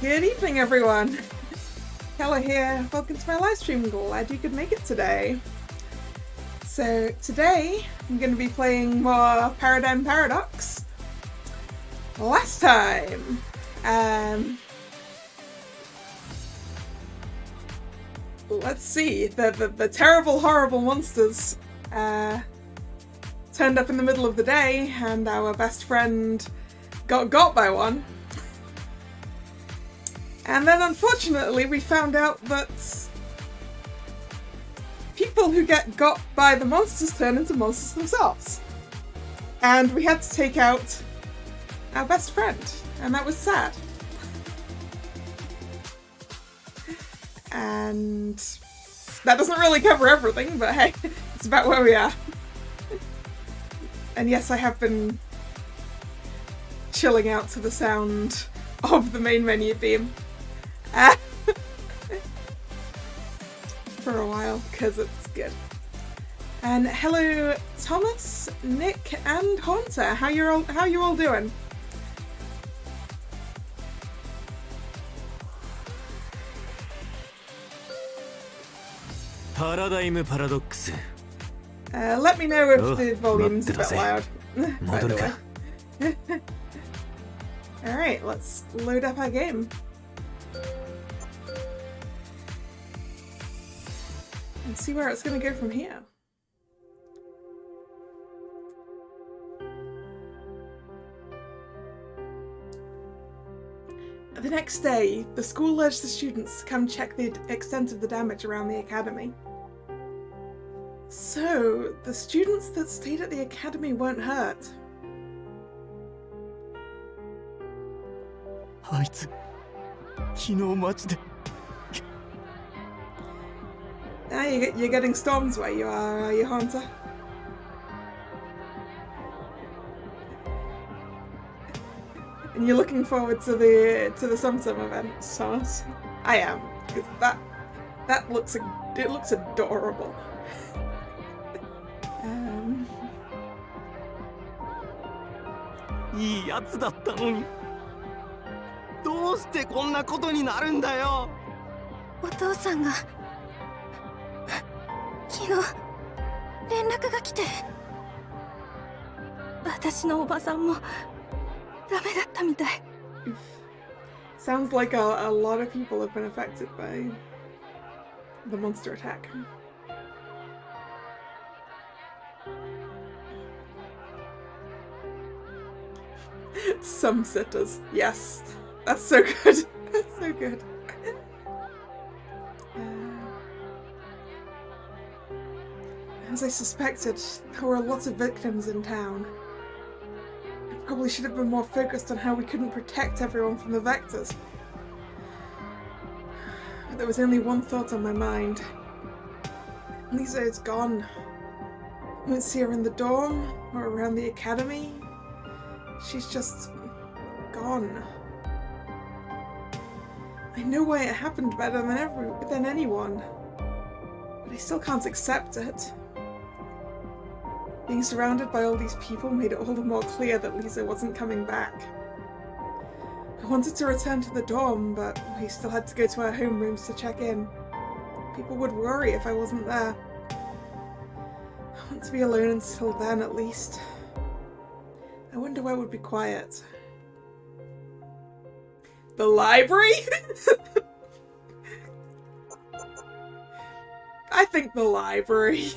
Good evening, everyone. Kalla here. Welcome to my live stream. Glad you could make it today. So today I'm going to be playing more Paradigm Paradox. Last time, let's see, the terrible, horrible monsters turned up in the middle of the day, and our best friend got by one. And then unfortunately we found out that people who get got by the monsters turn into monsters themselves. And we had to take out our best friend, and that was sad. And that doesn't really cover everything, but hey, it's about where we are. And yes, I have been chilling out to the sound of the main menu theme for a while, because it's good. And hello Thomas, Nick and Haunter, how you all doing? Paradigm Paradox. Let me know if the volume's a bit loud. By the way. Alright, let's load up our game. And see where it's going to go from here. The next day, the school urged the students to come check the extent of the damage around the academy. So, the students that stayed at the academy weren't hurt. Ah, you're getting storms where you are you, Haunter? And you're looking forward to the Sumsum event, Thomas? I am, because that looks adorable. いいやつだったのにどうしてこんなことになるんだよ。お父さんが昨日連絡が来て、私のおばさんもダメだったみたい。 Sounds like a lot of people have been affected by the monster attack. Some sitters, yes, that's so good. That's so good. As I suspected, there were lots of victims in town. I probably should have been more focused on how we couldn't protect everyone from the vectors. But there was only one thought on my mind. Lisa is gone. I won't see her in the dorm or around the academy. She's just gone. I know why it happened better than anyone, but I still can't accept it. Being surrounded by all these people made it all the more clear that Lisa wasn't coming back. I wanted to return to the dorm, but we still had to go to our homerooms to check in. People would worry if I wasn't there. I want to be alone until then, at least. I wonder where would be quiet. The library? I think the library.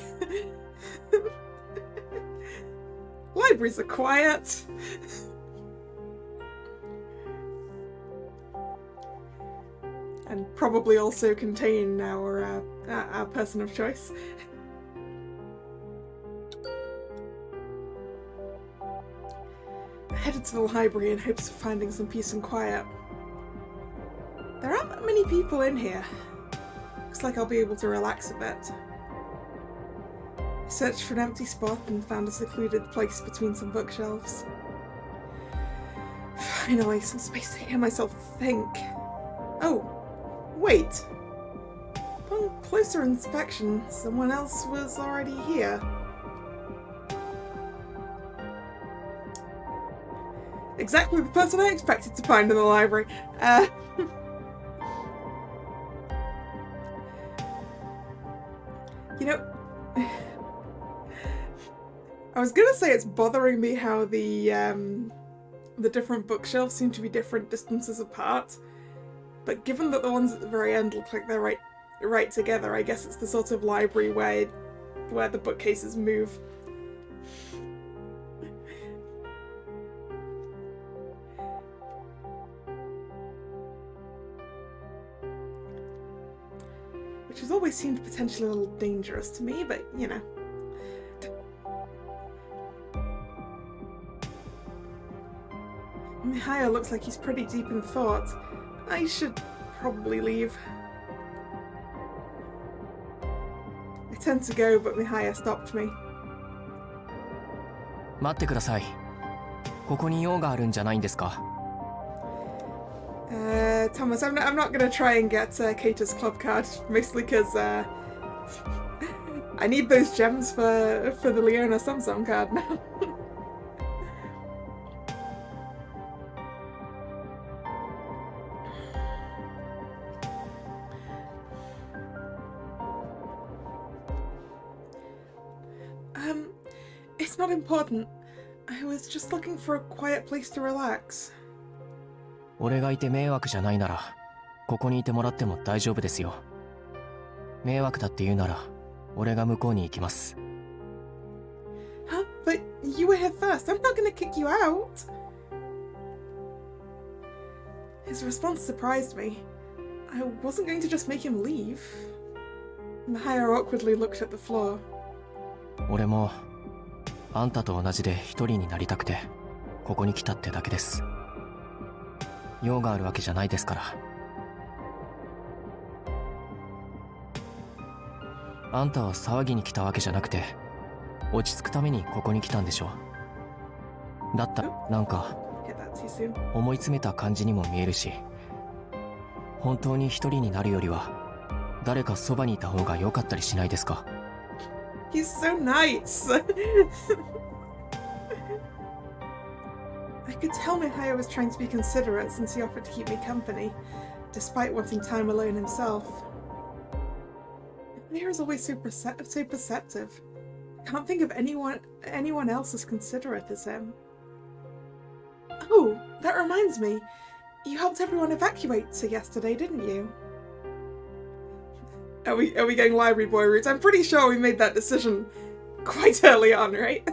Libraries are quiet. And probably also contain our person of choice. I headed to the library in hopes of finding some peace and quiet. There aren't that many people in here. Looks like I'll be able to relax a bit. I searched for an empty spot and found a secluded place between some bookshelves. Finally, some space to hear myself think. Oh, wait. Upon closer inspection, someone else was already here. Exactly the person I expected to find in the library. You know, I was gonna say it's bothering me how the different bookshelves seem to be different distances apart, but given that the ones at the very end look like they're right together, I guess it's the sort of library where the bookcases move. Which has always seemed potentially a little dangerous to me, but you know. Mihaya looks like he's pretty deep in thought. I should probably leave. I tend to go, but Mihaya stopped me. 待ってください。ここに用があるんじゃないんですか? Thomas, I'm not gonna try and get Keita's club card, mostly because I need those gems for the Leona Samsung card now. It's not important. I was just looking for a quiet place to relax. 俺がいて迷惑じゃないなら、ここにいてもらっても大丈夫ですよ。迷惑だって言うなら、俺が向こうに行きます。Huh? But you were here first. I'm not gonna kick you out. His response surprised me. I wasn't going to just make him leave. Mihaya awkwardly looked at the floor. 俺もあんたと同じで一人になりたくてここに来たってだけです。用があるわけじゃないですから。あんたは騒ぎに来たわけじゃなくて落ち着くためにここに来たんでしょ。だったらなんか思い詰めた感じにも見えるし、本当に一人になるよりは誰かそばにいた方が良かったりしないですか？ He's so nice. I could tell Mihaya was trying to be considerate since he offered to keep me company, despite wanting time alone himself. Mihaya is always so perceptive. I can't think of anyone else as considerate as him. Oh, that reminds me. You helped everyone evacuate yesterday, didn't you? Are we going library boy routes? I'm pretty sure we made that decision quite early on, right?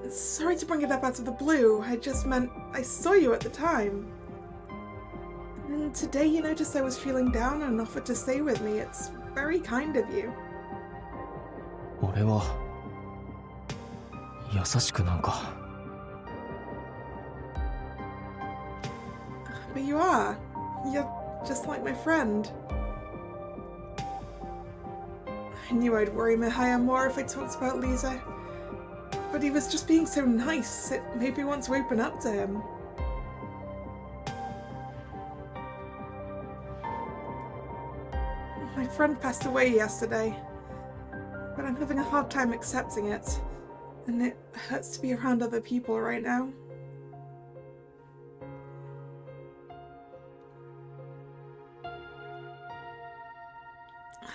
Sorry to bring it up out of the blue. I just meant I saw you at the time. And today you noticed I was feeling down and offered to stay with me. It's very kind of you. 俺は優しくなんか。But you are. You're just like my friend. I knew I'd worry Mihaya more if I talked about Lisa. But he was just being so nice, it made me want to open up to him. My friend passed away yesterday, but I'm having a hard time accepting it, and it hurts to be around other people right now.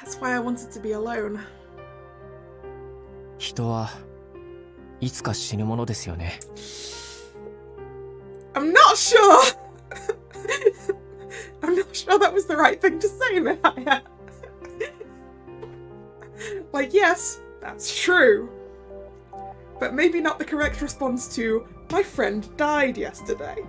That's why I wanted to be alone. 人はいつか死ぬものですよね。I'm not sure! I'm not sure that was the right thing to say, Mihaya. Like, yes, that's true. But maybe not the correct response to, my friend died yesterday.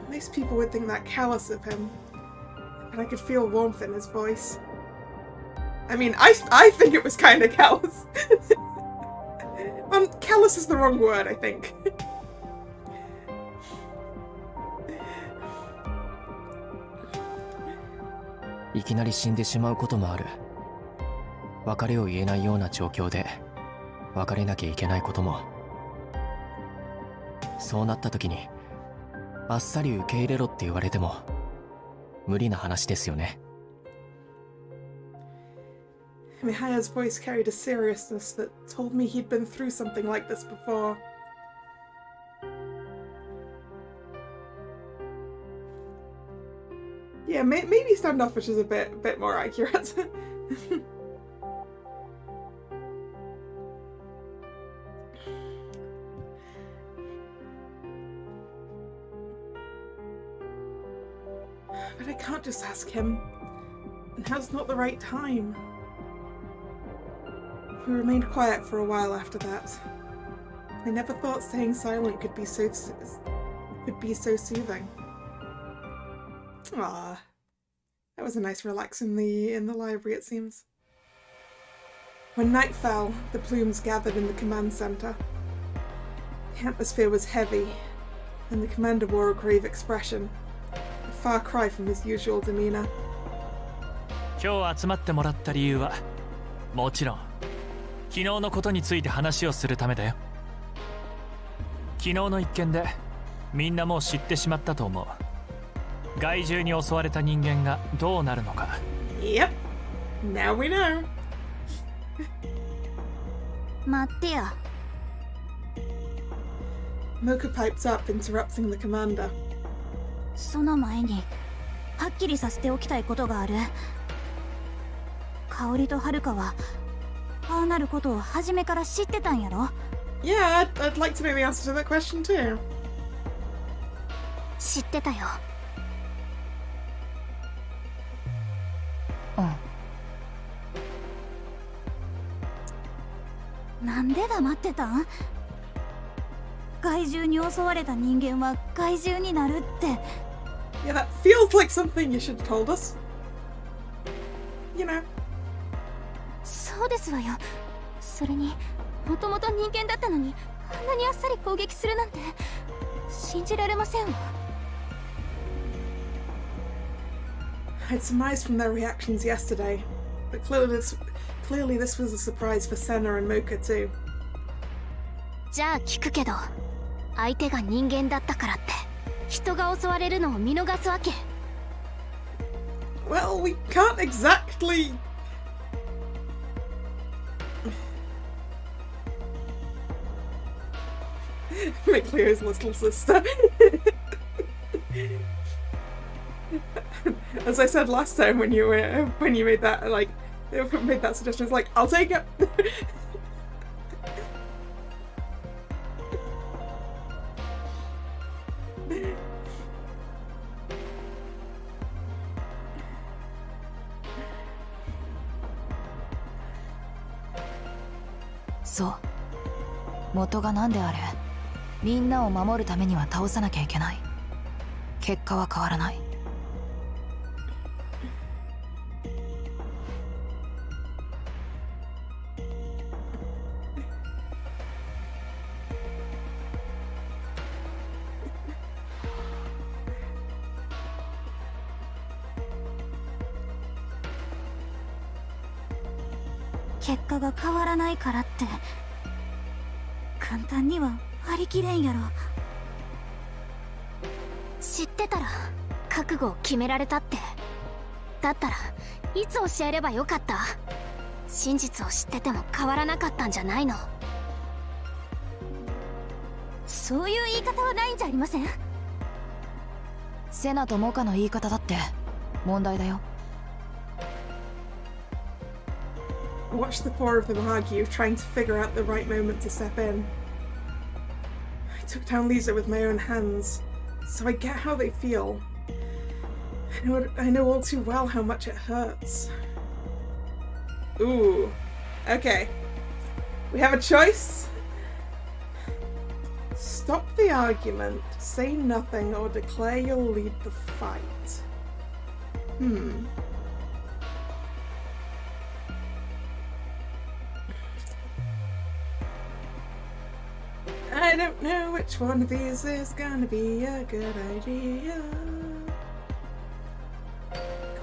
Most people would think that callous of him, but I could feel warmth in his voice. I mean, I think it was kind of callous. Callous is the wrong word, I think. いきなり死んでしまうこともある。別れを言えないような状況で別れなきゃいけないことも。そうなった時にあっさり受け入れろって言われても無理な話ですよね。Mihaya's voice carried a seriousness that told me he'd been through something like this before. Yeah, maybe standoffish is a bit more accurate. But I can't just ask him. Now's not the right time. We remained quiet for a while after that. I never thought staying silent could be so soothing. Ah, that was a nice relax in the library, it seems. When night fell, the plumes gathered in the command center. The atmosphere was heavy, and the commander wore a grave expression, a far cry from his usual demeanor. 今日集まってもらった理由はもちろん昨日のことについて話をするためだよ。昨日の一件でみんなもう知ってしまったと思う。害獣に襲われた人間がどうなるのか。Yep, now we know. 待ってよ。Mocha piped up, interrupting the commander. その前にはっきりさせておきたいことがある。香織と遥はああなることを初めから知ってたんやろ？ Yeah, I'd like to know the answer to that question too. 知ってたよ。なんで黙ってたん？害獣に襲われた人間は害獣になるって。Yeah, that feels like something you should have told us. You know. そうですわよ。それにもともと人間だったのにあんなにあっさり攻撃するなんて信じられませんわ。I'd surmised from their reactions yesterday, but clearly this was a surprise for Senna and Mocha too. じゃあ聞くけど、相手が人間だったからって人が襲われるのを見逃すわけ？ Well, we can't exactly. Make Cleo's little sister. As I said last time when you made that suggestion, it's like, I'll take it. So, 元が何であれ、みんなを守るためには倒さなきゃいけない。結果は変わらない。結果が変わらないからって簡単には割り切れんやろ。知ってたら覚悟を決められたって。だったらいつ教えればよかった？真実を知ってても変わらなかったんじゃないの？そういう言い方はないんじゃありません？セナとモカの言い方だって問題だよ。I watched the four of them argue, trying to figure out the right moment to step in. I took down Lisa with my own hands, so I get how they feel. I know all too well how much it hurts. Ooh. Okay. We have a choice. Stop the argument, say nothing, or declare you'll lead the fight. I don't know which one of these is gonna be a good idea.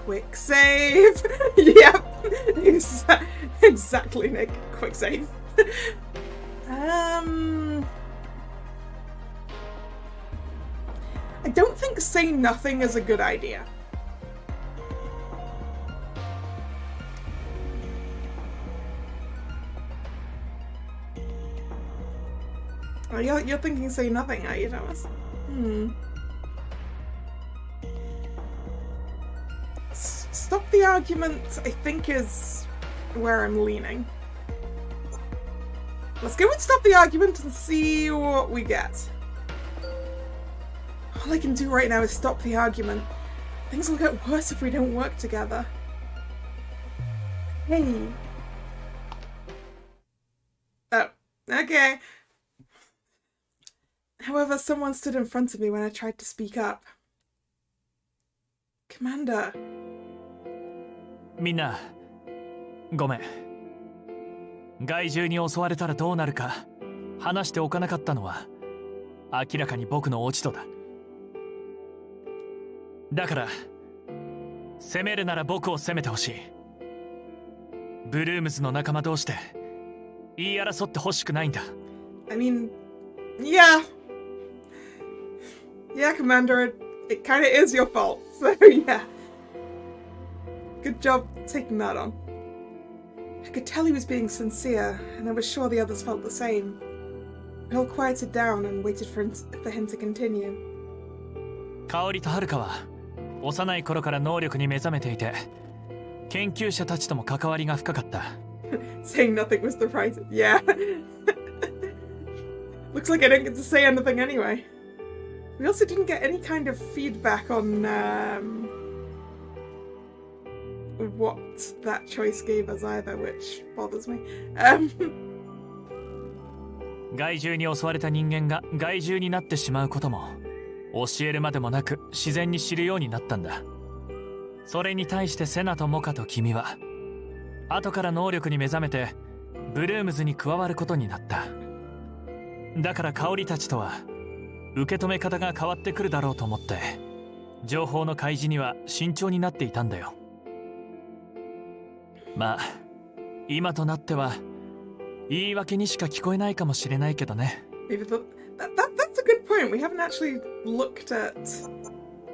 Quick save! Yep! Exactly, Nick. Quick save. I don't think say nothing is a good idea. Oh, you're thinking say nothing, are you, Thomas? Stop the argument, I think, is where I'm leaning. Let's go and stop the argument and see what we get. All I can do right now is stop the argument. Things will get worse if we don't work together. Hey. Oh, okay. However, someone stood in front of me when I tried to speak up. Commander. みんな、ごめん。害獣に襲われたらどうなるか話しておかなかったのは明らかに僕の落ち度だ。だから攻めるなら僕を攻めてほしい。ブルームズの仲間同士で言い争ってほしくないんだ。I mean, yeah. Yeah, Commander, it kind of is your fault, so yeah. Good job taking that on. I could tell he was being sincere, and I was sure the others felt the same. We all quieted down and waited for him to continue. 香織と遥は幼い頃から能力に目覚めていて、研究者たちとも関わりが深かった。Saying nothing was the right... Yeah. Looks like I didn't get to say anything anyway. We also didn't get any kind of feedback on what that choice gave us either, which bothers me. 害獣に襲われた人間が害獣になってしまうことも教えるまでもなく自然に知るようになったんだ。それに対してセナとモカと君は後から能力に目覚めてブルームズに加わることになった。だから香織たちとは受け止め方が変わってくるだろうと思って情報の開示には慎重になっていたんだよ。まあ今となっては言い訳にしか聞こえないかもしれないけどね。Maybe that's a good point. We haven't actually looked at...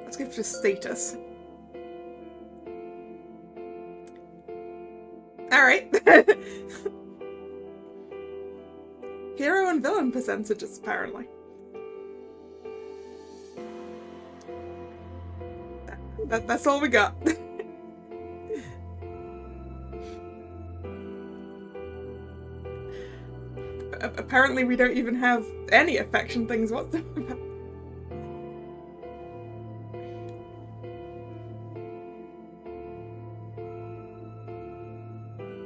Let's go for status. Alright. Hero and villain percentages, apparently. That's all we got. Apparently we don't even have any affection things whatsoever.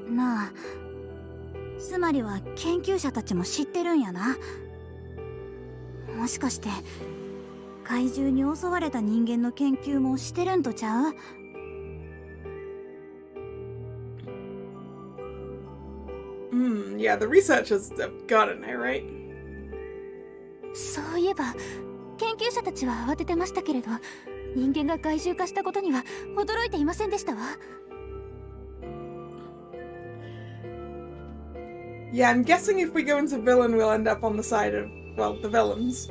Na, つまりは研究者たちも知ってるんやな。もしかして怪獣に襲われた人間の研究もしてるんとちゃう？Yeah, the researchers have got it now, right? そういえば研究者たちは慌ててましたけれど、人間が害獣化したことには驚いていませんでしたわ。Yeah, I'm guessing if we go into villain, we'll end up on the side of, well, the villains.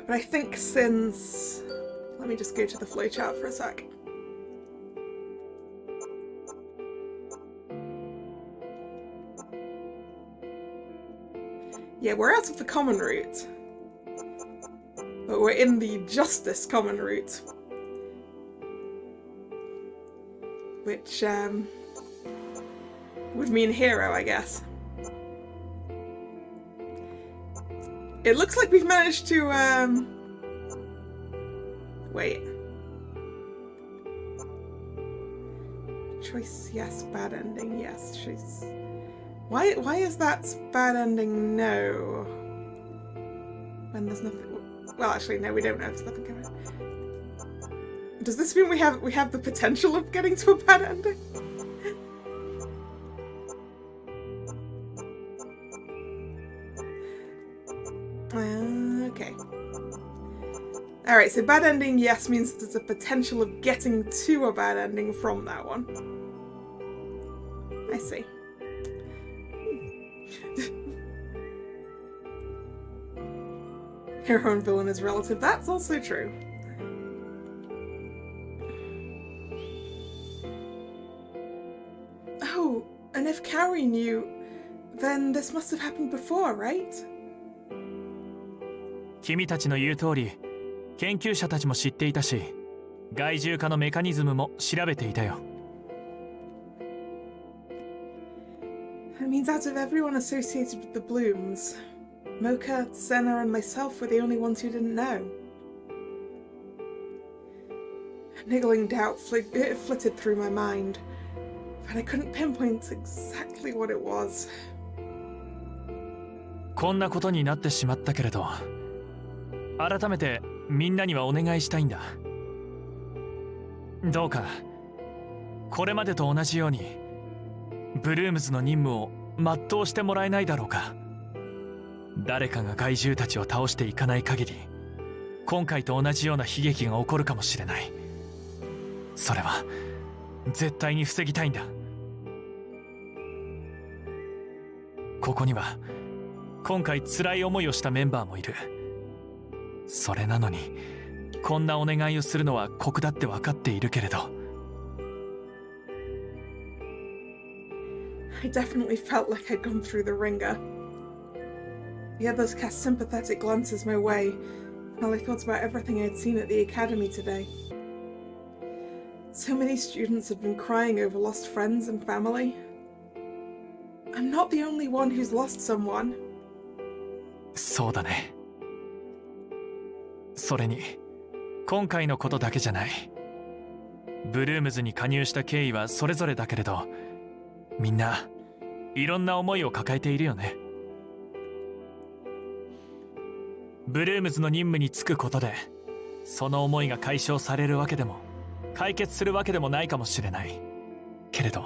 But I think since... Let me just go to the flowchart for a sec. Yeah, we're out of the common route. But we're in the justice common route. Which, would mean hero, I guess. It looks like we've managed to, wait. Choice, yes. Bad ending, yes. Choice. Why is that bad ending no? When there's nothing... Well, actually, no, we don't know if there's nothing coming. Does this mean we have the potential of getting to a bad ending? Okay. Alright, so bad ending, yes, means there's a potential of getting to a bad ending from that one. I see. Your own villain is relative. That's also true. Oh, and if Carrie knew, then this must have happened before, right? 君たちの言う通り、研究者たちも知っていたし、害獣化のメカニズムも調べていたよ。It means out of everyone associated with the Blooms, Mocha, Senna, and myself were the only ones who didn't know. A niggling doubt flitted through my mind, but I couldn't pinpoint exactly what it was. こんなことになってしまったけれど、改めてみんなにはお願いしたいんだ。どうかこれまでと同じようにブルームズの任務を全うしてもらえないだろうか。誰かが害獣たちを倒していかない限り、今回と同じような悲劇が起こるかもしれない。それは絶対に防ぎたいんだ。ここには今回辛い思いをしたメンバーもいる。それなのにこんなお願いをするのは酷だって分かっているけれど。I definitely felt like I'd gone through the ringer. The others cast sympathetic glances my way, while I thought about everything I'd seen at the academy today. So many students had been crying over lost friends and family. I'm not the only one who's lost someone. そうだね。それに今回のことだけじゃない。ブルームズに加入した経緯はそれぞれだけれど、みんないろんな思いを抱えているよね。ブルームズの任務に就くことでその思いが解消されるわけでも解決するわけでもないかもしれないけれど、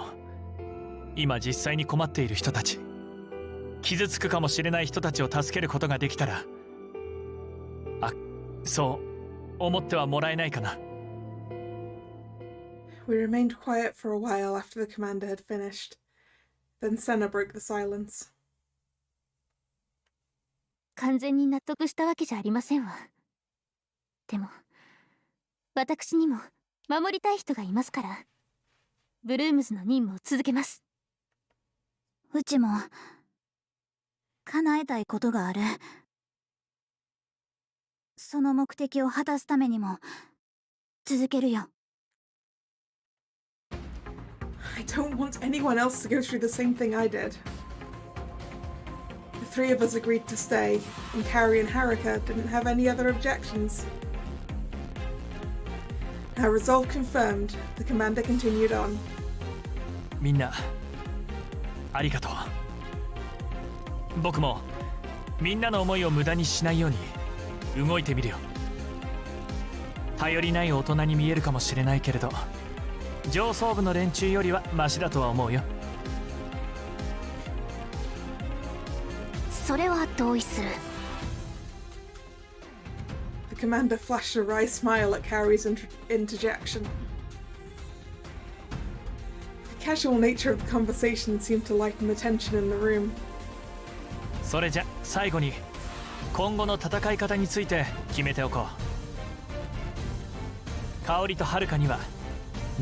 今実際に困っている人たち、傷つくかもしれない人たちを助けることができたら、そう思ってはもらえないかな。We remained quiet for a while after the commander had finished. Then Senna broke the silence. 完全に納得したわけじゃありませんわ。でも私にも守りたい人がいますから、ブルームズの任務を続けます。うちも叶えたいことがある。その目的を果たすためにも続けるよ。I don't want anyone else to go through the same thing I did. The three of us agreed to stay, and Carrie and Haruka didn't have any other objections. Our resolve confirmed, the commander continued on. みんなありがとう。僕もみんなの思いを無駄にしないように動いてみるよ。頼りない大人に見えるかもしれないけれど、上層部の連中よりはマシだとは思うよ。それは同意する。The commander flashed a wry smile at Carrie's interjection. The casual nature of the conversation seemed to lighten the tension in the room. それじゃ最後に今後の戦い方について決めておこう。香織と遥には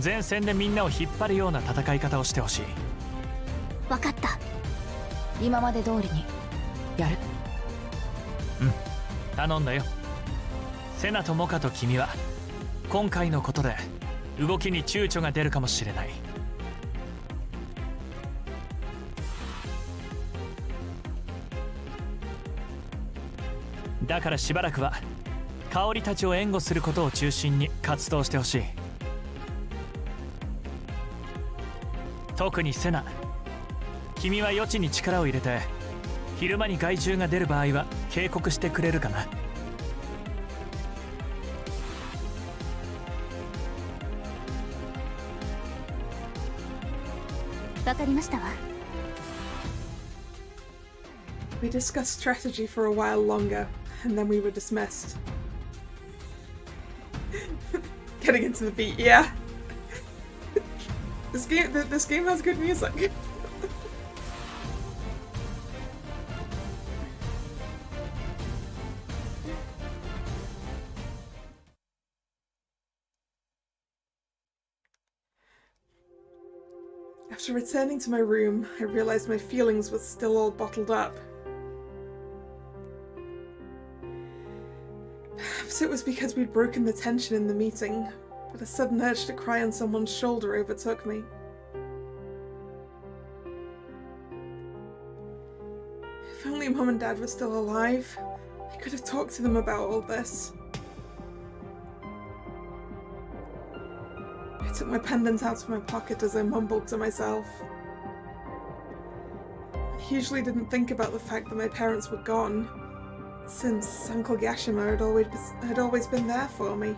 前線でみんなを引っ張るような戦い方をしてほしい。分かった。今まで通りにやる。頼んだよ。セナとモカと君は今回のことで動きに躊躇が出るかもしれない。だからしばらくは香織たちを援護することを中心に活動してほしい。特にセナ、君は予知に力を入れて昼間に害獣が出る場合は警告してくれるかな。わかりましたわ。We discussed strategy for a while longer, and then we were dismissed. Getting into the beat, yeah. This game has good music. After returning to my room, I realized my feelings were still all bottled up. Perhaps it was because we'd broken the tension in the meeting, but a sudden urge to cry on someone's shoulder overtook me. If only Mum and Dad were still alive, I could have talked to them about all this. I took my pendant out of my pocket as I mumbled to myself. I usually didn't think about the fact that my parents were gone, since Uncle Yashima had always been there for me.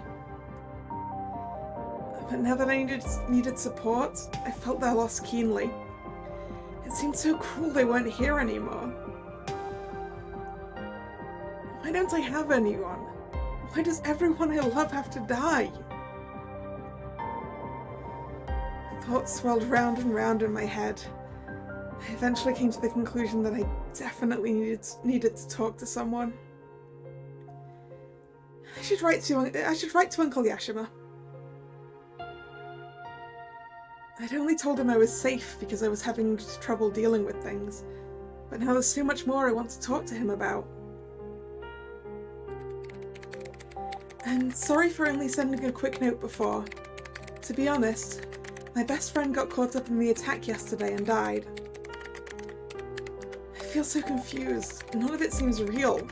But now that I needed support, I felt their loss keenly. It seemed so cruel they weren't here anymore. Why don't I have anyone? Why does everyone I love have to die? Thoughts swirled round and round in my head. I eventually came to the conclusion that I definitely needed to talk to someone. I should write to Uncle Yashima. I'd only told him I was safe because I was having trouble dealing with things, but now there's so much more I want to talk to him about. And sorry for only sending a quick note before. To be honest, my best friend got caught up in the attack yesterday and died. I feel so confused. None of it seems real.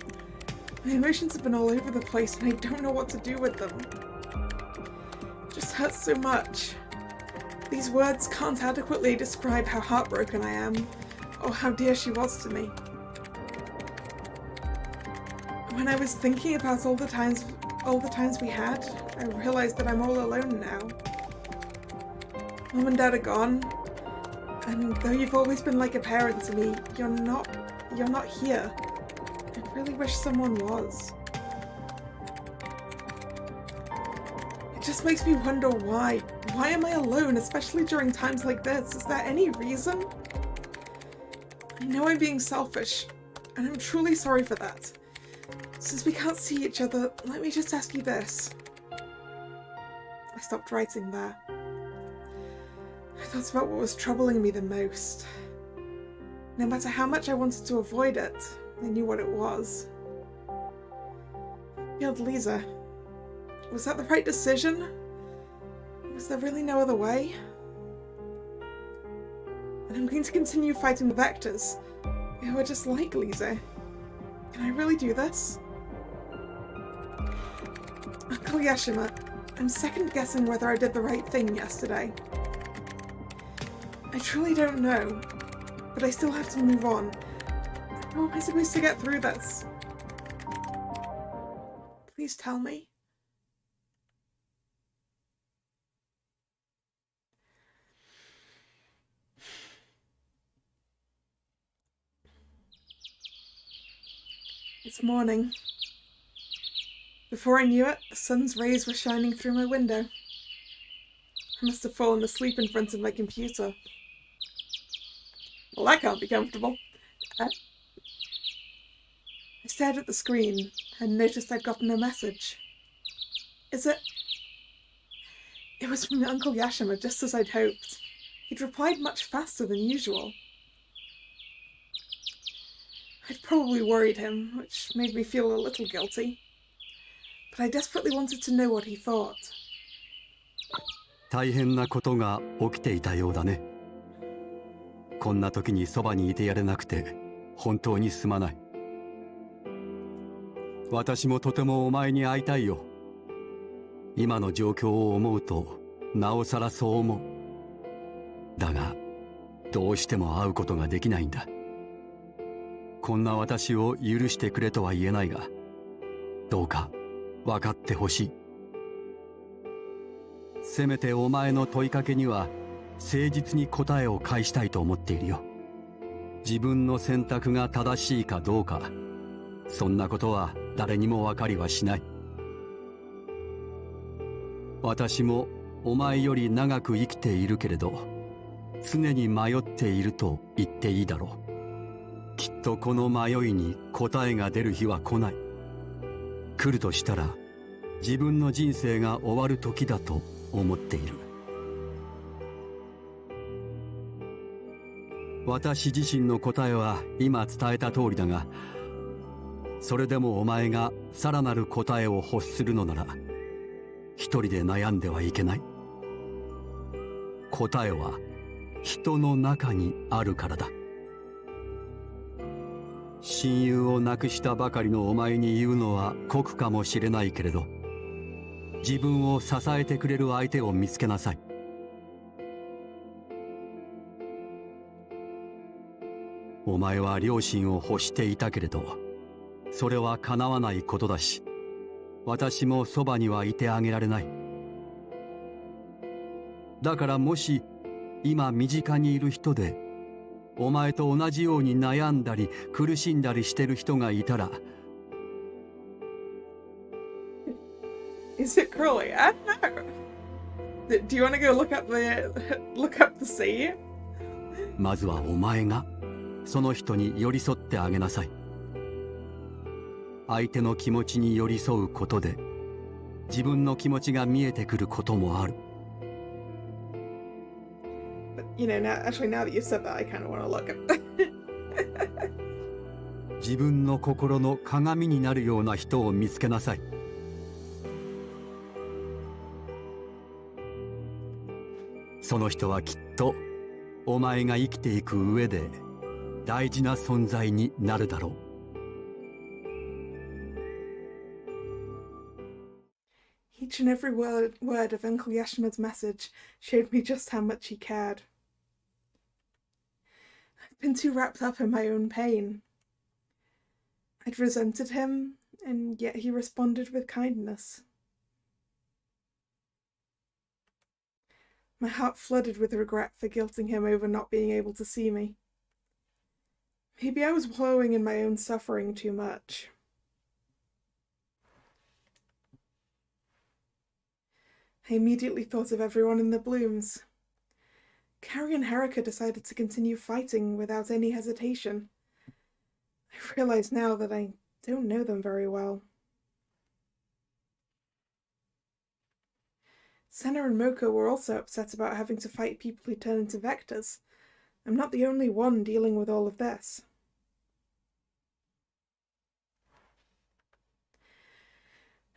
My emotions have been all over the place and I don't know what to do with them. It just hurts so much. These words can't adequately describe how heartbroken I am, or how dear she was to me. When I was thinking about all the times we had, I realized that I'm all alone now. Mum and Dad are gone, and though you've always been like a parent to me, you're not here. I really wish someone was. It just makes me wonder why. Why am I alone, especially during times like this? Is there any reason? I know I'm being selfish, and I'm truly sorry for that. Since we can't see each other, let me just ask you this. I stopped writing there. I thought about what was troubling me the most. No matter how much I wanted to avoid it, I knew what it was. Killed Lisa. Was that the right decision? Was there really no other way? And I'm going to continue fighting the Vectors, who are just like Lisa. Can I really do this? Uncle Yashima, I'm second-guessing whether I did the right thing yesterday. I truly don't know, but I still have to move on. How am I supposed to get through this? Please tell me. It's morning. Before I knew it, the sun's rays were shining through my window. I must have fallen asleep in front of my computer. Well, that can't be comfortable. I stared at the screen and noticed I'd gotten a message. Is it? It was from Uncle Yashima, just as I'd hoped. He'd replied much faster than usual. I'd probably worried him, which made me feel a little guilty. But I desperately wanted to know what he thought. 大変なことが起きていたようだね。こんな時にそばにいてやれなくて本当にすまない。私もとてもお前に会いたいよ。今の状況を思うとなおさらそう思う。だがどうしても会うことができないんだ。こんな私を許してくれとは言えないが、どうか分かってほしい。せめてお前の問いかけには誠実に答えを返したいと思っているよ。自分の選択が正しいかどうか、そんなことは誰にも分かりはしない。私もお前より長く生きているけれど、常に迷っていると言っていいだろう。きっとこの迷いに答えが出る日は来ない。来るとしたら、自分の人生が終わる時だと思っている。私自身の答えは今伝えた通りだが、それでもお前がさらなる答えを欲するのなら、一人で悩んではいけない。答えは人の中にあるからだ。親友を亡くしたばかりのお前に言うのは酷かもしれないけれど、自分を支えてくれる相手を見つけなさい。お前は両親を欲していたけれど、それは叶わないことだし、私もそばにはいてあげられない。だからもし今身近にいる人でお前と同じように悩んだり苦しんだりしてる人がいたら。 Is it Crowley? I don't know. Do you want to go look up the sea? まずはお前がその人に寄り添ってあげなさい。相手の気持ちに寄り添うことで自分の気持ちが見えてくることもある。 But, you know, now that you've said that, I kind of want to look at 自分の心の鏡になるような人を見つけなさい。その人はきっとお前が生きていく上で大事な存在になるだろう。Each and every word of Uncle Yashima's message showed me just how much he cared. I've been too wrapped up in my own pain. I'd resented him, and yet he responded with kindness. My heart flooded with regret for guilting him over not being able to see me. Maybe I was wallowing in my own suffering too much. I immediately thought of everyone in the Blooms. Carrie and Herika decided to continue fighting without any hesitation. I realize now that I don't know them very well. Senna and Moko were also upset about having to fight people who turn into vectors. I'm not the only one dealing with all of this.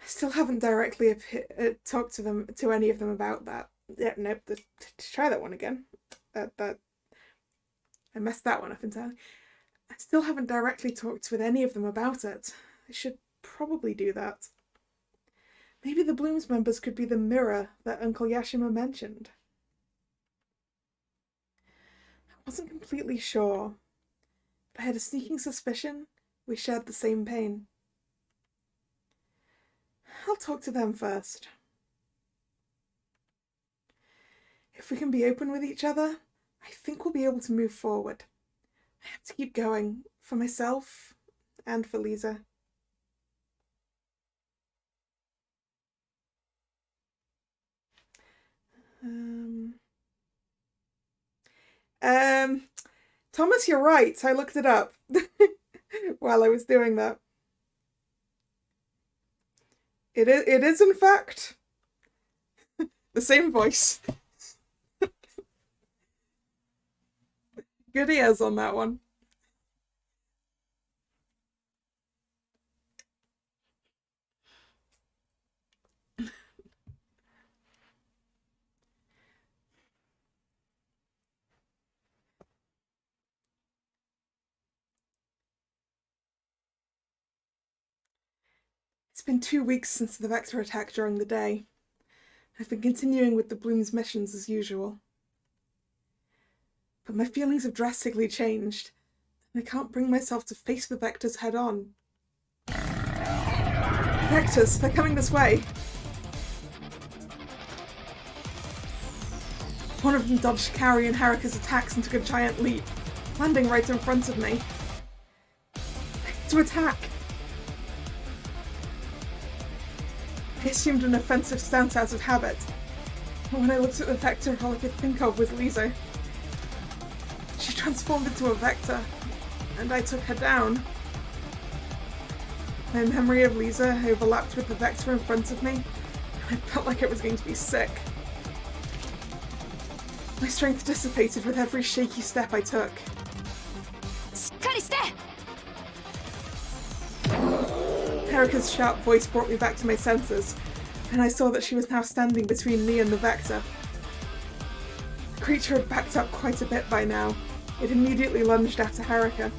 I still haven't directly talked to any of them about that. Yeah, nope. Try that one again. I messed that one up entirely. I still haven't directly talked with any of them about it. I should probably do that. Maybe the Blooms members could be the mirror that Uncle Yashima mentioned. I wasn't completely sure, but I had a sneaking suspicion we shared the same pain. I'll talk to them first. If we can be open with each other, I think we'll be able to move forward. I have to keep going, for myself and for Lisa. Thomas, you're right. I looked it up while I was doing that. It is in fact the same voice. Good ears on that one. It's been 2 weeks since the Vector attack during the day. I've been continuing with the Bloom's missions as usual. But my feelings have drastically changed, and I can't bring myself to face the Vectors head on. Vectors, they're coming this way. One of them dodged Carrie and Herika's attacks and took a giant leap, landing right in front of me. To attack! I assumed an offensive stance out of habit, but when I looked at the Vector, all I could think of was Lisa. She transformed into a Vector, and I took her down. My memory of Lisa overlapped with the Vector in front of me, and I felt like I was going to be sick. My strength dissipated with every shaky step I took. しっかりして Erika's sharp voice brought me back to my senses, and I saw that she was now standing between me and the Vector. The creature had backed up quite a bit by now. It immediately lunged after Erika.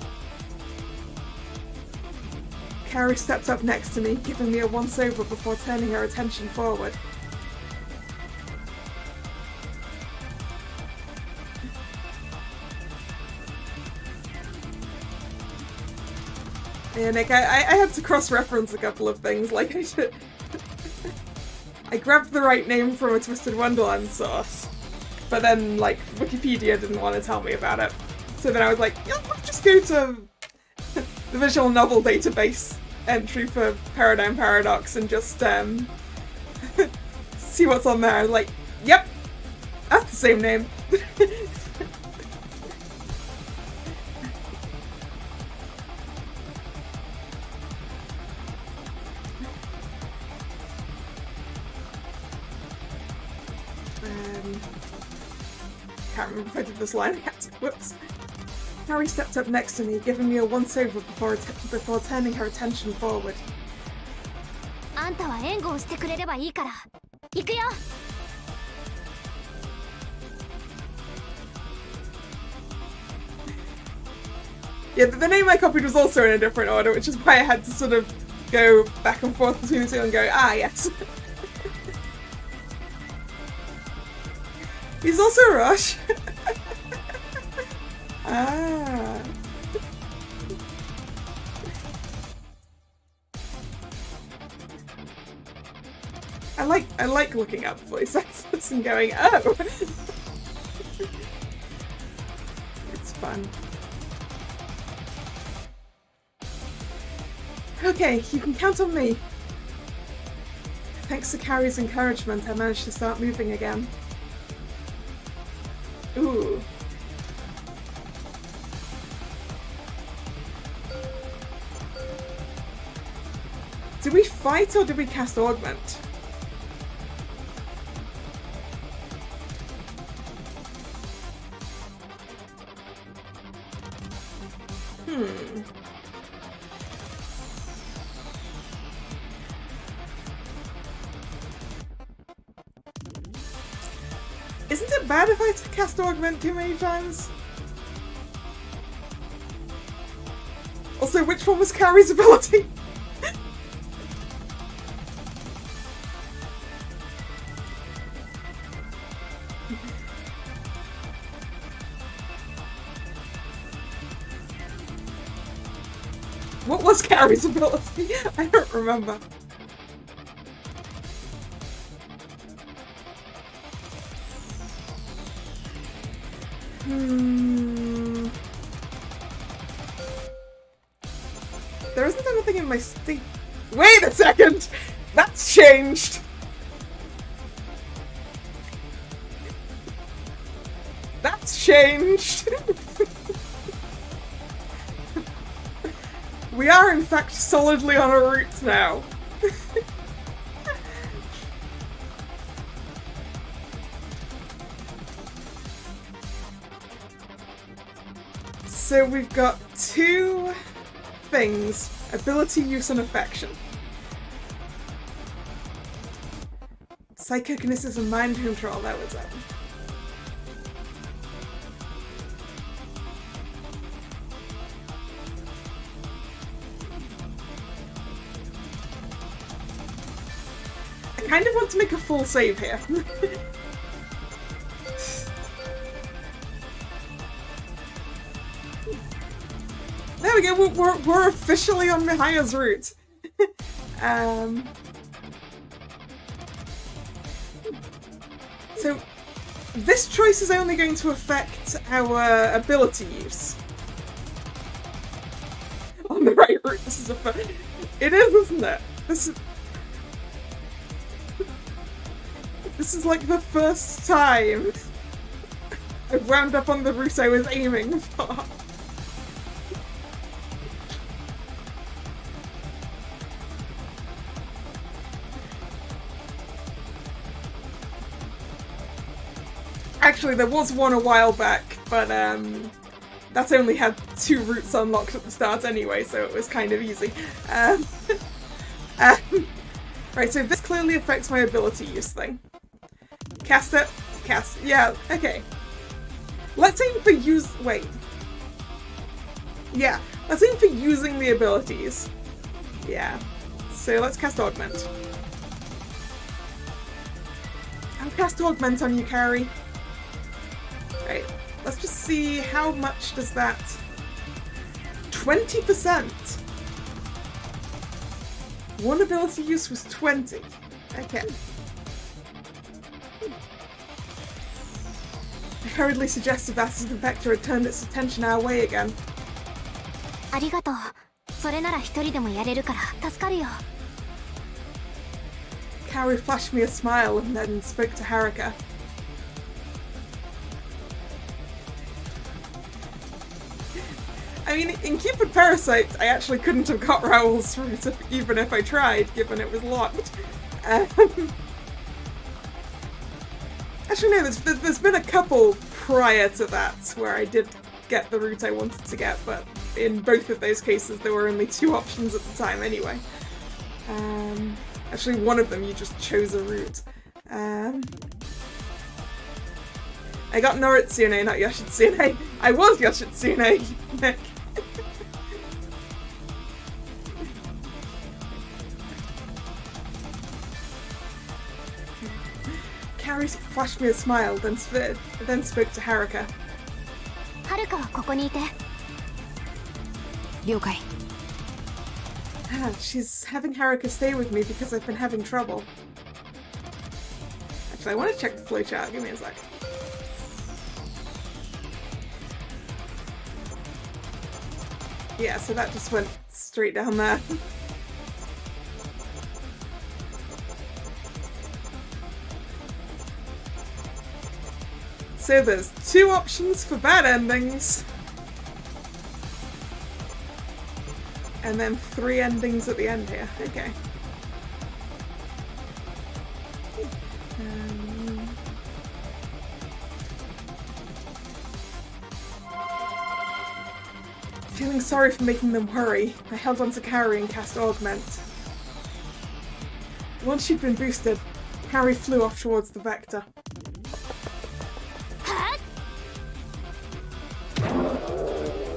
Carrie stepped up next to me, giving me a once-over before turning her attention forward. Yeah, Nick, I had to cross-reference a couple of things, like I should... I grabbed the right name from a Twisted Wonderland source, but then, like, Wikipedia didn't want to tell me about it. So then I was like, yeah, let's just go to the visual novel database entry for Paradigm Paradox and just, see what's on there. I was like, yep, that's the same name. Can't remember if I did this line. Whoops. Harry stepped up next to me, giving me a once-over before turning her attention forward. あんたは援護をしてくれればいいから行くよ Yeah, the name I copied was also in a different order, which is why I had to sort of go back and forth between the two and go, ah, yes. He's also Rush. Ah. I like looking up voice accents and going, oh. It's fun. Okay, you can count on me. Thanks to Carrie's encouragement, I managed to start moving again. Ooh. Do we fight or do we cast Augment? Isn't it bad if I cast Augment too many times? Also, which one was Carrie's ability? What was Carrie's ability? I don't remember. There isn't anything in my state. Wait a second! That's changed! That's changed! We are in fact solidly on a route now. So we've got two things: ability, use, and affection. Psychokinesis and mind control, that was it. I kind of want to make a full save here. There we go, we're officially on Mihaya's route. So, this choice is only going to affect our ability use. On the right route, this is a fun. It is, isn't it? This is like the first time I've wound up on the route I was aiming for. actually, there was one a while back, but that's only had 2 routes unlocked at the start anyway, so it was kind of easy. Right, so this clearly affects my ability use thing. Cast it. Cast. Yeah, okay. Let's aim for wait. Yeah, let's aim for using the abilities. Yeah. So let's cast Augment. I'll cast Augment on you, Carrie. Right, let's just see how much does that... 20%! One ability use was 20. Okay. I hurriedly suggested that as the Vector had turned its attention our way again. ありがとう。それなら一人でもやれるから助かるよ。Carrie flashed me a smile and then spoke to Haruka. I mean, in Cupid Parasite, I actually couldn't have got Raoul's route even if I tried, given it was locked. Actually, no, there's been a couple prior to that where I did get the route I wanted to get, but in both of those cases there were only 2 options at the time anyway. Actually, one of them you just chose a route. I got Noritsune, not Yoshitsune. I was Yoshitsune, Nick. Carrie flashed me a smile, then spoke to Haruka. はるかはここにいて。了解。 She's having Haruka stay with me because I've been having trouble. Actually, I want to check the flowchart. Give me a sec. Yeah, so that just went straight down there. So there's 2 options for bad endings. And then 3 endings at the end here. Okay. Feeling sorry for making them worry, I held on to Carrie and cast Augment. Once she'd been boosted, Carrie flew off towards the Vector.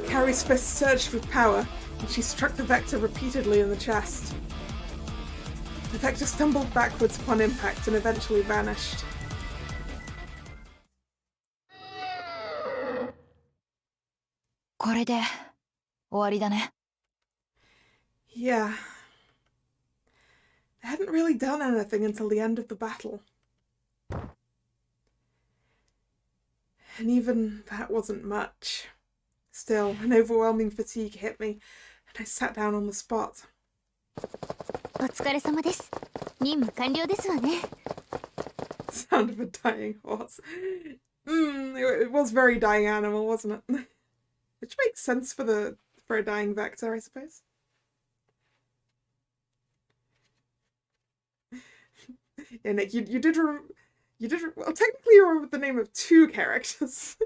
Carrie's fist surged with power, and she struck the Vector repeatedly in the chest. The Vector stumbled backwards upon impact and eventually vanished. Yeah. I hadn't really done anything until the end of the battle. And even that wasn't much. Still, an overwhelming fatigue hit me, and I sat down on the spot. お疲れ様です。任務完了ですわね。 Sound of a dying horse. It was very dying animal, wasn't it? Which makes sense for a dying Vector, I suppose. Yeah, Nick, you did well, technically you remember the name of 2 characters.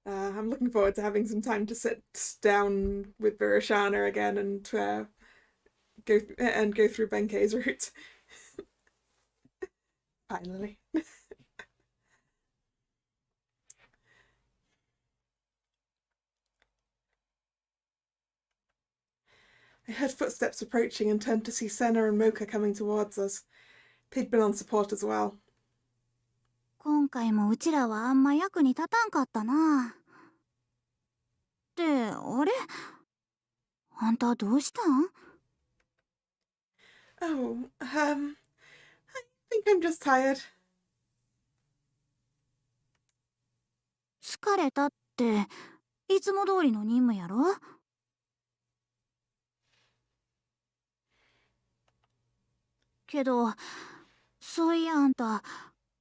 I'm looking forward to having some time to sit down with Virashana again and go through Benkei's route. Finally. I heard footsteps approaching and turned to see Senna and Mocha coming towards us. They'd been on support as well. 今回もうちらはあんま役に立たんかったな。って、あれ？あんたどうしたん？ Oh, I think I'm just tired. 疲れたって、いつも通りの任務やろ？けど、そういやあんた、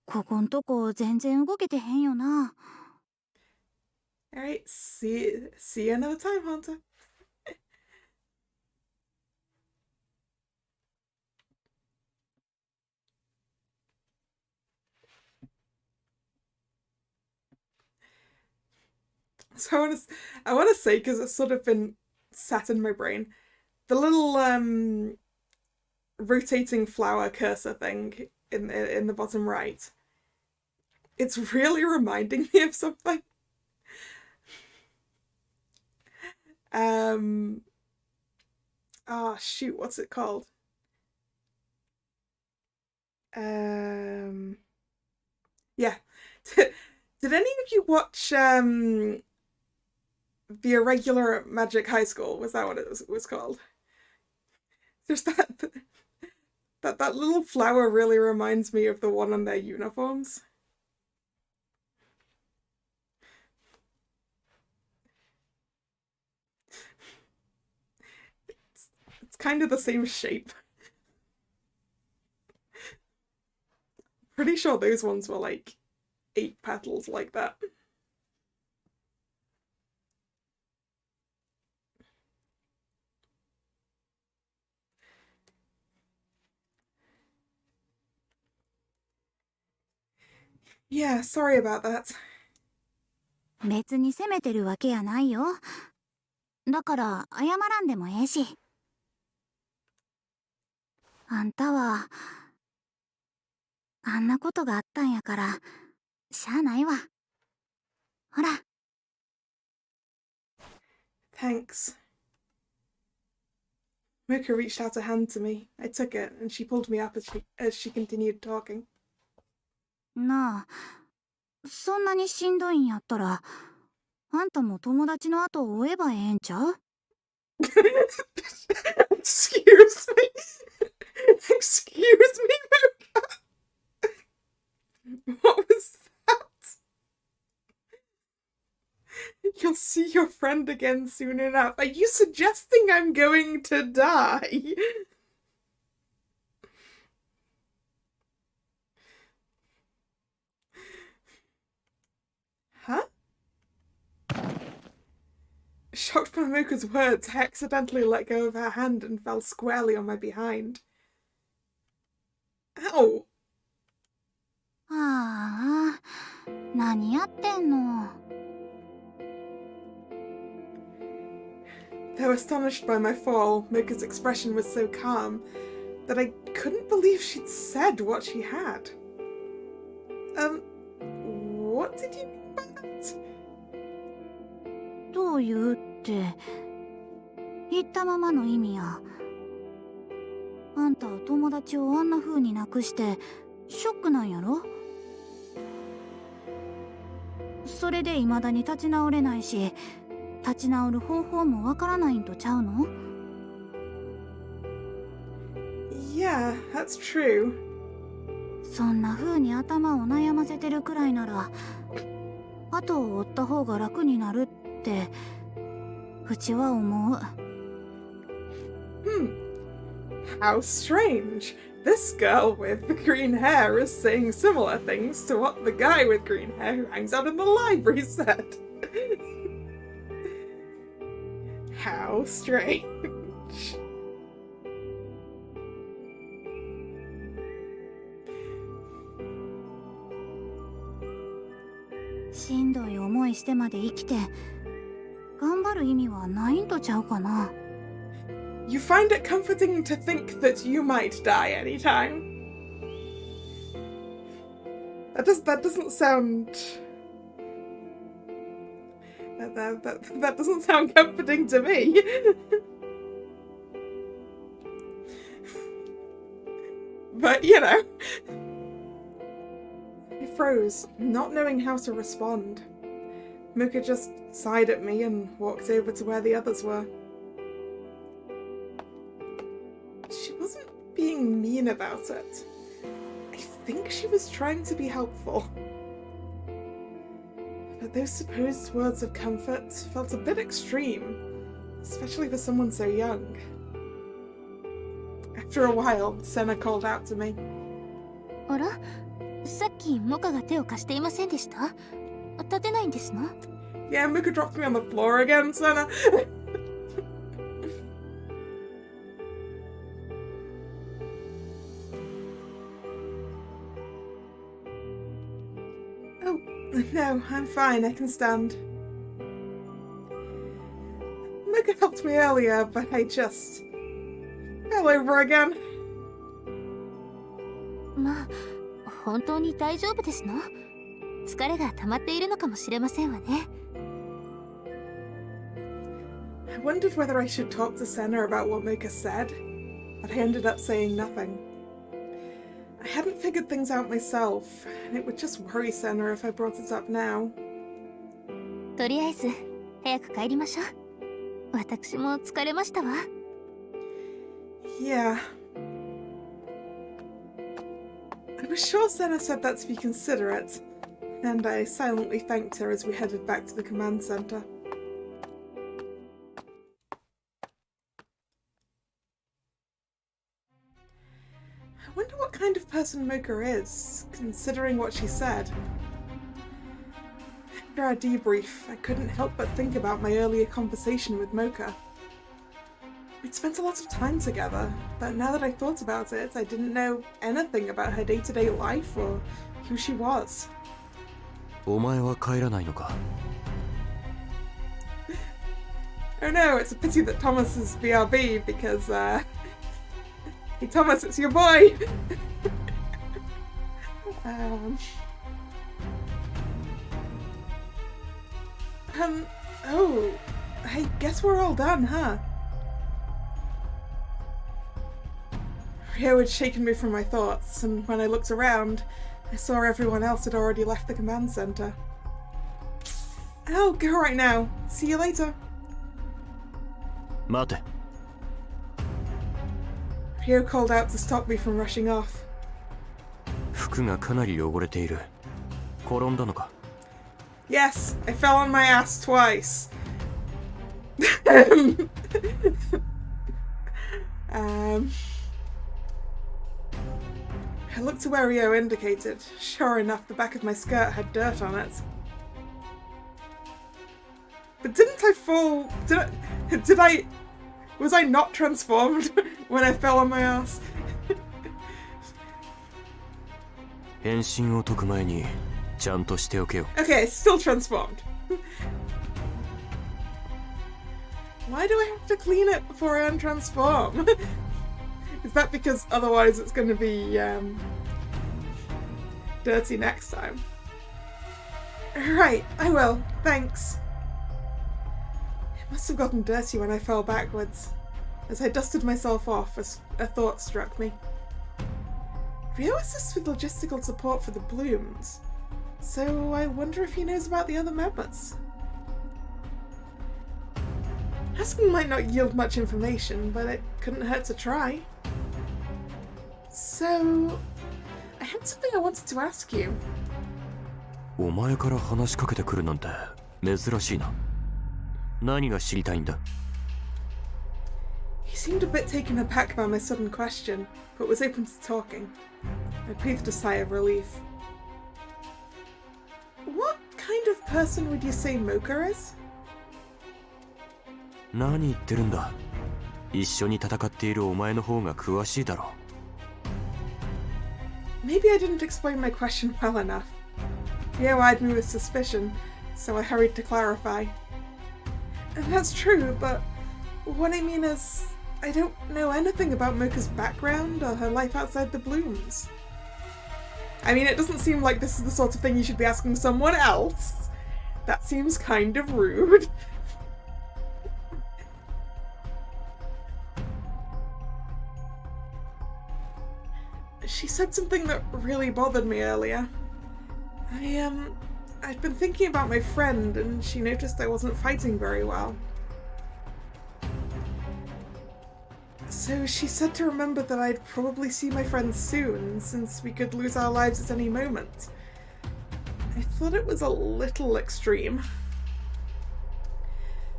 ここんとこ全然動けてへんよな。Alright, see you another time, Hunter. So I want to say, because it's sort of been sat in my brain, the little rotating flower cursor thing in the bottom right. It's really reminding me of something. Oh shoot, what's it called? Yeah. Did any of you watch The Irregular Magic High School? Was that what it was called? There's that little flower really reminds me of the one on their uniforms. It's kind of the same shape. Pretty sure those ones were like 8 petals like that. Yeah, sorry about that. 別に責めてるわけやないよ。だから謝らんでもええし。あんたはあんなことがあったんやからしゃあないわ。ほら。Thanks. Mocha reached out a hand to me. I took it, and she pulled me up as she continued talking. なあ、そんなにしんどいんやったら、あんたも友達の後を追えばええんちゃう？ Excuse me. Excuse me, Mocha. What was that? You'll see your friend again soon enough. Are you suggesting I'm going to die? Huh? Shocked by Mocha's words, I accidentally let go of her hand and fell squarely on my behind. Ow! ああ、何やってんの？ Though astonished by my fall, Mocha's expression was so calm that I couldn't believe she'd said what she had. What did you mean by that? どういうって、言ったままの意味や。あんたは友達をあんな風に亡くしてショックなんやろ？それで未だに立ち直れないし、立ち直る方法もわからないんとちゃうの？ Yeah, that's true. そんな風に頭を悩ませてるくらいなら、後を追った方が楽になるってうちは思う。How strange. This girl with the green hair is saying similar things to what the guy with green hair who hangs out in the library said. How strange. しんどい思いしてまで生きて頑張る意味はないんとちゃうかな。 You find it comforting to think that you might die anytime. That doesn't sound... That doesn't sound comforting to me. But, you know... I froze, not knowing how to respond. Mocha just sighed at me and walked over to where the others were. She wasn't being mean about it. I think she was trying to be helpful. But those supposed words of comfort felt a bit extreme, especially for someone so young. After a while, Senna called out to me. あら、さっきモカが手を貸していませんでした？立てないんですの？ Yeah, Mocha dropped me on the floor again, Senna. Oh, no, I'm fine, I can stand. Mocha helped me earlier, but I just fell over again. まあ、本当に大丈夫ですの？疲れが溜まっているのかもしれませんわね。I wondered whether I should talk to Senna about what Mocha said, but I ended up saying nothing. I hadn't figured things out myself, and it would just worry Senna if I brought it up now. とりあえず早く帰りましょう。私も疲れましたわ。Yeah. I was sure Senna said that to be considerate, and I silently thanked her as we headed back to the command center. I wonder what kind of person Mocha is, considering what she said. After our debrief, I couldn't help but think about my earlier conversation with Mocha. We'd spent a lot of time together, but now that I thought about it, I didn't know anything about her day-to-day life or who she was. お前は帰らないのか? Oh no, it's a pity that Thomas is BRB because, hey Thomas, it's your boy! Oh, I guess we're all done, huh? Rio had shaken me from my thoughts, and when I looked around, I saw everyone else had already left the command center. I'll go right now. See you later. 待て。 Rio called out to stop me from rushing off. 服がかなり汚れている。転んだのか? Yes, I fell on my ass twice. I looked to where Rio indicated. Sure enough, the back of my skirt had dirt on it. But didn't I fall? Was I not transformed when I fell on my ass? 変身を解く前にちゃんとしておけよ。 Okay, still transformed. Why do I have to clean it before I untransform? Is that because otherwise it's going to be dirty next time? Right, I will. Thanks. It must have gotten dirty when I fell backwards. As I dusted myself off, a thought struck me. Rio assists with logistical support for the Blooms, so I wonder if he knows about the other members. Asking might not yield much information, but it couldn't hurt to try. So, I had something I wanted to ask you. お前から話しかけてくるなんて珍しいな。何が知りたいんだ? He seemed a bit taken aback by my sudden question, but was open to talking. I breathed a sigh of relief. What kind of person would you say Mocha is? 何言ってるんだ。一緒に戦っているお前の方が詳しいだろう。 Maybe I didn't explain my question well enough. Rio eyed me with suspicion, so I hurried to clarify. And that's true, but what I mean is, I don't know anything about Mocha's background or her life outside the Blooms. I mean, it doesn't seem like this is the sort of thing you should be asking someone else. That seems kind of rude. She said something that really bothered me earlier. I'd been thinking about my friend, and she noticed I wasn't fighting very well. So she said to remember that I'd probably see my friend soon, since we could lose our lives at any moment. I thought it was a little extreme.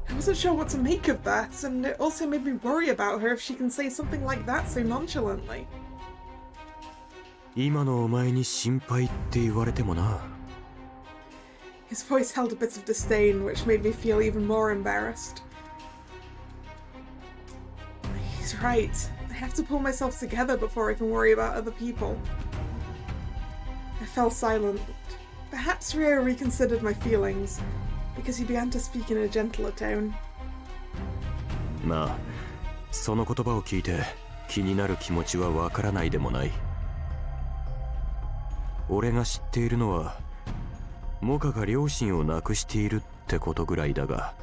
I wasn't sure what to make of that, and it also made me worry about her if she can say something like that so nonchalantly. 今のお前に心配って言われてもな。 His voice held a bit of disdain, which made me feel even more embarrassed. He's right. I have to pull myself together before I can worry about other people. I fell silent. Perhaps Rio reconsidered my feelings, because he began to speak in a gentler tone. まあその言葉を聞いて気になる気持ちはわからないでもない。俺が知っているのはモカが両親を亡くしているってことぐらいだが、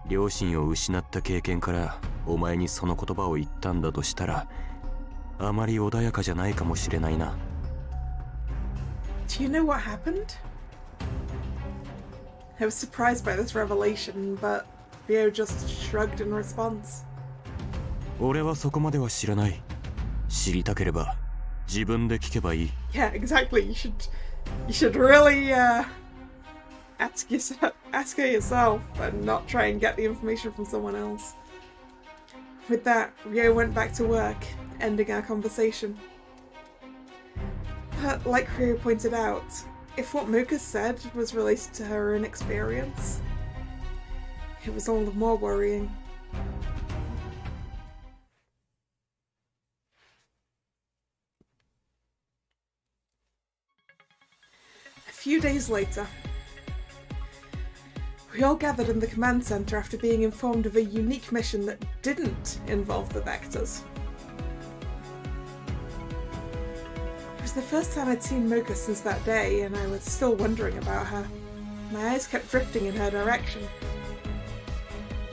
両親を失った経験からお前にその言葉を言ったんだとしたら、あまり穏やかじゃないかもしれないな。Do you know what happened? I was surprised by this revelation, but Ryo just shrugged in response. 俺はそこまでは知らない。知りたければ自分で聞けばいい。Yeah, exactly. You should really ask her yourself and not try and get the information from someone else. With that, Ryo went back to work, ending our conversation. But like Ryo pointed out, if what Mocha said was related to her own experience, it was all the more worrying. A few days later, we all gathered in the command center after being informed of a unique mission that didn't involve the Vectors. It was the first time I'd seen Mocha since that day, and I was still wondering about her. My eyes kept drifting in her direction.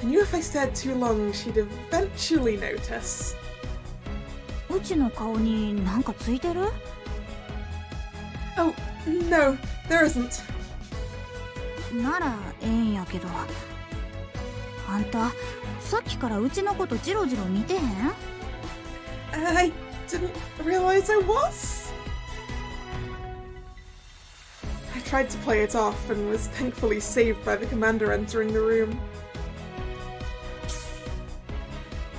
I knew if I stared too long, she'd eventually notice. うちの顔になんかついてる? Oh, no, there isn't. ならええんやけど。あんた、さっきからうちのことジロジロ見てへん? I didn't realize I was. I tried to play it off and was thankfully saved by the commander entering the room.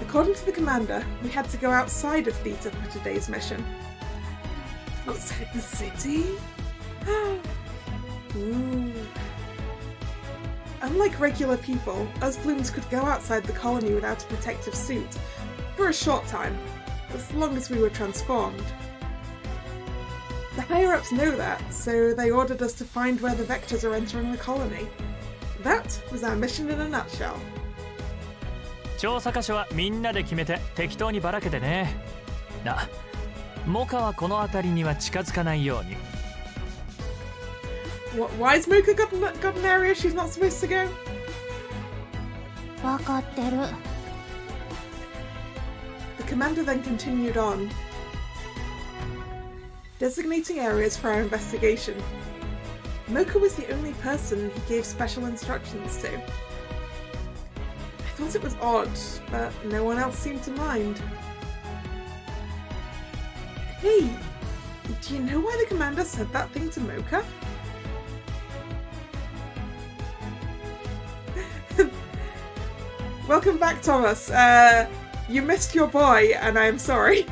According to the commander, we had to go outside of Theta for today's mission. Outside the city? Ooh. Unlike regular people, us Blooms could go outside the colony without a protective suit, for a short time, as long as we were transformed. The higher-ups know that, so they ordered us to find where the Vectors are entering the colony. That was our mission in a nutshell. 調査箇所はみんなで決めて適当にばらけてね。な、モカはこの辺りには近づかないように。Why's Mocha got an area she's not supposed to go? わかってる。The commander then continued on, designating areas for our investigation. Mocha was the only person he gave special instructions to. I thought it was odd, but no one else seemed to mind. Hey, do you know why the commander said that thing to Mocha? Welcome back, Thomas. You missed your boy, and I'm sorry.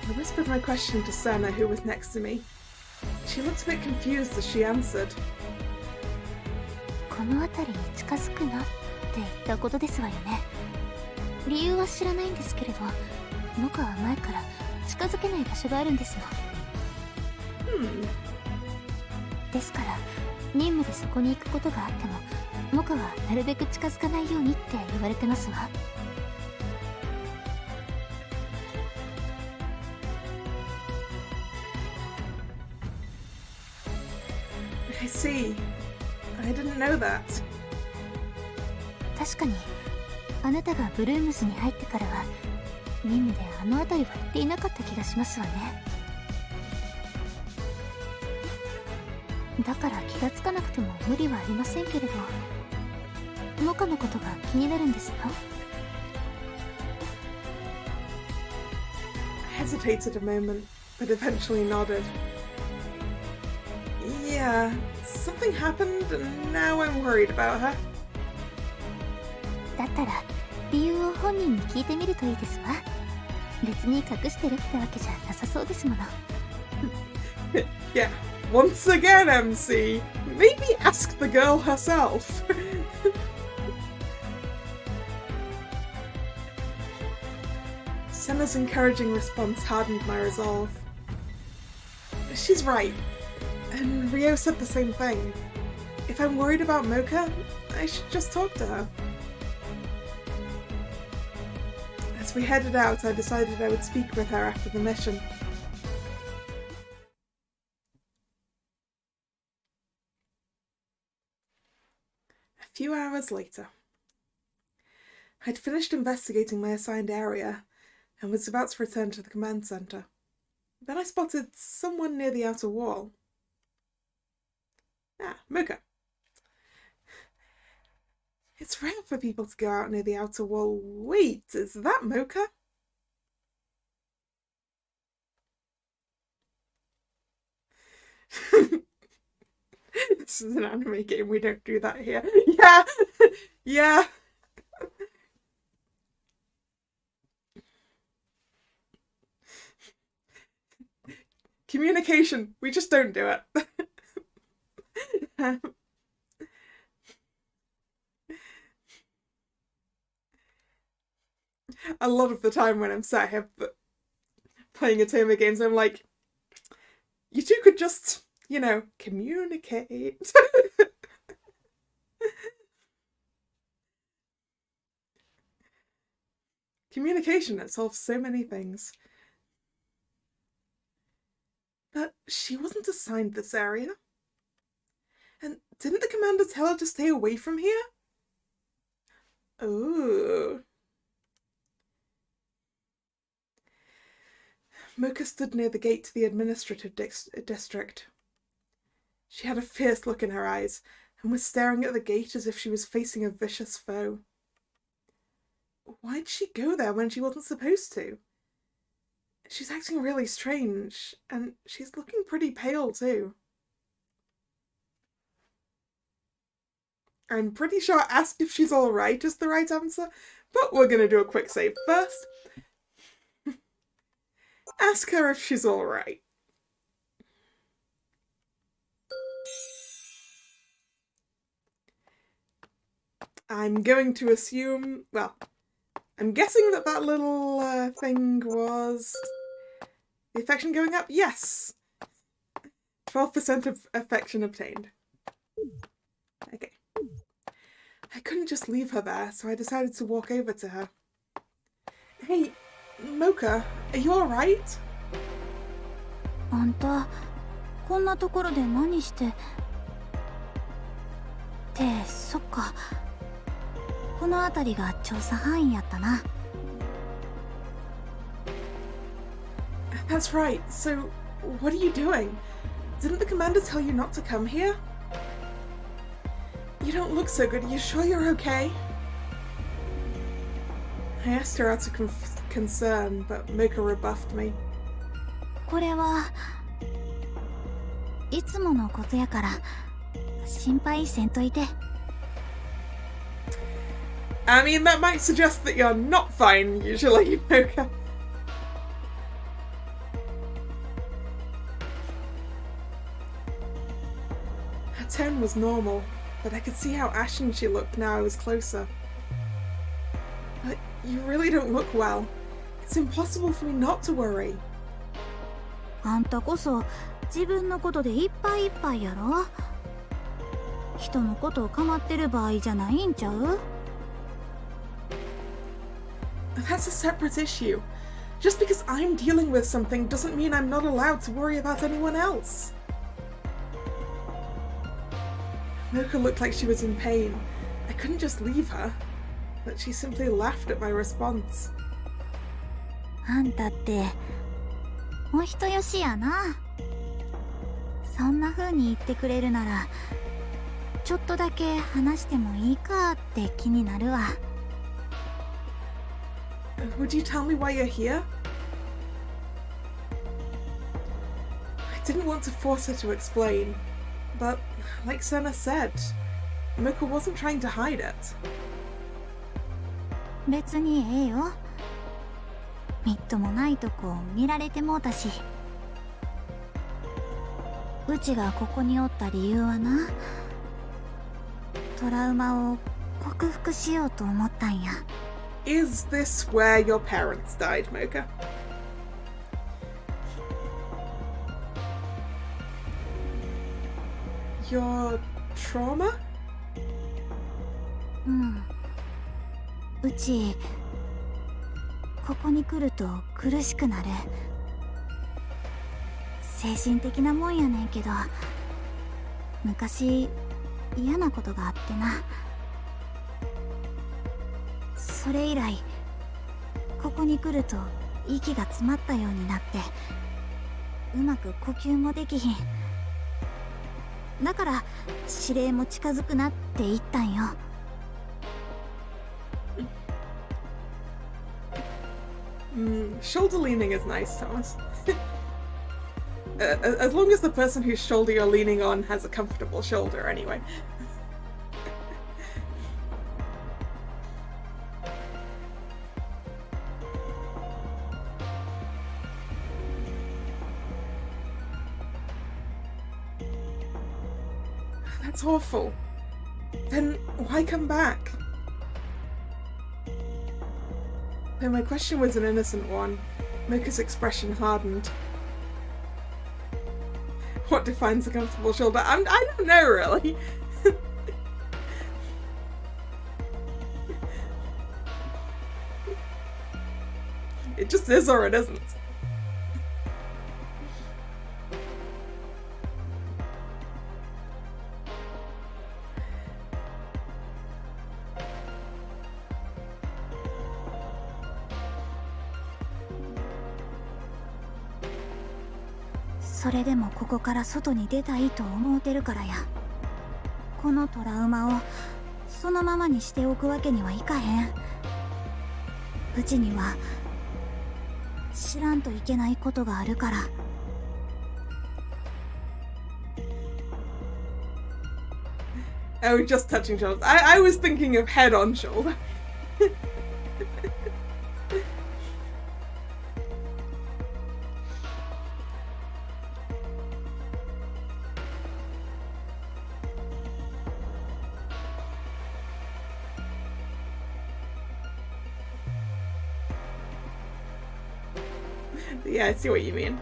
I whispered my question to Senna, who was next to me. She looked a bit confused as she answered. この辺りに近づくなって言ったことですわよね。理由は知らないんですけれど、モカは前から近づけない場所があるんですの。ですから任務でそこに行くことがあっても、モカはなるべく近づかないようにって言われてますわ。I see. I didn't know that. 確かにあなたがブルームスに入ってからは任務であの辺りは行っていなかった気がしますわね。だから気がつかなくても無理はありませんけれど、モカのことが気になるんですよ。I hesitated a moment, but eventually nodded. Yeah, something happened and now I'm worried about her. だったら理由を本人に聞いてみるといいですわ。別に隠してるってわけじゃなさそうですもの。Yeah, once again, MC, maybe ask the girl herself. Senna's encouraging response hardened my resolve. She's right, and Rio said the same thing. If I'm worried about Mocha, I should just talk to her. As we headed out, I decided I would speak with her after the mission. A few hours later. I'd finished investigating my assigned area and was about to return to the command center. Then I spotted someone near the outer wall. Ah, Mocha. It's rare for people to go out near the outer wall. Wait, is that Mocha? This is an anime game, we don't do that here. Yeah! Yeah! Communication, we just don't do it. A lot of the time when I'm sat here playing Atoma games, I'm like, you two could just, you know, communicate. Communication, it solves so many things. But she wasn't assigned this area. And didn't the commander tell her to stay away from here? Oh. Mocha stood near the gate to the administrative district. She had a fierce look in her eyes and was staring at the gate as if she was facing a vicious foe. Why'd she go there when she wasn't supposed to? She's acting really strange, and she's looking pretty pale too. I'm pretty sure ask if she's alright is the right answer, but we're gonna do a quick save first. Ask her if she's alright. I'm going to assume, well, I'm guessing that that little thing was the affection going up? Yes! 12% of affection obtained. Okay. I couldn't just leave her there, so I decided to walk over to her. Hey, Mocha, are you alright? あんた、こんなところで何して。って、そっか。この辺りが調査範囲やったな。That's right. So, what are you doing? Didn't the commander tell you not to come here? You don't look so good. Are you sure you're okay? I asked her out of concern, but Mocha rebuffed me. これはいつものことやから心配せんといて。I mean, that might suggest that you're not fine usually, Mocha. Her tone was normal, but I could see how ashen she looked now I was closer. But you really don't look well. It's impossible for me not to worry. あんたこそ自分のことでいっぱいいっぱいやろ。人のことを構ってる場合じゃないんちゃう？ That's a separate issue. Just because I'm dealing with something doesn't mean I'm not allowed to worry about anyone else. Mocha looked like she was in pain. I couldn't just leave her, but she simply laughed at my response. あんたってお人よしやな。そんな風に言ってくれるならちょっとだけ話してもいいかって気になるわ。Would you tell me why you're here? I didn't want to force her to explain, but like Senna said, Mocha wasn't trying to hide it. 別にええよ。みっともないとこ見られてもうたし。うちがここにおった理由はな、トラウマを克服しようと思ったんや。Is this where your parents died, Mocha? Your trauma? うん。うち、ここに来ると苦しくなる。精神的なもんやねんけど、昔嫌なことがあってな。それ以来、ここに来ると息が詰まったようになって、うまく呼吸もできひん。だから指令も近づくなって言ったんよ。Shoulder leaning is nice, Thomas. As long as the person whose shoulder you're leaning on has a comfortable shoulder, anyway. That's awful. Then why come back? No, my question was an innocent one. Mocha's expression hardened. What defines a comfortable shoulder? I don't know, really. It just is or it isn't. .それでもここから外に出たいと思うてるからや。このトラウマをそのままにしておくわけにはいかへん。うちには知らんといけないことがあるから。Oh, just touching shoulders. I was thinking of head on shoulder. Yeah, I see what you mean.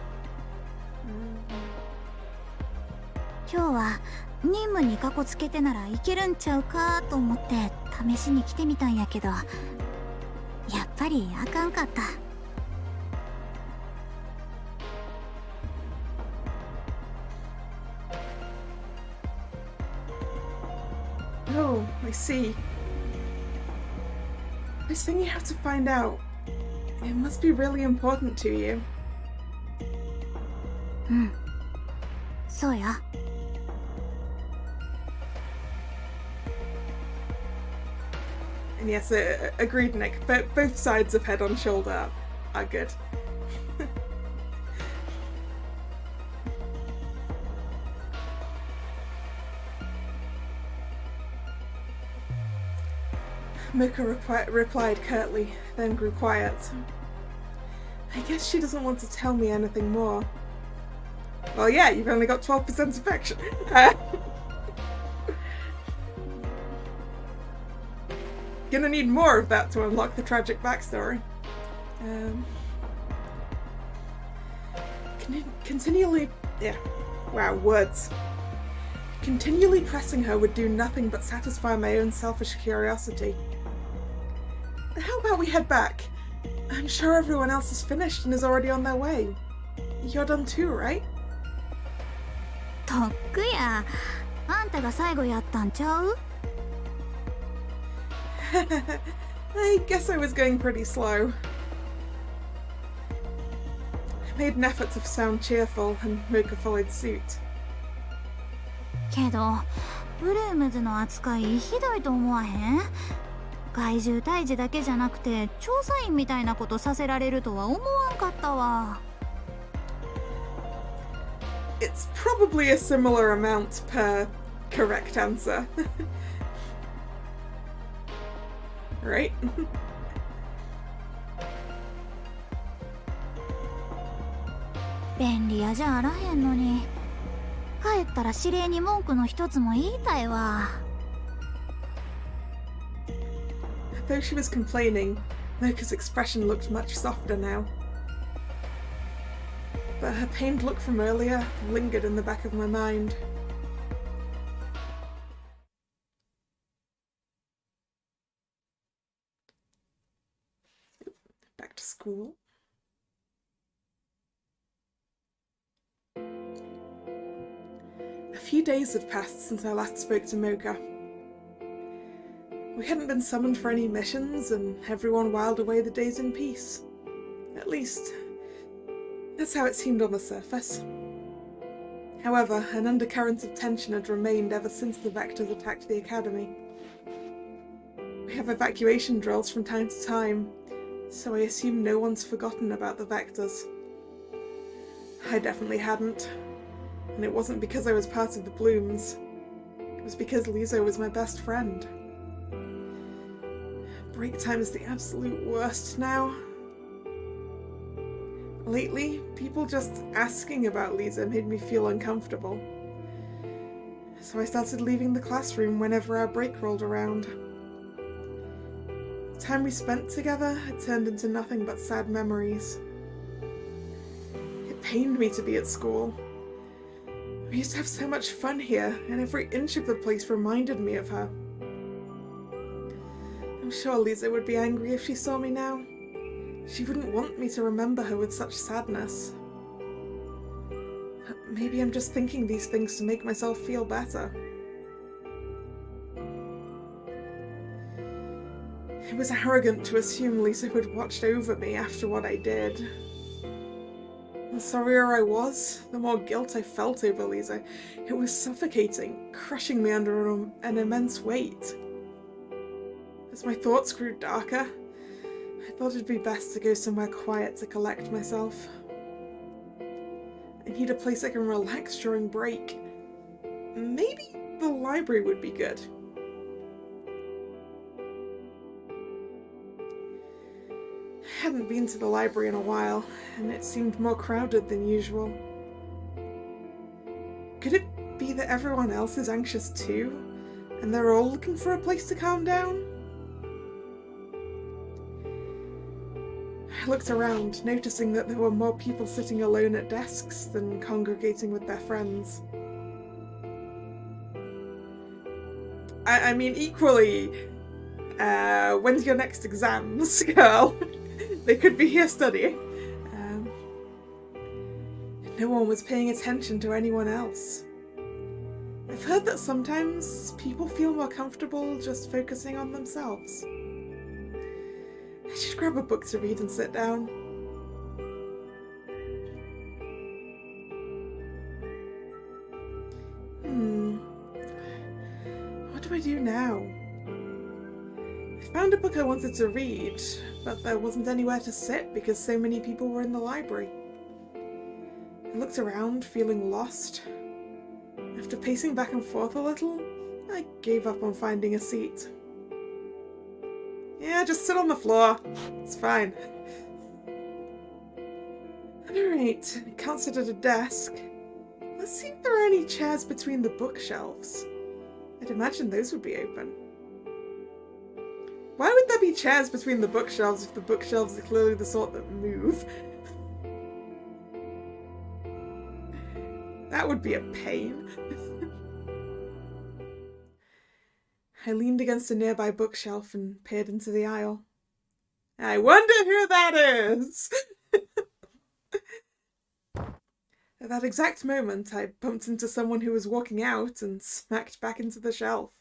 今日は任務にかこつけてならいけるんちゃうかと思って試しに来てみたんやけど、やっぱりあかんかった。Oh, I see. This thing you have to find out. It must be really important to you. うん、そうや。And yes, agreed, Nick. But both sides of head on shoulder are good. Mocha replied curtly, then grew quiet. I guess she doesn't want to tell me anything more. Well, yeah, you've only got 12% affection. Gonna need more of that to unlock the tragic backstory. Continually... Yeah. Wow, words. Continually pressing her would do nothing but satisfy my own selfish curiosity. How about we head back? I'm sure everyone else is finished and is already on their way. You're done too, right? とっくや。あんたが最後やったんちゃう？ I guess I was going pretty slow. I made an effort to sound cheerful and Mocha followed suit. けど、ブルームズの扱いひどいと思わへん？怪獣退治だけじゃなくて調査員みたいなことさせられるとは思わんかったわ。It's probably a similar amount per correct answer. Right? 便利屋じゃあらへんのに、帰ったら指令に文句の一つも言いたいわ。Though she was complaining, Mocha's expression looked much softer now. But her pained look from earlier lingered in the back of my mind. Back to school. A few days had passed since I last spoke to Mocha. We hadn't been summoned for any missions, and everyone whiled away the days in peace. At least, that's how it seemed on the surface. However, an undercurrent of tension had remained ever since the Vectors attacked the Academy. We have evacuation drills from time to time, so I assume no one's forgotten about the Vectors. I definitely hadn't. And it wasn't because I was part of the Blooms. It was because Lizo was my best friend. Break time is the absolute worst now. Lately, people just asking about Lizo made me feel uncomfortable. So I started leaving the classroom whenever our break rolled around. The time we spent together had turned into nothing but sad memories. It pained me to be at school. We used to have so much fun here, and every inch of the place reminded me of her. I'm sure Lizo would be angry if she saw me now. She wouldn't want me to remember her with such sadness. But maybe I'm just thinking these things to make myself feel better. It was arrogant to assume Lizo had watched over me after what I did. The sorrier I was, the more guilt I felt over Lizo. It was suffocating, crushing me under an immense weight. As my thoughts grew darker, I thought it'd be best to go somewhere quiet to collect myself. I need a place I can relax during break. Maybe the library would be good. I hadn't been to the library in a while, and it seemed more crowded than usual. Could it be that everyone else is anxious too, and they're all looking for a place to calm down? I looked around, noticing that there were more people sitting alone at desks than congregating with their friends. I mean, equally, when's your next exams, girl? They could be here studying. No one was paying attention to anyone else. I've heard that sometimes people feel more comfortable just focusing on themselves. I should grab a book to read and sit down. What do I do now? I found a book I wanted to read, but there wasn't anywhere to sit because so many people were in the library. I looked around, feeling lost. After pacing back and forth a little, I gave up on finding a seat. Yeah, just sit on the floor. It's fine. Alright, I can't sit at a desk. Let's see if there are any chairs between the bookshelves. I'd imagine those would be open. Why would there be chairs between the bookshelves if the bookshelves are clearly the sort that move? That would be a pain. I leaned against a nearby bookshelf and peered into the aisle. I wonder who that is! At that exact moment, I bumped into someone who was walking out and smacked back into the shelf.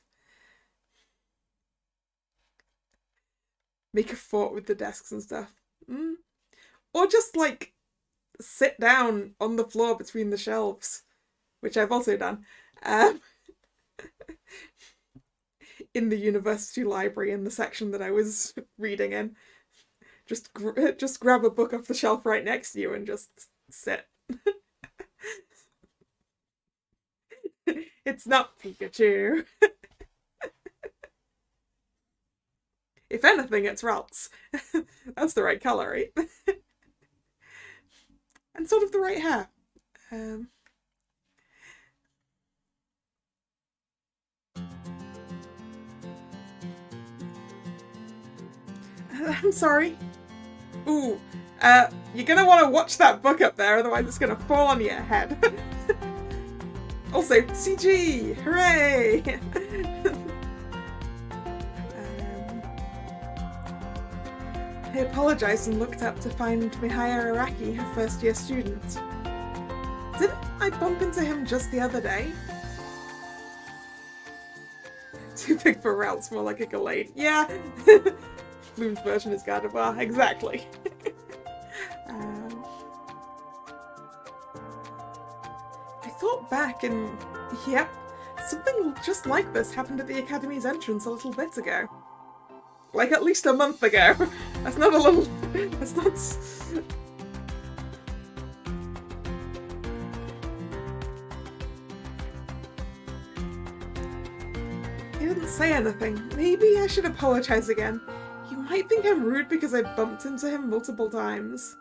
Make a fort with the desks and stuff. Or just, like, sit down on the floor between the shelves, which I've also done. In the university library, in the section that I was reading in. Just grab a book off the shelf right next to you and just sit. It's not Pikachu. If anything, it's Ralts. That's the right colour, right? and sort of the right hair. I'm sorry. Ooh, you're gonna want to watch that book up there, otherwise it's gonna fall on your head. Also, CG! Hooray! I apologised and looked up to find Mihaya Araki, her first-year student. Didn't I bump into him just the other day? Too big for routes, more like a Gallade. Yeah! Bloom's version is Gardevoir, exactly. I thought back and, yep, something just like this happened at the Academy's entrance a little bit ago. Like at least a month ago. That's not a little... That's not... He didn't say anything. Maybe I should apologise again. You might think I'm rude because I bumped into him multiple times.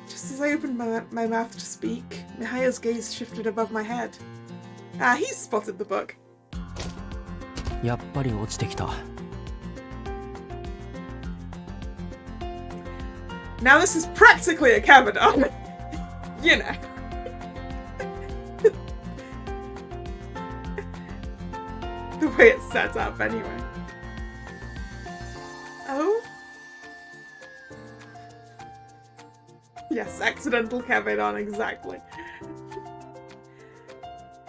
Just as I opened my mouth to speak, Mihaya's gaze shifted above my head. Ah, he's spotted the book. やっぱり落ちてきた。 Now this is practically a Camadon. You know. The way it's set up, anyway. Oh? Yes, accidental Camadon, exactly.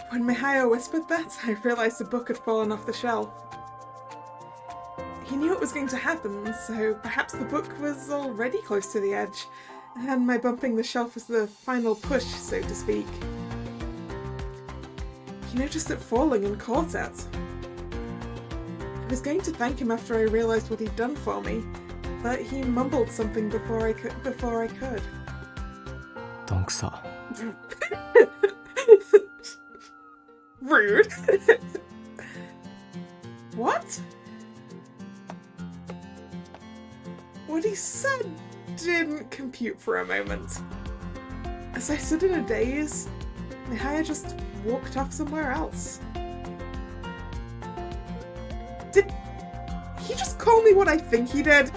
When Mihaya whispered that, I realised the book had fallen off the shelf. He knew it was going to happen, so perhaps the book was already close to the edge, and my bumping the shelf was the final push, so to speak. He noticed it falling and caught it. I was going to thank him after I realised what he'd done for me, but he mumbled something before I could. どんくさ。 Rude. What? What he said didn't compute for a moment. As I stood in a daze, Mihaya just walked off somewhere else. Did he just call me what I think he did?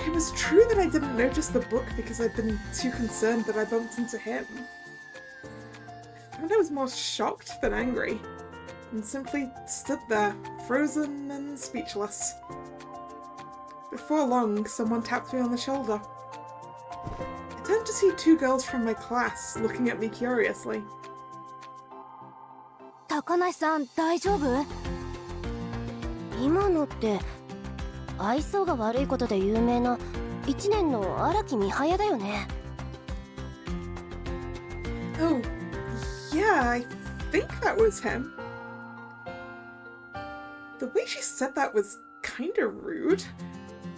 It was true that I didn't notice the book because I'd been too concerned that I bumped into him. I was more shocked than angry, and simply stood there, frozen and speechless. Before long, someone tapped me on the shoulder. I turned to see two girls from my class looking at me curiously. 高梨さん、大丈夫？今のって愛想が悪いことで有名な1年の荒木美早だよね。 Oh, yeah, I think that was him. The way she said that was kinda rude,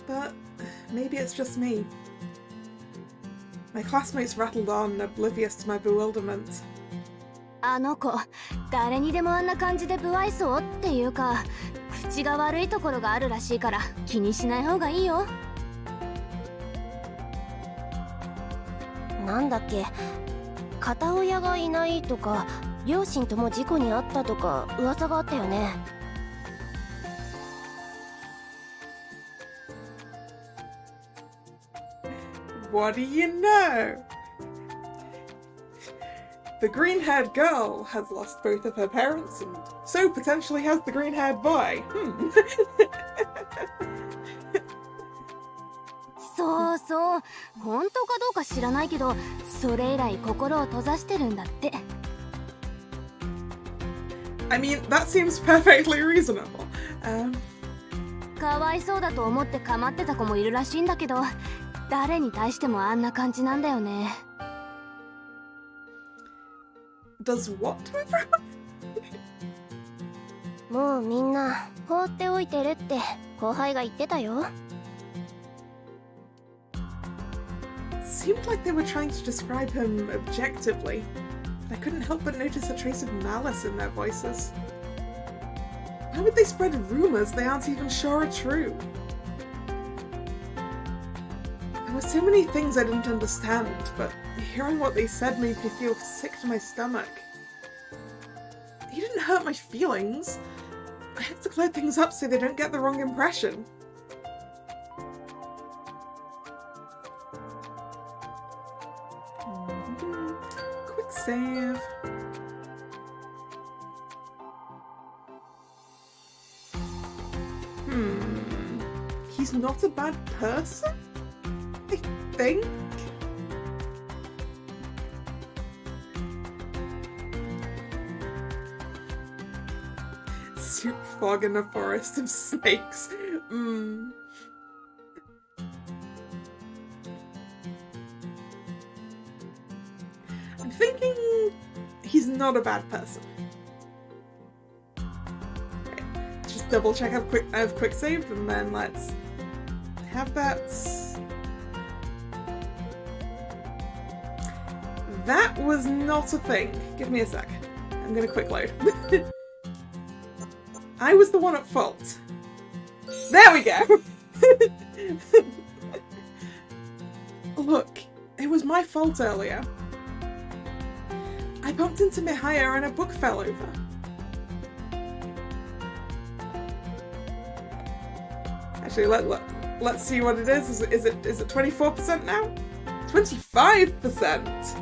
but maybe it's just me. My classmates rattled on, oblivious to my bewilderment. あの子、誰にでもあんな感じで不愛想っていうか、口が悪いところがあるらしいから気にしない方がいいよ。なんだっけ、片親がいないとか、両親とも事故に遭ったとか噂があったよね。What do you know? The green-haired girl has lost both of her parents and so potentially has the green-haired boy. そうそう、本当かどうか知らないけど、それ以来心を閉ざしてるんだって。I mean, that seems perfectly reasonable. かわいそうだと思って構ってた子もいるらしいんだけど、誰に対してもあんな感じなんだよね。Does what to everyone? もうみんな放っておいてるって後輩が言ってたよ。Seemed like they were trying to describe him objectively, but I couldn't help but notice a trace of malice in their voices. Why would they spread rumors they aren't even sure are true? There were so many things I didn't understand, but hearing what they said made me feel sick to my stomach. He didn't hurt my feelings. I have to clear things up so they don't get the wrong impression. Quick save. He's not a bad person? I think? Soup fog in a forest of snakes. I'm thinking he's not a bad person. Okay. Just double check I've quick saved and then let's have that. That was not a thing. Give me a sec. I'm gonna quick load. I was the one at fault. There we go! Look, it was my fault earlier. I bumped into Mihaya and a book fell over. Actually, let's see what it is. Is it 24% now? 25%!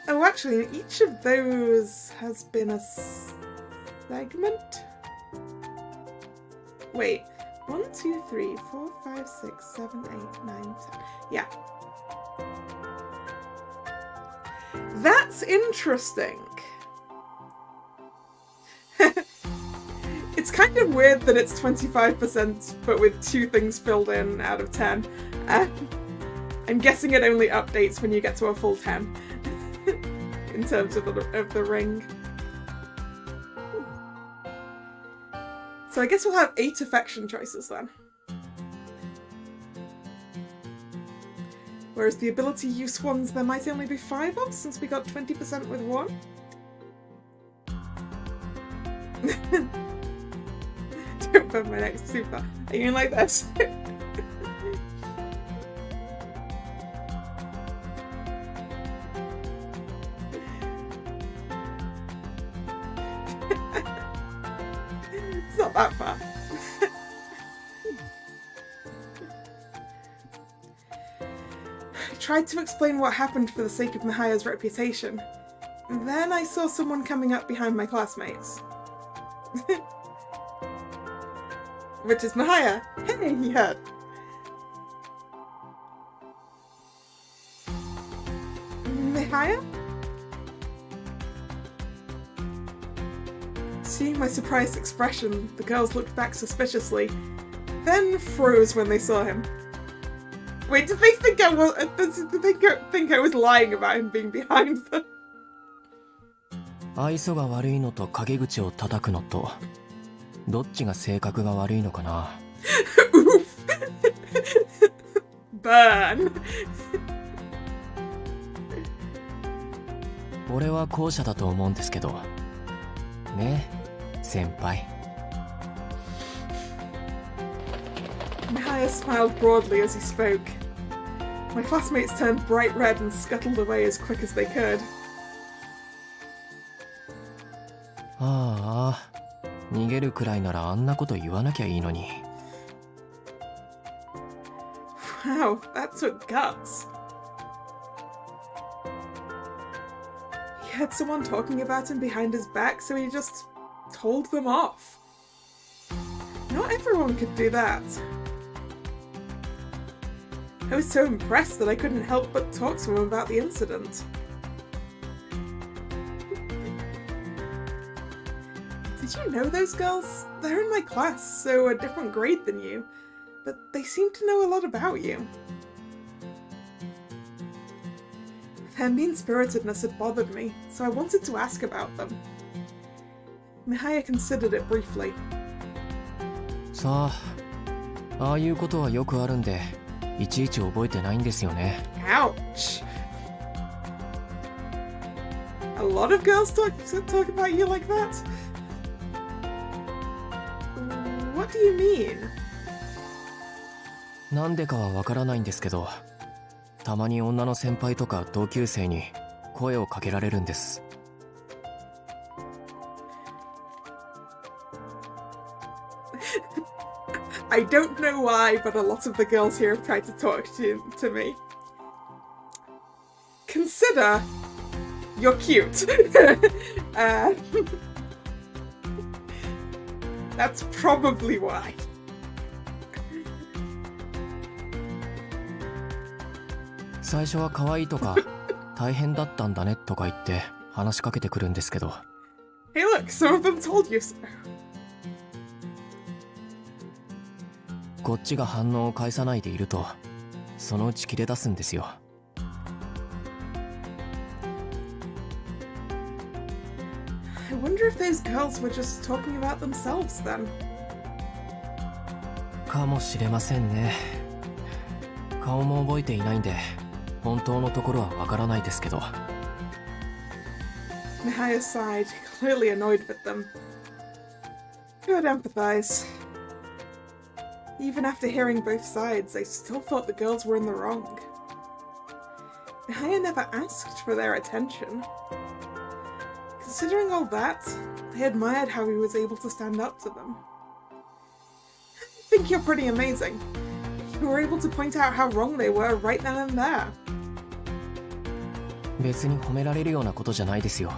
Oh, actually, each of those has been a segment? Wait. 1, 2, 3, 4, 5, 6, 7, 8, 9, 10. Yeah. That's interesting. It's kind of weird that it's 25%, but with 2 things filled in out of 10. I'm guessing it only updates when you get to a full 10. In terms of the ring. So I guess we'll have 8 affection choices then. Whereas the ability use ones there might only be 5 of, since we got 20% with 1. Don't put my next super. Are you like this? It's not that far. I tried to explain what happened for the sake of Mihaya's reputation. Then I saw someone coming up behind my classmates. Which is Mihaya. Hey, he heard. Mihaya? Seeing my surprised expression, the girls looked back suspiciously, then froze when they saw him. Wait, did they think I was lying about him being behind them? 愛想が悪いのと陰口を叩くのとどっちが性格が悪いのかな。Burn. 俺は後者だと思うんですけど。ね、先輩。Mihaya smiled broadly as he spoke. My classmates turned bright red and scuttled away as quick as they could. ああ、逃げるくらいならあんなこと言わなきゃいいのに。Wow, that took guts. He had someone talking about him behind his back, so he just told them off. Not everyone could do that. I was so impressed that I couldn't help but talk to him about the incident. Did you know those girls? They're in my class, so a different grade than you. But they seem to know a lot about you. Their mean-spiritedness had bothered me, so I wanted to ask about them. Mihaya considered it briefly. さあ、ああいうことはよくあるんで、いちいち覚えてないんですよね。Ouch! A lot of girls talk about you like that? What do you mean? なんでかはわからないんですけど、たまに女の先輩とか同級生に声をかけられるんです。I don't know why, but a lot of the girls here have tried to talk to me. Consider you're cute. That's probably why. 最初は可愛いとか大変だったんだねとか言って話しかけてくるんですけど。Hey look, some of them told you so. こっちが反応を返さないでいると、そのうち切れ出すんですよ。I wonder if those girls were just talking about themselves then. かもしれませんね。顔も覚えていないんで、本当のところはわからないですけど。Mihaya sighed, clearly annoyed with them. Could empathize. Even after hearing both sides, I still thought the girls were in the wrong. Mihaya never asked for their attention. Considering all that, I admired how he was able to stand up to them. I think you're pretty amazing. You were able to point out how wrong they were right then and there. 別に褒められるようなことじゃないですよ。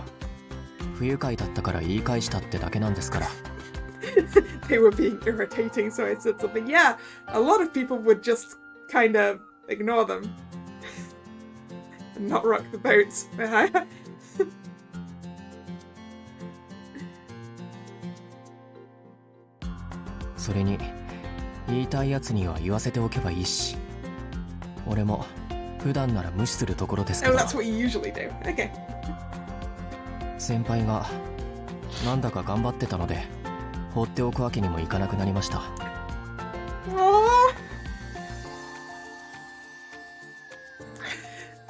不愉快だったから言い返したってだけなんですから。They were being irritating, so I said something. Yeah, a lot of people would just kind of ignore them. And not rock the boat. それに、言いたいやつには言わせておけばいいし。俺も普段なら無視するところですけ Oh, ど。 that's what you usually do. Okay. 先輩がなんだか頑張ってたので、放っておくわけにもいかなくなりました。Aww.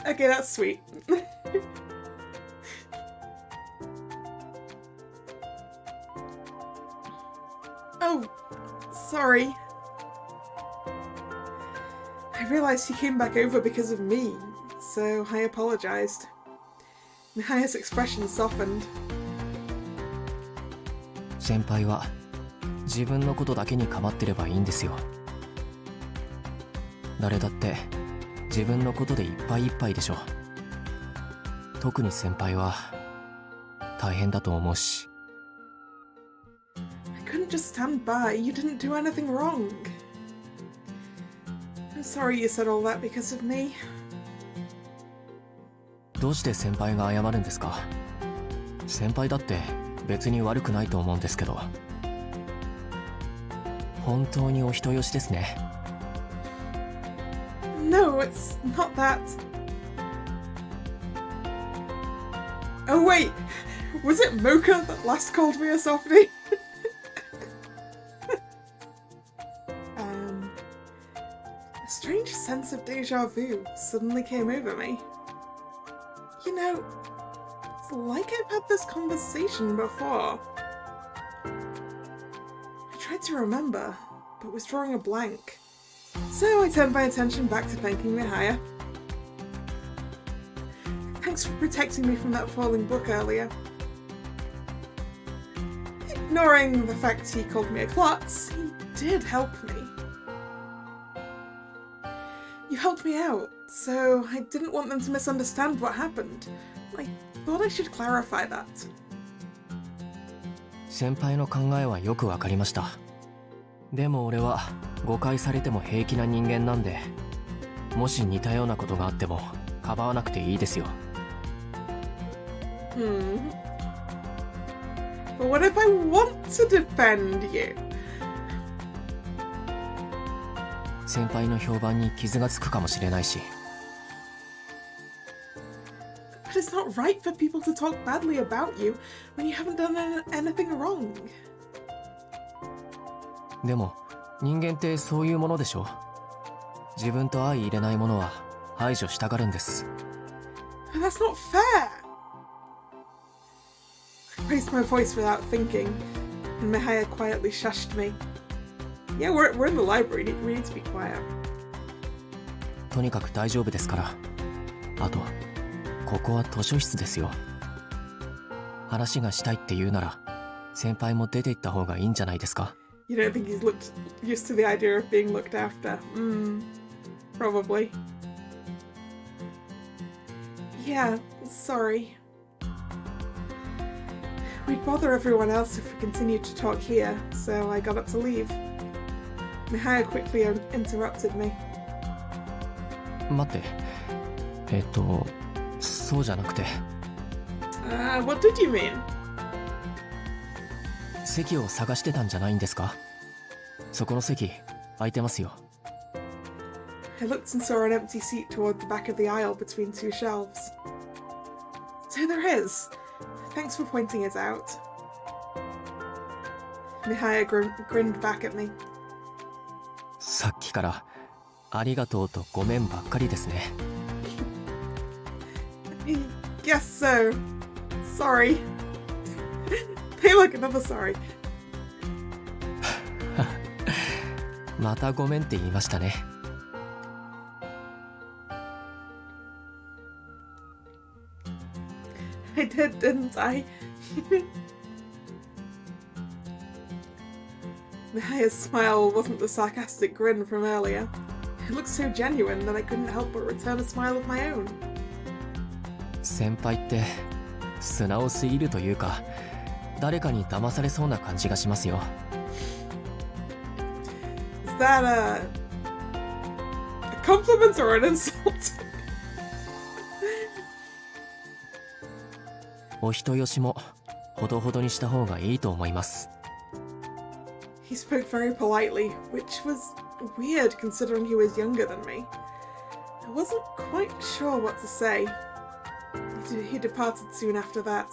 Okay, that's sweet. Oh, sorry. I realized he came back over because of me, so I apologized. Mihaya's expression softened. 先輩は自分のことだけに構ってればいいんですよ。誰だって自分のことでいっぱいいっぱいでしょ。特に先輩は大変だと思うし。I couldn't just stand by. You didn't do anything wrong. I'm sorry you said all that because of me. どうして先輩が謝るんですか？先輩だって別に悪くないと思うんですけど。本当にお人よしですね。No, it's not that. Oh wait, was it Mocha that last called me a softie? A strange sense of deja vu suddenly came over me. You know, it's like I've had this conversation before. I tried to remember, but was drawing a blank. So I turned my attention back to thanking Mihaya. Thanks for protecting me from that falling book earlier. Ignoring the fact he called me a klutz, he did help me. You helped me out, so I didn't want them to misunderstand what happened. I thought I should clarify that. 先輩の考えはよくわかりました。でも俺は誤解されても平気な人間なんで、もし似たようなことがあってもかばわなくていいですよ。But what if I want to defend you? 先輩の評判に傷がつくかもしれないし。But it's not right for people to talk badly about you when you haven't done anything wrong. でも人間ってそういうものでしょ。自分と相入れないものは排除したがるんです。That's not fair. raised my voice without thinking, and Mihaya quietly shushed me. Yeah, we're in the library. We need to be quiet. とにかく大丈夫ですから。あと、ここは図書室ですよ。話がしたいって言うなら、先輩も出て行った方がいいんじゃないですか? You don't think he's used to the idea of being looked after? Probably. Yeah, sorry. We'd bother everyone else if we continued to talk here, so I got up to leave. Mihaya quickly interrupted me. 待って。そうじゃなくて。What did you mean? 席を探してたんじゃないんですか? そこの席、空いてますよ。I looked and saw an empty seat toward the back of the aisle between two shelves. So there is. Thanks for pointing it out. Mihaya grinned back at me. さっきからありがとうとごめんばっかりですね。Guess so. Sorry. Hey, look, another sorry. またごめんって言いましたね。I did, didn't I? Mihaya's smile wasn't the sarcastic grin from earlier. It looked so genuine that I couldn't help but return a smile of my own. 先輩って素直すぎるというか、誰かに騙されそうな感じがしますよ。Is that a compliment or an insult? お人よしもほどほどにした方がいいと思います。He spoke very politely, which was weird considering he was younger than me. I wasn't quite sure what to say. He departed soon after that.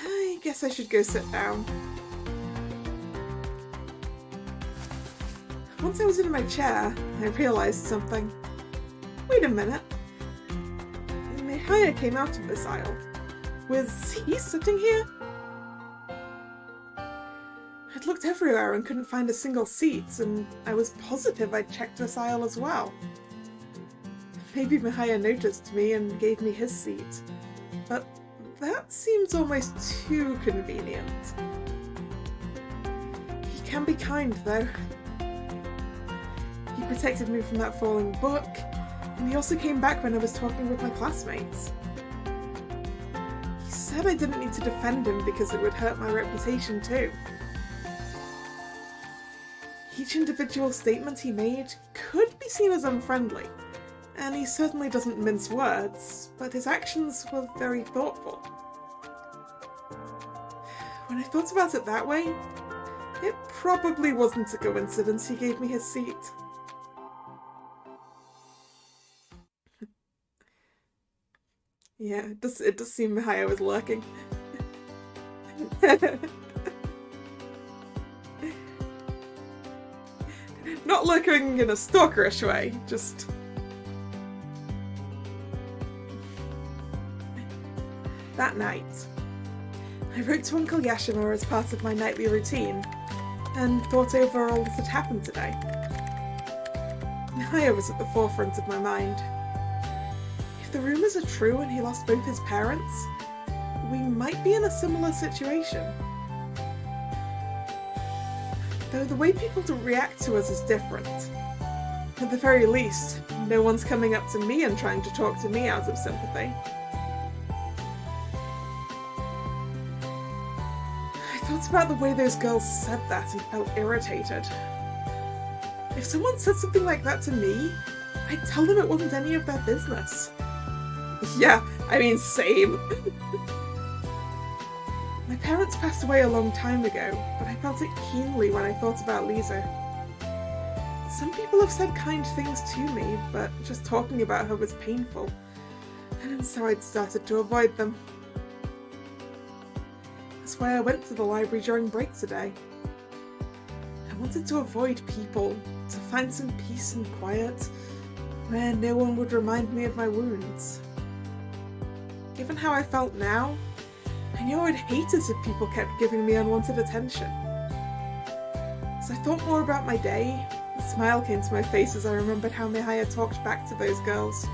I guess I should go sit down. Once I was in my chair, I realized something. Wait a minute. Mihaya came out of this aisle. Was he sitting here? I'd looked everywhere and couldn't find a single seat, and I was positive I'd checked this aisle as well. Maybe Mihaya noticed me and gave me his seat, but that seems almost too convenient. He can be kind, though. He protected me from that falling book, and he also came back when I was talking with my classmates. He said I didn't need to defend him because it would hurt my reputation too. Each individual statement he made could be seen as unfriendly, and he certainly doesn't mince words, but his actions were very thoughtful. When I thought about it that way, it probably wasn't a coincidence he gave me his seat. Yeah, it does seem Mihaya was lurking. Not lurking in a stalkerish way, just... That night, I wrote to Uncle Yashima as part of my nightly routine, and thought over all that had happened today. Mihaya was at the forefront of my mind. If the rumours are true and he lost both his parents, we might be in a similar situation. Though the way people react to us is different. At the very least, no one's coming up to me and trying to talk to me out of sympathy. I thought about the way those girls said that and felt irritated. If someone said something like that to me, I'd tell them it wasn't any of their business. Yeah, I mean, same. My parents passed away a long time ago, but I felt it keenly when I thought about Lisa. Some people have said kind things to me, but just talking about her was painful, and so I'd started to avoid them. That's why I went to the library during break today. I wanted to avoid people, to find some peace and quiet, where no one would remind me of my wounds. Given how I felt now, I knew I'd hate it if people kept giving me unwanted attention. As I thought more about my day, a smile came to my face as I remembered how Mihaya talked back to those girls.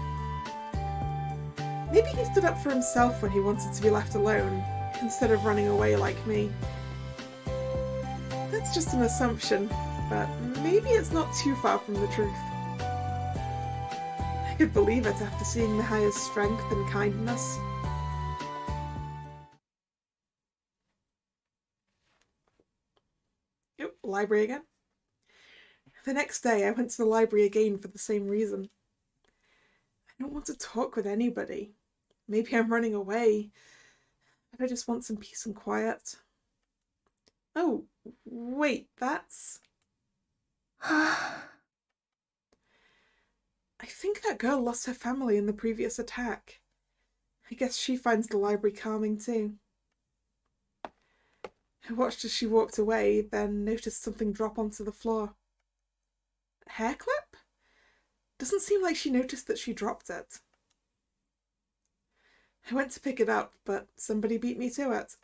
Maybe he stood up for himself when he wanted to be left alone, instead of running away like me. That's just an assumption, but maybe it's not too far from the truth. I could believe it after seeing Mihaya's strength and kindness. Yep, library again. The next day I went to the library again for the same reason. I don't want to talk with anybody. Maybe I'm running away, but I just want some peace and quiet. Oh, wait, that's... I think that girl lost her family in the previous attack. I guess she finds the library calming too. I watched as she walked away, then noticed something drop onto the floor. A hair clip? Doesn't seem like she noticed that she dropped it. I went to pick it up, but somebody beat me to it.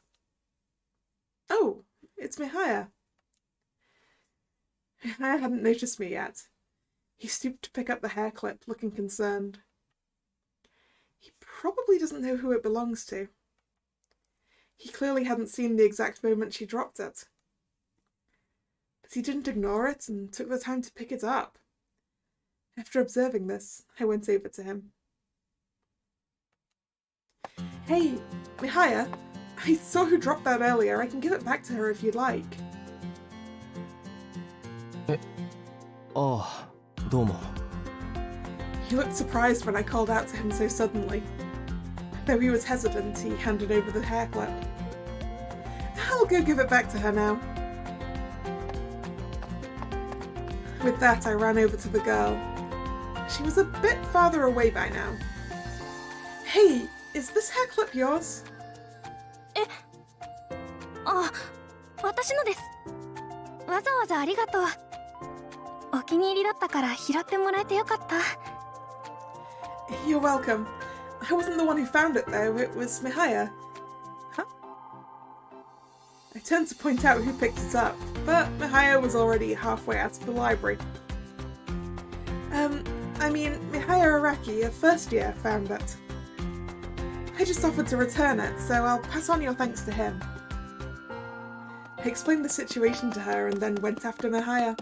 Oh, it's Mihaya. Mihaya hadn't noticed me yet. He stooped to pick up the hair clip, looking concerned. He probably doesn't know who it belongs to. He clearly hadn't seen the exact moment she dropped it. But he didn't ignore it and took the time to pick it up. After observing this, I went over to him. Hey, Mihaya, I saw who dropped that earlier. I can give it back to her if you'd like. ああ、どうも。 He looked surprised when I called out to him so suddenly. Though he was hesitant, he handed over the hair clip. I'll go give it back to her now. With that, I ran over to the girl. She was a bit farther away by now. Hey, is this hair clip yours? あ、私のです。わざわざありがとう。お気に入りだったから拾ってもらえてよかった。You're welcome. I wasn't the one who found it though, it was Mihaya. Huh? I turned to point out who picked it up, but Mihaya was already halfway out of the library. Mihaya Araki, a first year, found it. I just offered to return it, so I'll pass on your thanks to him. I explained the situation to her and then went after Mihaya.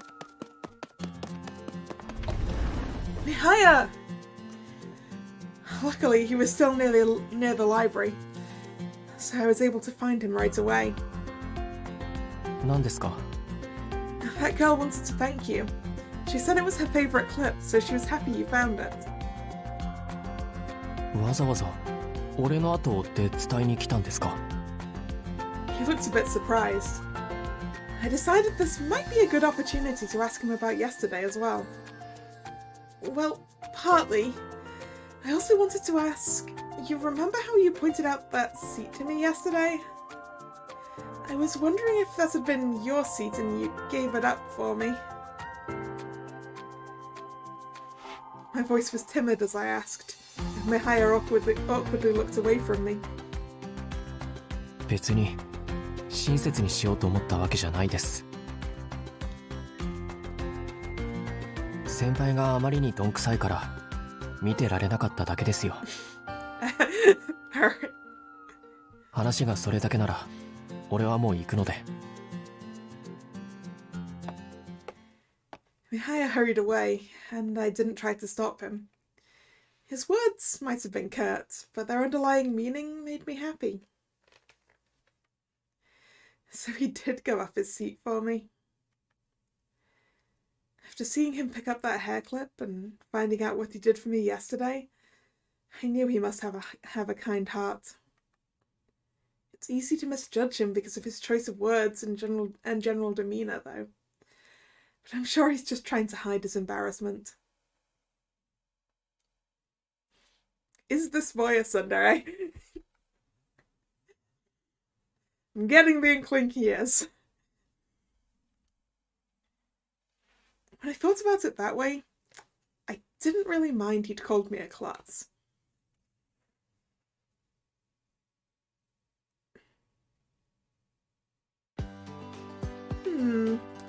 Mihaya! Luckily, he was still near the library, so I was able to find him right away. 何ですか? That girl wanted to thank you. She said it was her favourite clip, so she was happy you found it. わざわざ俺の後を追って伝えに来たんですか? He looked a bit surprised. I decided this might be a good opportunity to ask him about yesterday as well. Well, partly. I also wanted to ask, you remember how you pointed out that seat to me yesterday? I was wondering if that had been your seat and you gave it up for me. My voice was timid as I asked, and Mihaya awkwardly looked away from me. 別に親切にしようと思ったわけじゃないです。先輩があまりにどんくさいから見てられなかっただけですよ。話がそれだけなら俺はもう行くので。Mihaya hurried away, and I didn't try to stop him. His words might have been curt, but their underlying meaning made me happy. So he did go off his seat for me. After seeing him pick up that hair clip and finding out what he did for me yesterday, I knew he must have a kind heart. It's easy to misjudge him because of his choice of words and general demeanour, though. But I'm sure he's just trying to hide his embarrassment. Is this boy a tsundere? I'm getting the inkling he is. When I thought about it that way, I didn't really mind he'd called me a klutz.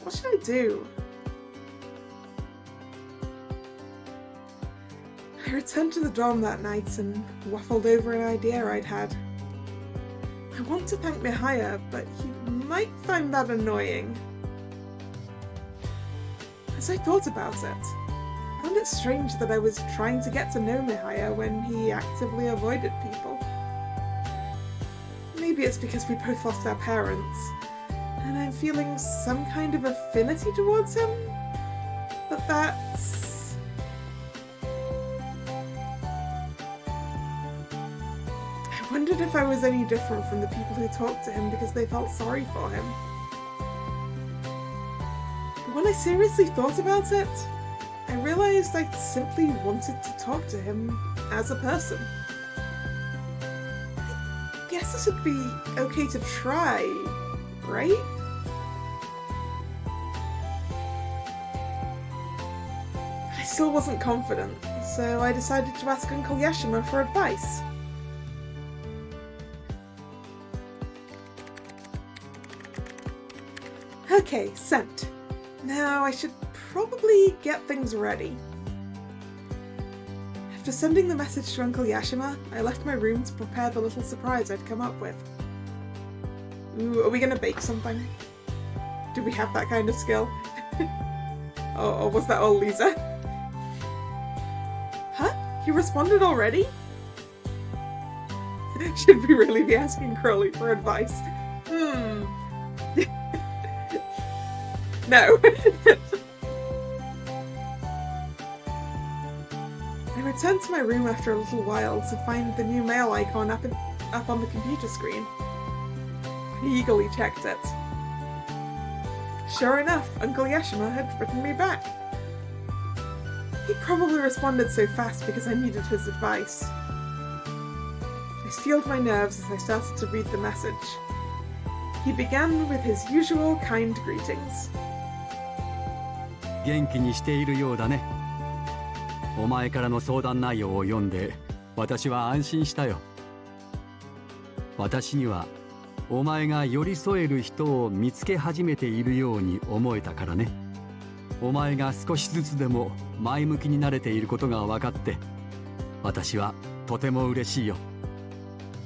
What should I do? I returned to the dorm that night and waffled over an idea I'd had. I want to thank Mihaya, but he might find that annoying. As I thought about it, I found it strange that I was trying to get to know Mihaya when he actively avoided people. Maybe it's because we both lost our parents, and I'm feeling some kind of affinity towards him? But that's... I wondered if I was any different from the people who talked to him because they felt sorry for him. But when I seriously thought about it, I realised I simply wanted to talk to him as a person. I guess this would be okay to try, right? I still wasn't confident, so I decided to ask Uncle Yashima for advice. Okay, sent. Now I should probably get things ready. After sending the message to Uncle Yashima, I left my room to prepare the little surprise I'd come up with. Ooh, are we gonna bake something? Do we have that kind of skill? Or was that all Lisa? Huh? He responded already? Should we really be asking Crowley for advice? No. I returned to my room after a little while to find the new mail icon up on the computer screen. I eagerly checked it. Sure enough, Uncle Yashima had written me back. He probably responded so fast because I needed his advice. I steeled my nerves as I started to read the message. He began with his usual kind greetings. 元気にしているようだね。お前からの相談内容を読んで私は安心したよ。私にはお前が寄り添える人を見つけ始めているように思えたからね。お前が少しずつでも前向きになれていることが分かって私はとても嬉しいよ。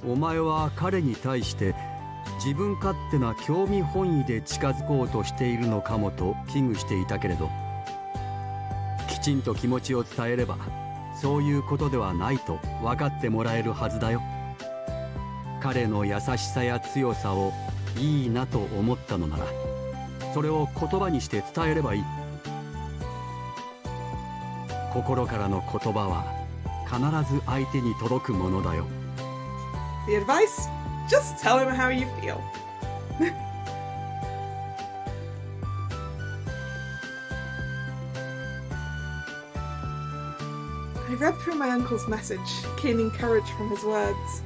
お前は彼に対して自分勝手な興味本位で近づこうとしているのかもと危惧していたけれど、きちんと気持ちを伝えればそういうことではないと分かってもらえるはずだよ。彼の優しさや強さをいいなと思ったのならそれを言葉にして伝えればいい。心からの言葉は必ず相手に届くものだよ。 The advice? Just tell him how you feel. I read through my uncle's message, gaining courage from his words.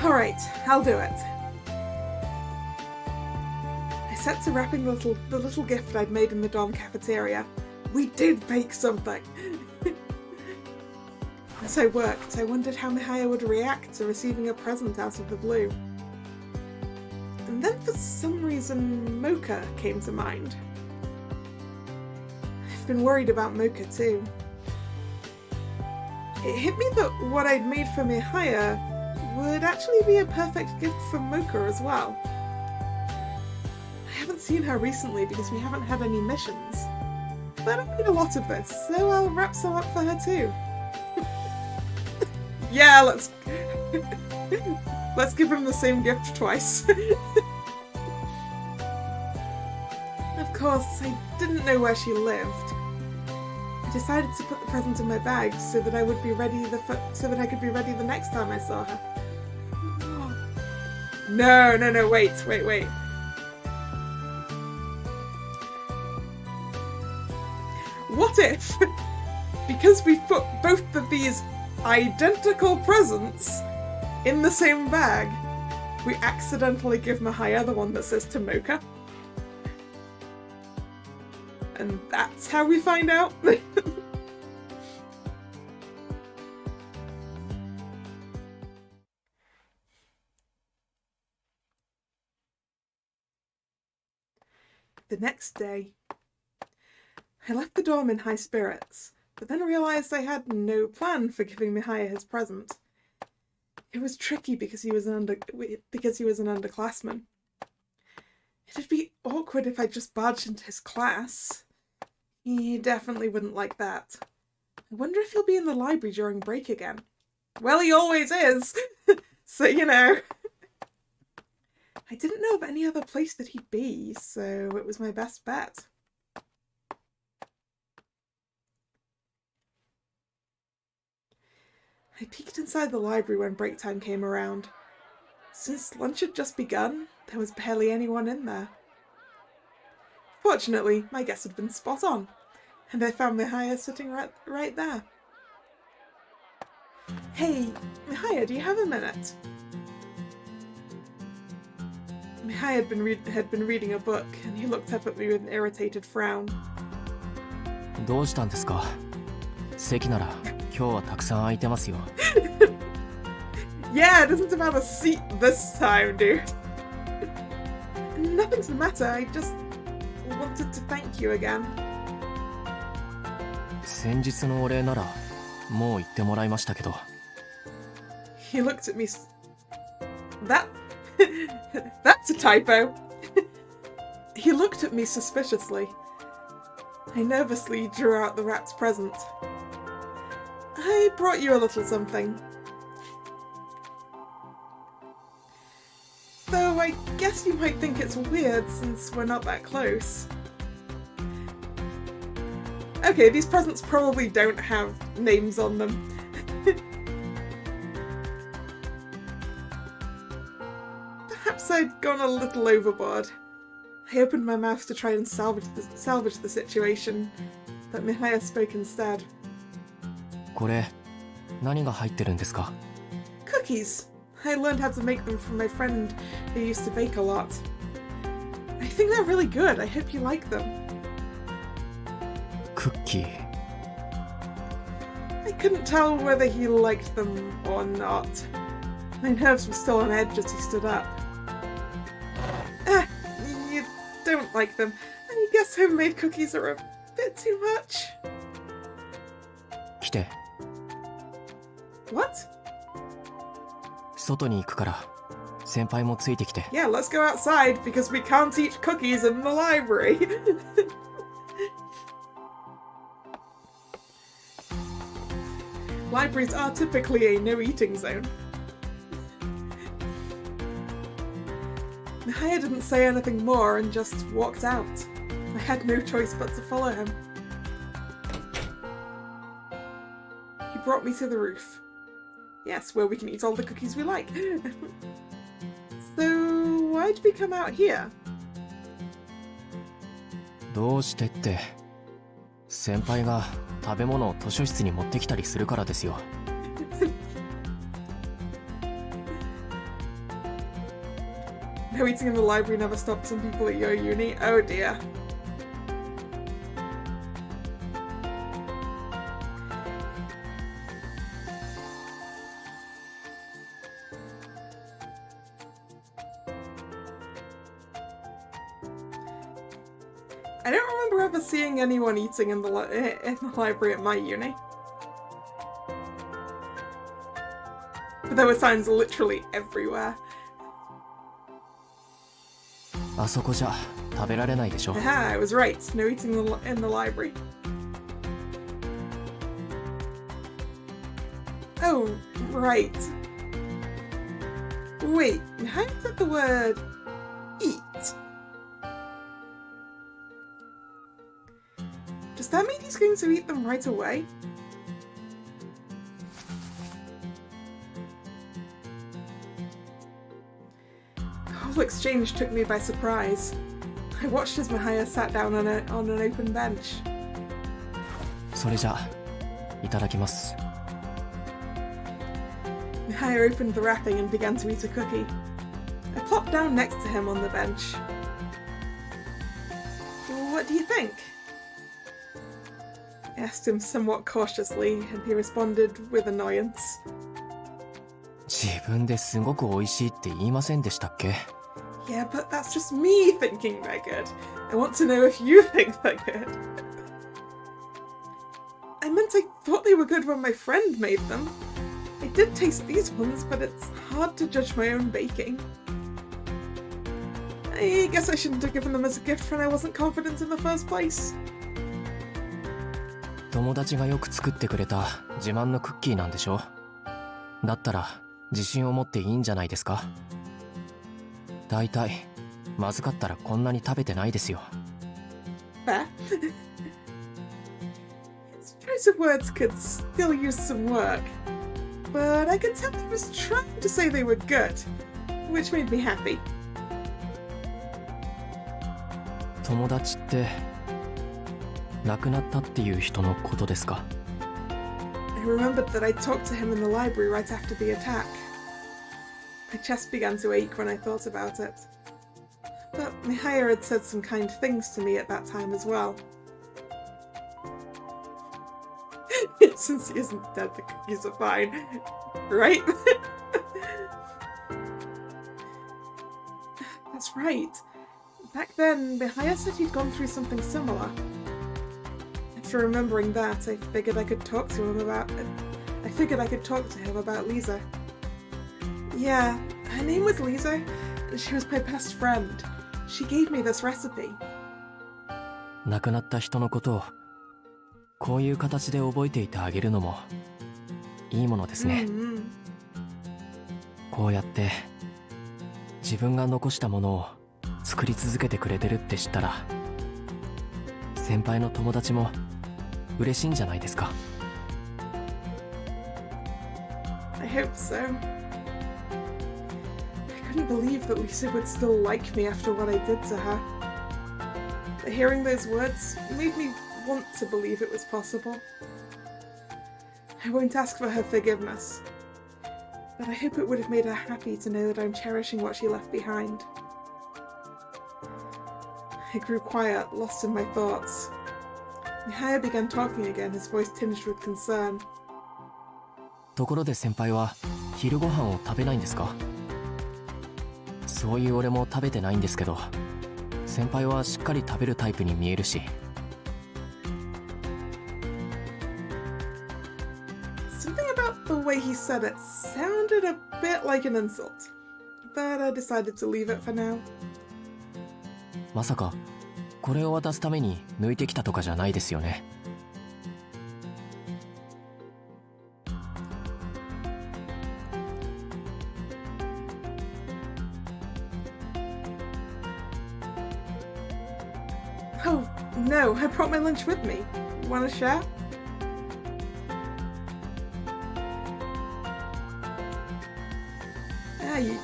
Alright, I'll do it. I set to wrapping the little gift I'd made in the dorm cafeteria. We did bake something! As I worked, I wondered how Mihaya would react to receiving a present out of the blue. And then for some reason, Mocha came to mind. I've been worried about Mocha too. It hit me that what I'd made for Mihaya would actually be a perfect gift for Mocha as well. I haven't seen her recently because we haven't had any missions. But I made a lot of this, so I'll wrap some up for her too. Yeah, let's give him the same gift twice. Of course, I didn't know where she lived. I decided to put the present in my bag so that I would be ready so that I could be ready the next time I saw her. No, wait. What if, because we put both of these identical presents in the same bag, we accidentally give Mihaya the one that says to Mocha? And that's how we find out? The next day, I left the dorm in high spirits, but then realised I had no plan for giving Mihaya his present. It was tricky because he was an underclassman. It'd be awkward if I just barged into his class. He definitely wouldn't like that. I wonder if he'll be in the library during break again. Well, he always is! So, you know. I didn't know of any other place that he'd be, so it was my best bet. I peeked inside the library when break time came around. Since lunch had just begun, there was barely anyone in there. Fortunately, my guess had been spot on, and I found Mihaya sitting right there. Hey, Mihaya, do you have a minute? Mihaya had been reading a book, and he looked up at me with an irritated frown. どうしたんですか？席なら今日はたくさん空いてますよ。Yeah, it isn't about a seat this time, dude. Nothing's the matter, I just wanted to thank you again. 先日のお礼ならもう言ってもらいましたけど。He looked at me. That's a typo. He looked at me suspiciously. I nervously drew out the rat's present. I brought you a little something. Though I guess you might think it's weird since we're not that close. Okay, these presents probably don't have names on them. Perhaps I'd gone a little overboard. I opened my mouth to try and salvage the situation, but Mihaya spoke instead. これ何が入ってるんですか？ Cookies. I learned how to make them from my friend who used to bake a lot. I think they're really good. I hope you like them. クッキー。 I couldn't tell whether he liked them or not. My nerves were still on edge as he stood up. You don't like them. I guess homemade cookies are a bit too much. 来て。 What? 外に行くから先輩もついてきて。 Yeah, let's go outside because we can't eat cookies in the library. Libraries are typically a no-eating zone. Mihaya didn't say anything more and just walked out. I had no choice but to follow him. He brought me to the roof. Yes, where we can eat all the cookies we like. So, why'd we come out here? どうしてって先輩が食べ物を図書室に持ってきたりするからですよ。No eating in the library never stopped some people at your uni. Oh dear. I don't remember ever seeing anyone eating in the library at my uni. But there were signs literally everywhere. あそこじゃ食べられないでしょ。 Aha, I was right. No eating in the library. Oh, right. Wait, how did the word eat? Does that mean he's going to eat them right away? The whole exchange took me by surprise. I watched as Mihaya sat down on an open bench. それじゃいただきます。 Mihaya opened the wrapping and began to eat a cookie. I plopped down next to him on the bench. What do you think? I asked him somewhat cautiously, and he responded with annoyance. 自分ですごく美味しいって言いませんでしたっけ？ Yeah, but that's just me thinking they're good. I want to know if you think they're good. I meant I thought they were good when my friend made them. I did taste these ones, but it's hard to judge my own baking. I guess I shouldn't have given them as a gift when I wasn't confident in the first place. 友達がよく作ってくれた自慢のクッキーなんでしょ。だったら自信を持っていいんじゃないですか。だいたいまずかったらこんなに食べてないですよ。Fair. His choice of words could still use some work, but I could tell he was trying to say they were good, which made me happy. 友達って亡くなったっていう人のことですか。 I remembered that I talked to him in the library right after the attack. My chest began to ache when I thought about it. But Mihaya had said some kind things to me at that time as well. Since he isn't dead, the cookies are fine. Right? That's right. Back then, Mihaya said he'd gone through something similar. After remembering that, I figured I could talk to him about Lisa. Yeah, her name was Lisa, and she was my best friend. She gave me this recipe. 亡くなった人のことをこういう形で覚えていてあげるのもいいものですね。こうやって自分が残したものを作り続けてくれてるって知ったら、先輩の友達も嬉しいんじゃないですか。I hope so. I couldn't believe that Lisa would still like me after what I did to her. But hearing those words made me want to believe it was possible. I won't ask for her forgiveness, but I hope it would have made her happy to know that I'm cherishing what she left behind. I grew quiet, lost in my thoughts. Mihaya began talking again, his voice tinged with concern. ところで先輩は昼ご飯を食べないんですか。そういう俺も食べてないんですけど、先輩はしっかり食べるタイプに見えるし。Something about the way he said it sounded a bit like an insult, but I decided to leave it for now. まさかこれを渡すために抜いてきたとかじゃないですよね。Oh, no, I brought my lunch with me. You want to share? Ah, you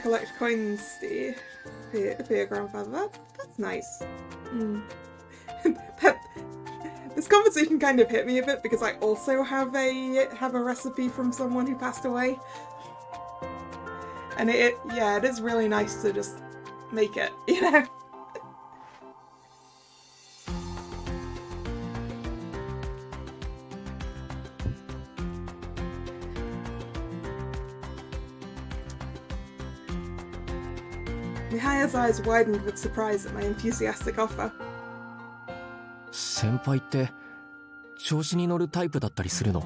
collect coins for your grandfather. That's nice. This conversation kind of hit me a bit because I also have a recipe from someone who passed away. And it is really nice to just make it, you know? Mihaya's eyes widened with surprise at my enthusiastic offer. 先輩って調子に乗るタイプだったりするの？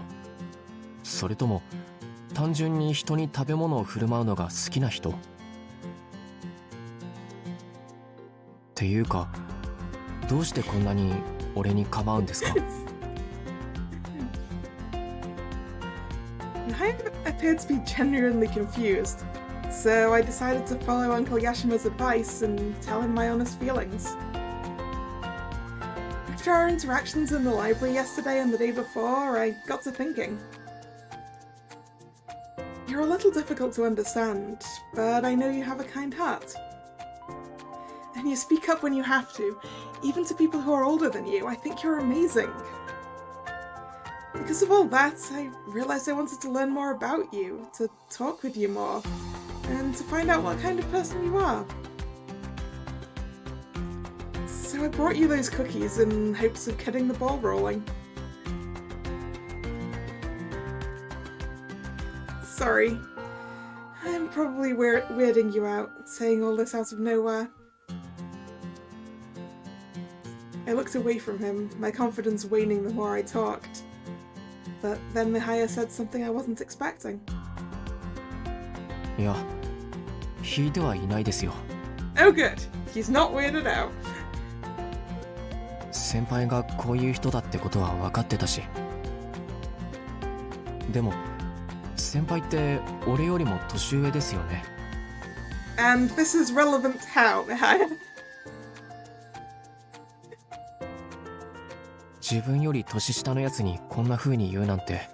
それとも単純に人に食べ物を振る舞うのが好きな人？っていうか、どうしてこんなに俺に構うんですか？ Mihaya appeared to be genuinely confused, so I decided to follow Uncle Yashima's advice and tell him my honest feelings. After our interactions in the library yesterday and the day before, I got to thinking. You're a little difficult to understand, but I know you have a kind heart. And you speak up when you have to, even to people who are older than you. I think you're amazing. Because of all that, I realized I wanted to learn more about you, to talk with you more, and to find out what kind of person you are. So I brought you those cookies in hopes of getting the ball rolling. Sorry. I'm probably weirding you out, saying all this out of nowhere. I looked away from him, my confidence waning the more I talked. But then Mihaya said something I wasn't expecting. いや、引いてはいないですよ。 Oh good, he's not weirded out. 先輩がこういう人だってことは分かってたし。でも、先輩って俺よりも年上ですよね。And this is relevant how, Mihaya? 自分より年下のやつにこんな風に言うなんて、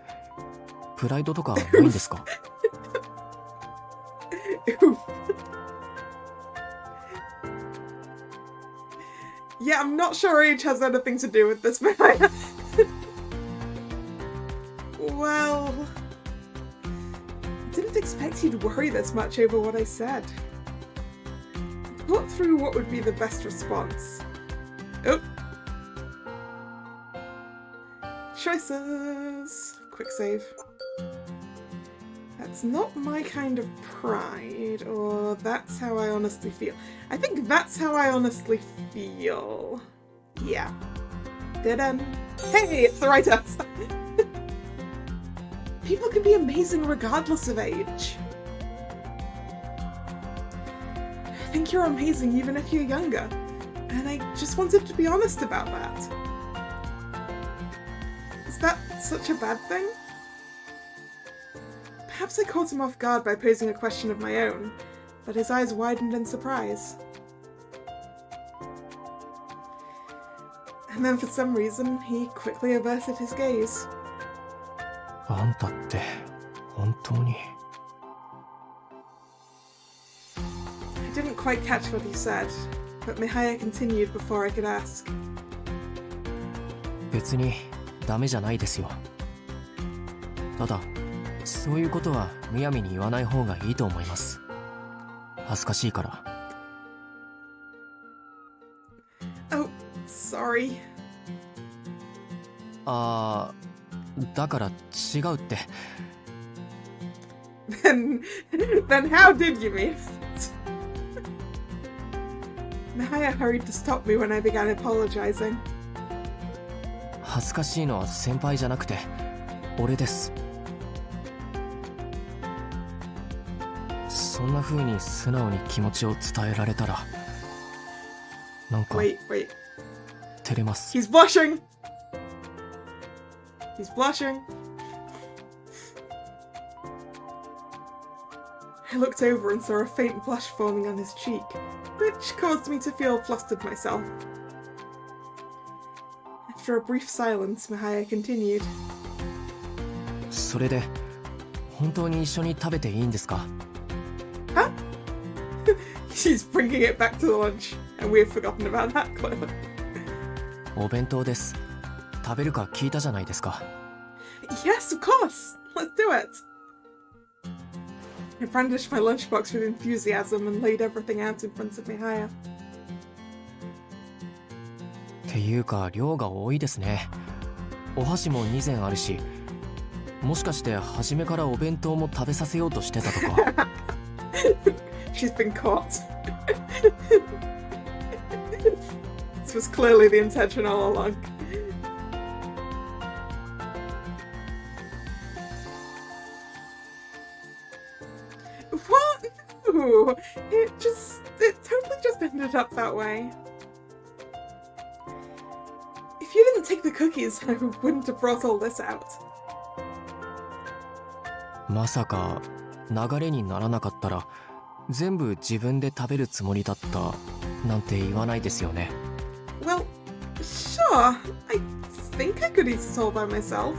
プライドとかないんですか？ Yeah, I'm not sure age has anything to do with this, Mihaya. Well, I didn't expect you'd worry this much over what I said. I thought through what would be the best response. Oh. Choices. Quick save. That's not my kind of pride, or that's how I honestly feel. I think that's how I honestly feel. Yeah. Didn't. Hey, it's the right answer. People can be amazing regardless of age. I think you're amazing even if you're younger, and I just wanted to be honest about that. Is that such a bad thing? Perhaps I caught him off guard by posing a question of my own, but his eyes widened in surprise. And then for some reason, he quickly averted his gaze. あんたって本当に。 I didn't quite catch what he said, but Mihaya continued before I could ask. 別にダメじゃないですよ。ただ、そういうことはむやみに言わない方がいいと思います。恥ずかしいから。 Oh, sorry. だから違うって。Then how did you mean it? Mihaya hurried to stop me when I began apologizing. 恥ずかしいのは先輩じゃなくて俺です。そんな風に素直に気持ちを伝えられたらなんか Wait. 照れます。 He's blushing! He's blushing. I looked over and saw a faint blush forming on his cheek, which caused me to feel flustered myself. After a brief silence, Mihaya continued. それで本当に一緒に食べていいんですか？ Huh? She's bringing it back to the lunch, and we've forgotten about that, clearly. お弁当です。食べるか聞いたじゃないですか。 Yes, of course! Let's do it! I brandished my lunchbox with enthusiasm and laid everything out in front of Mihaya. っていうか量が多いですね。お箸も2膳あるし、もしかして初めからお弁当も食べさせようとしてたとか。She's been caught. This was clearly the intention all along. What? No! It totally just ended up that way. If you didn't take the cookies, I wouldn't have brought all this out. まさか流れにならなかったら全部自分で食べるつもりだったなんて言わないですよね。 Well, sure. I think I could eat it all by myself.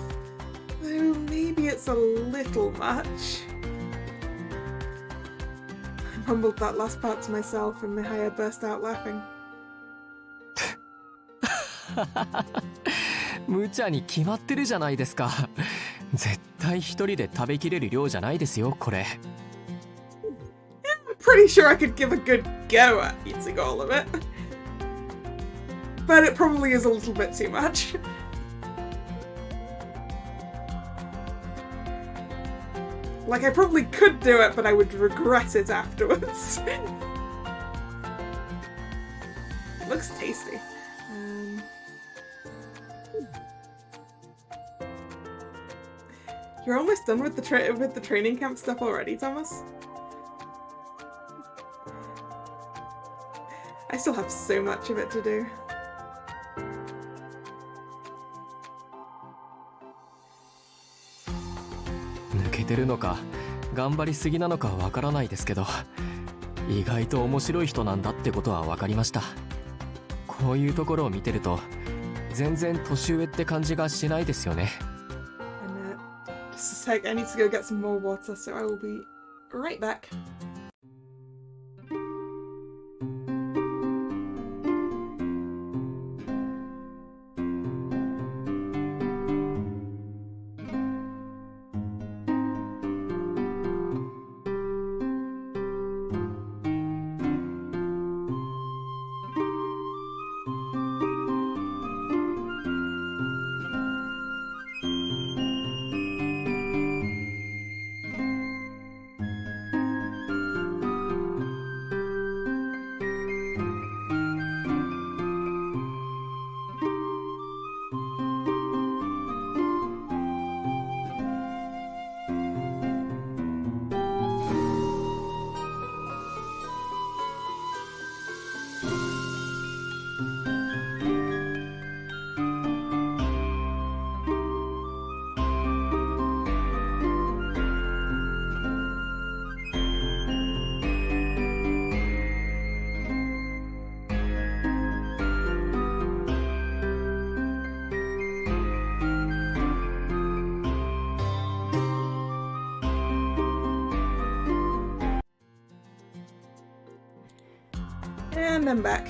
Though maybe it's a little much. I mumbled that last part to myself and Mihaya burst out laughing. 無茶に決まってるじゃないですか。絶対一人で食べきれる量じゃないですよ、これ。I'm pretty sure I could give a good go at eating all of it. But it probably is a little bit too much. Like, I probably could do it, but I would regret it afterwards. Looks tasty. You're almost done with the training camp stuff already, Thomas? I still have so much of it to do. 抜けてるのか頑張りすぎなのかわからないですけど、意外と面白い人なんだってことは分かりました。こういうところを見てると全然年上って感じがしないですよね。 Just a sec, I need to go get some more water, so I will be right back. And I'm back.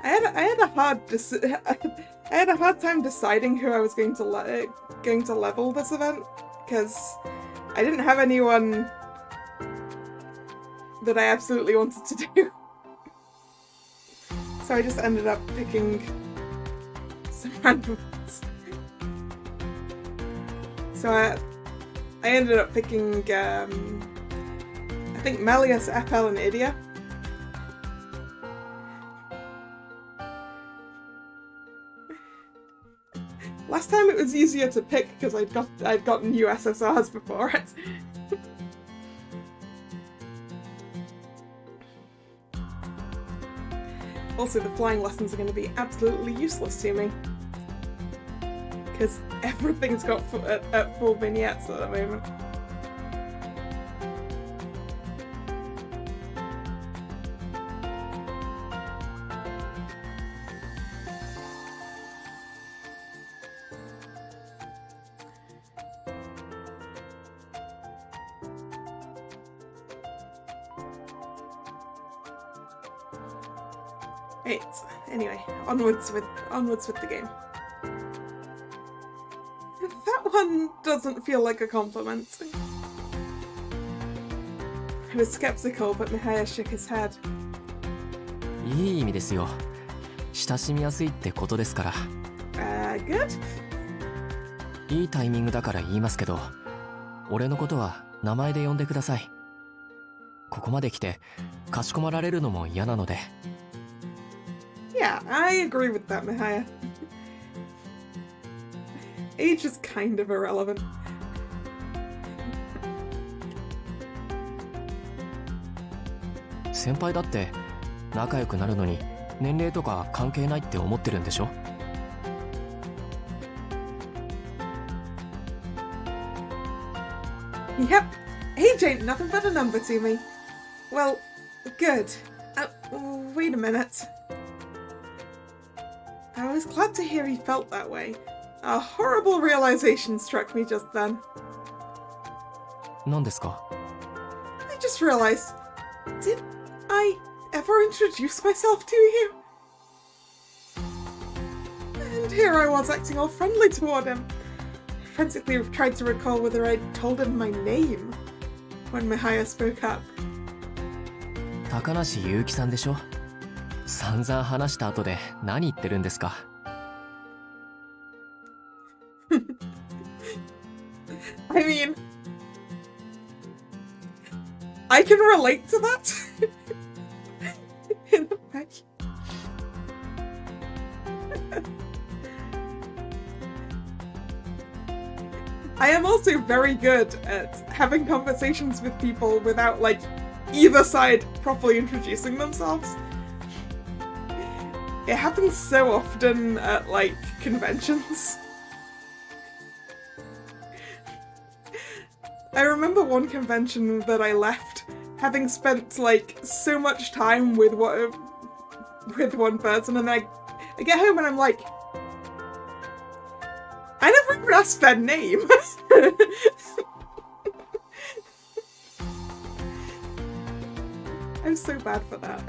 I had a hard time deciding who I was going to level this event, because I didn't have anyone that I absolutely wanted to do. So I just ended up picking some random ones. So I ended up picking I think Melius, FL, and Idia. Last time it was easier to pick because I'd gotten USSRs before it. Also, the flying lessons are going to be absolutely useless to me because everything's got at full vignettes at the moment. Right, anyway, onwards with the game. That one doesn't feel like a compliment. I was skeptical, but Mihaya shook his head. いい意味ですよ。親しみやすいってことですから。Good? いいタイミングだから言いますけど、俺のことは名前で呼んでください。ここまで来てかしこまられるのも嫌なので。Yeah, I agree with that, Mihaya. Age is kind of irrelevant. 先輩だって仲良くなるのに年齢とか関係ないって思ってるんでしょ? Yep, age ain't nothing but a number to me. Well, good. Wait a minute. I was glad to hear he felt that way. A horrible realization struck me just then. 何ですか? I just realized, did I ever introduce myself to you? here I was acting all friendly toward him. I frantically tried to recall whether I'd told him my name when Mihaya spoke up. 高梨結城さんでしょ。散々話した後で何言ってるんですか。I mean, I can relate to that. In a way. I am also very good at having conversations with people without, like, either side properly introducing themselves. It happens so often at, like, conventions. I remember one convention that I left, having spent, like, so much time with one person, and then I get home and I'm like, I never even asked their name. I'm so bad for that.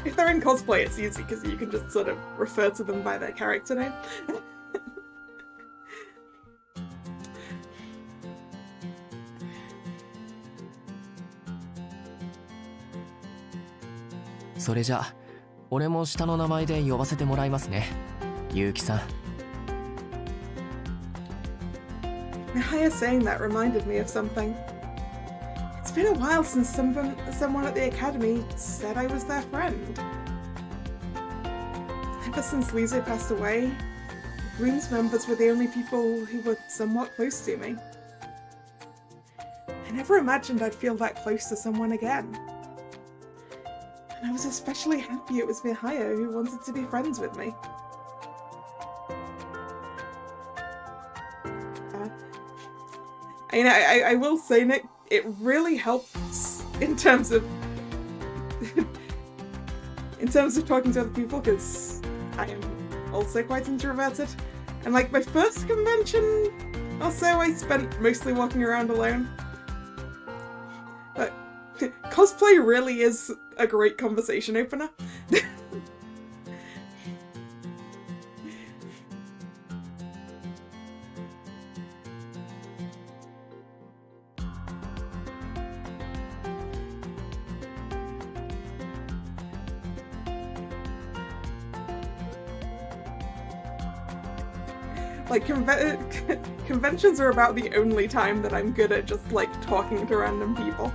If they're in cosplay, it's easy because you can just sort of refer to them by their character name. それじゃあ俺も下の名前で呼ばせてもらいますね。結城さん。Mihaya saying that reminded me of something. It's been a while since someone at the academy said I was their friend. Ever since Lisa passed away, Bloom's members were the only people who were somewhat close to me. I never imagined I'd feel that close to someone again. And I was especially happy it was Mihaya who wanted to be friends with me. I will say, Nick, it really helps in terms of talking to other people, because I am also quite introverted. And like my first convention or so, I spent mostly walking around alone. But cosplay really is a great conversation opener. Like, conventions are about the only time that I'm good at just, like, talking to random people.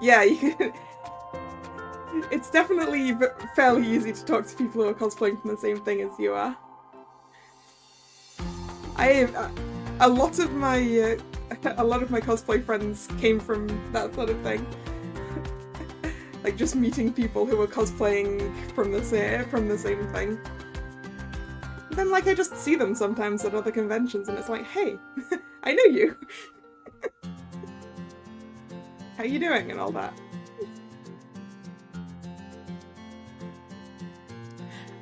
Yeah, you can... It's definitely fairly easy to talk to people who are cosplaying from the same thing as you are. A lot of my cosplay friends came from that sort of thing. Like just meeting people who were cosplaying from the same thing. And then like I just see them sometimes at other conventions and it's like, hey, I know you. How you doing and all that.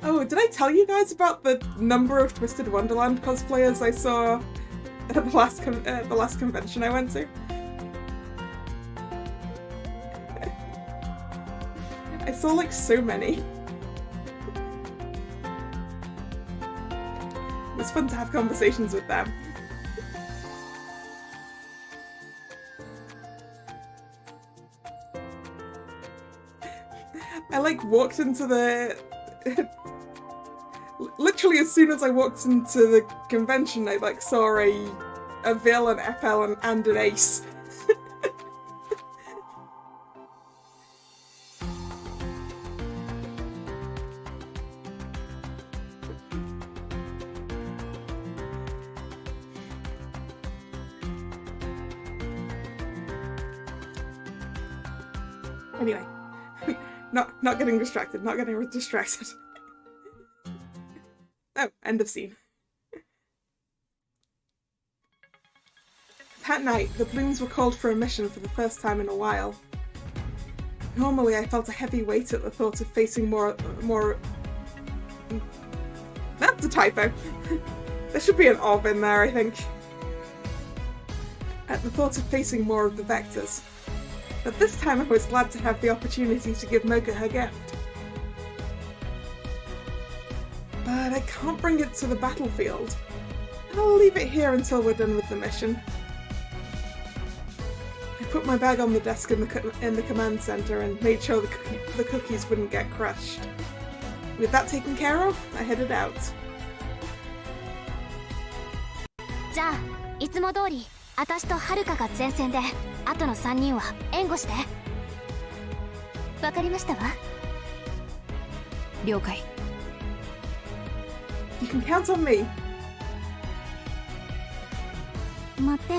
Oh, did I tell you guys about the number of Twisted Wonderland cosplayers I saw at the last convention I went to? I saw like so many. It was fun to have conversations with them. I like walked into the... Literally as soon as I walked into the convention, I like saw a Vil, an FL, and an Ace. Anyway, not getting distracted, Oh, end of scene. That night, the Blooms were called for a mission for the first time in a while. Normally I felt a heavy weight at the thought of facing more... That's a typo. There should be an of in there, I think. At the thought of facing more of the vectors. But this time I was glad to have the opportunity to give Mocha her gift. But I can't bring it to the battlefield. I'll leave it here until we're done with the mission. I put my bag on the desk in the command center and made sure the cookies wouldn't get crushed. With that taken care of, I headed out. じゃあいつも通り私とはるかが前線で後の3人は援護して。わかりましたわ。了解。 You can count on me. 待って、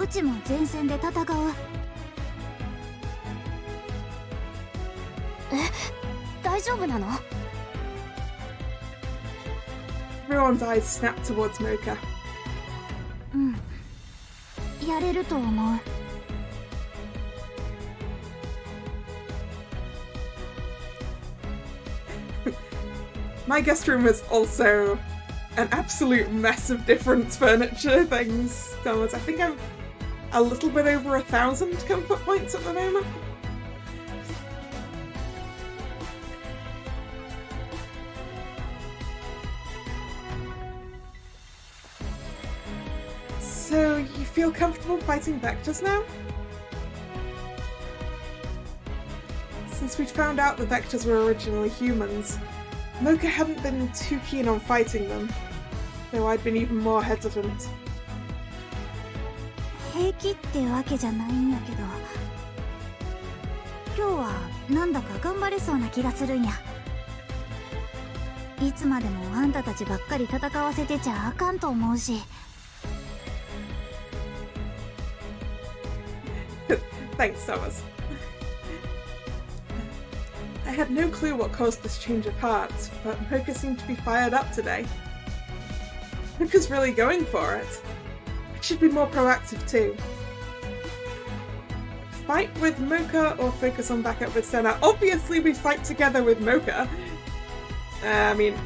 うちも前線で戦う。大丈夫なの？ Everyone's eyes snapped towards Mocha. うん、やれると思う。My guest room is also an absolute mess of different furniture things. I think I'm a little bit over 1,000 comfort points at the moment. So, you feel comfortable fighting vectors now? Since we'd found out the vectors were originally humans, Mocha hadn't been too keen on fighting them, though I'd been even more hesitant. 平気ってわけじゃないんやけど、今日はなんだか頑張れそうな気がするんや。いつまでもあんたたちばっかり戦わせてちゃあかんと思うし。Thanks, Thomas. I had no clue what caused this change of heart, but Mocha seemed to be fired up today. Mocha's really going for it. I should be more proactive too. Fight with Mocha or focus on backup with Senna? Obviously we fight together with Mocha. I mean,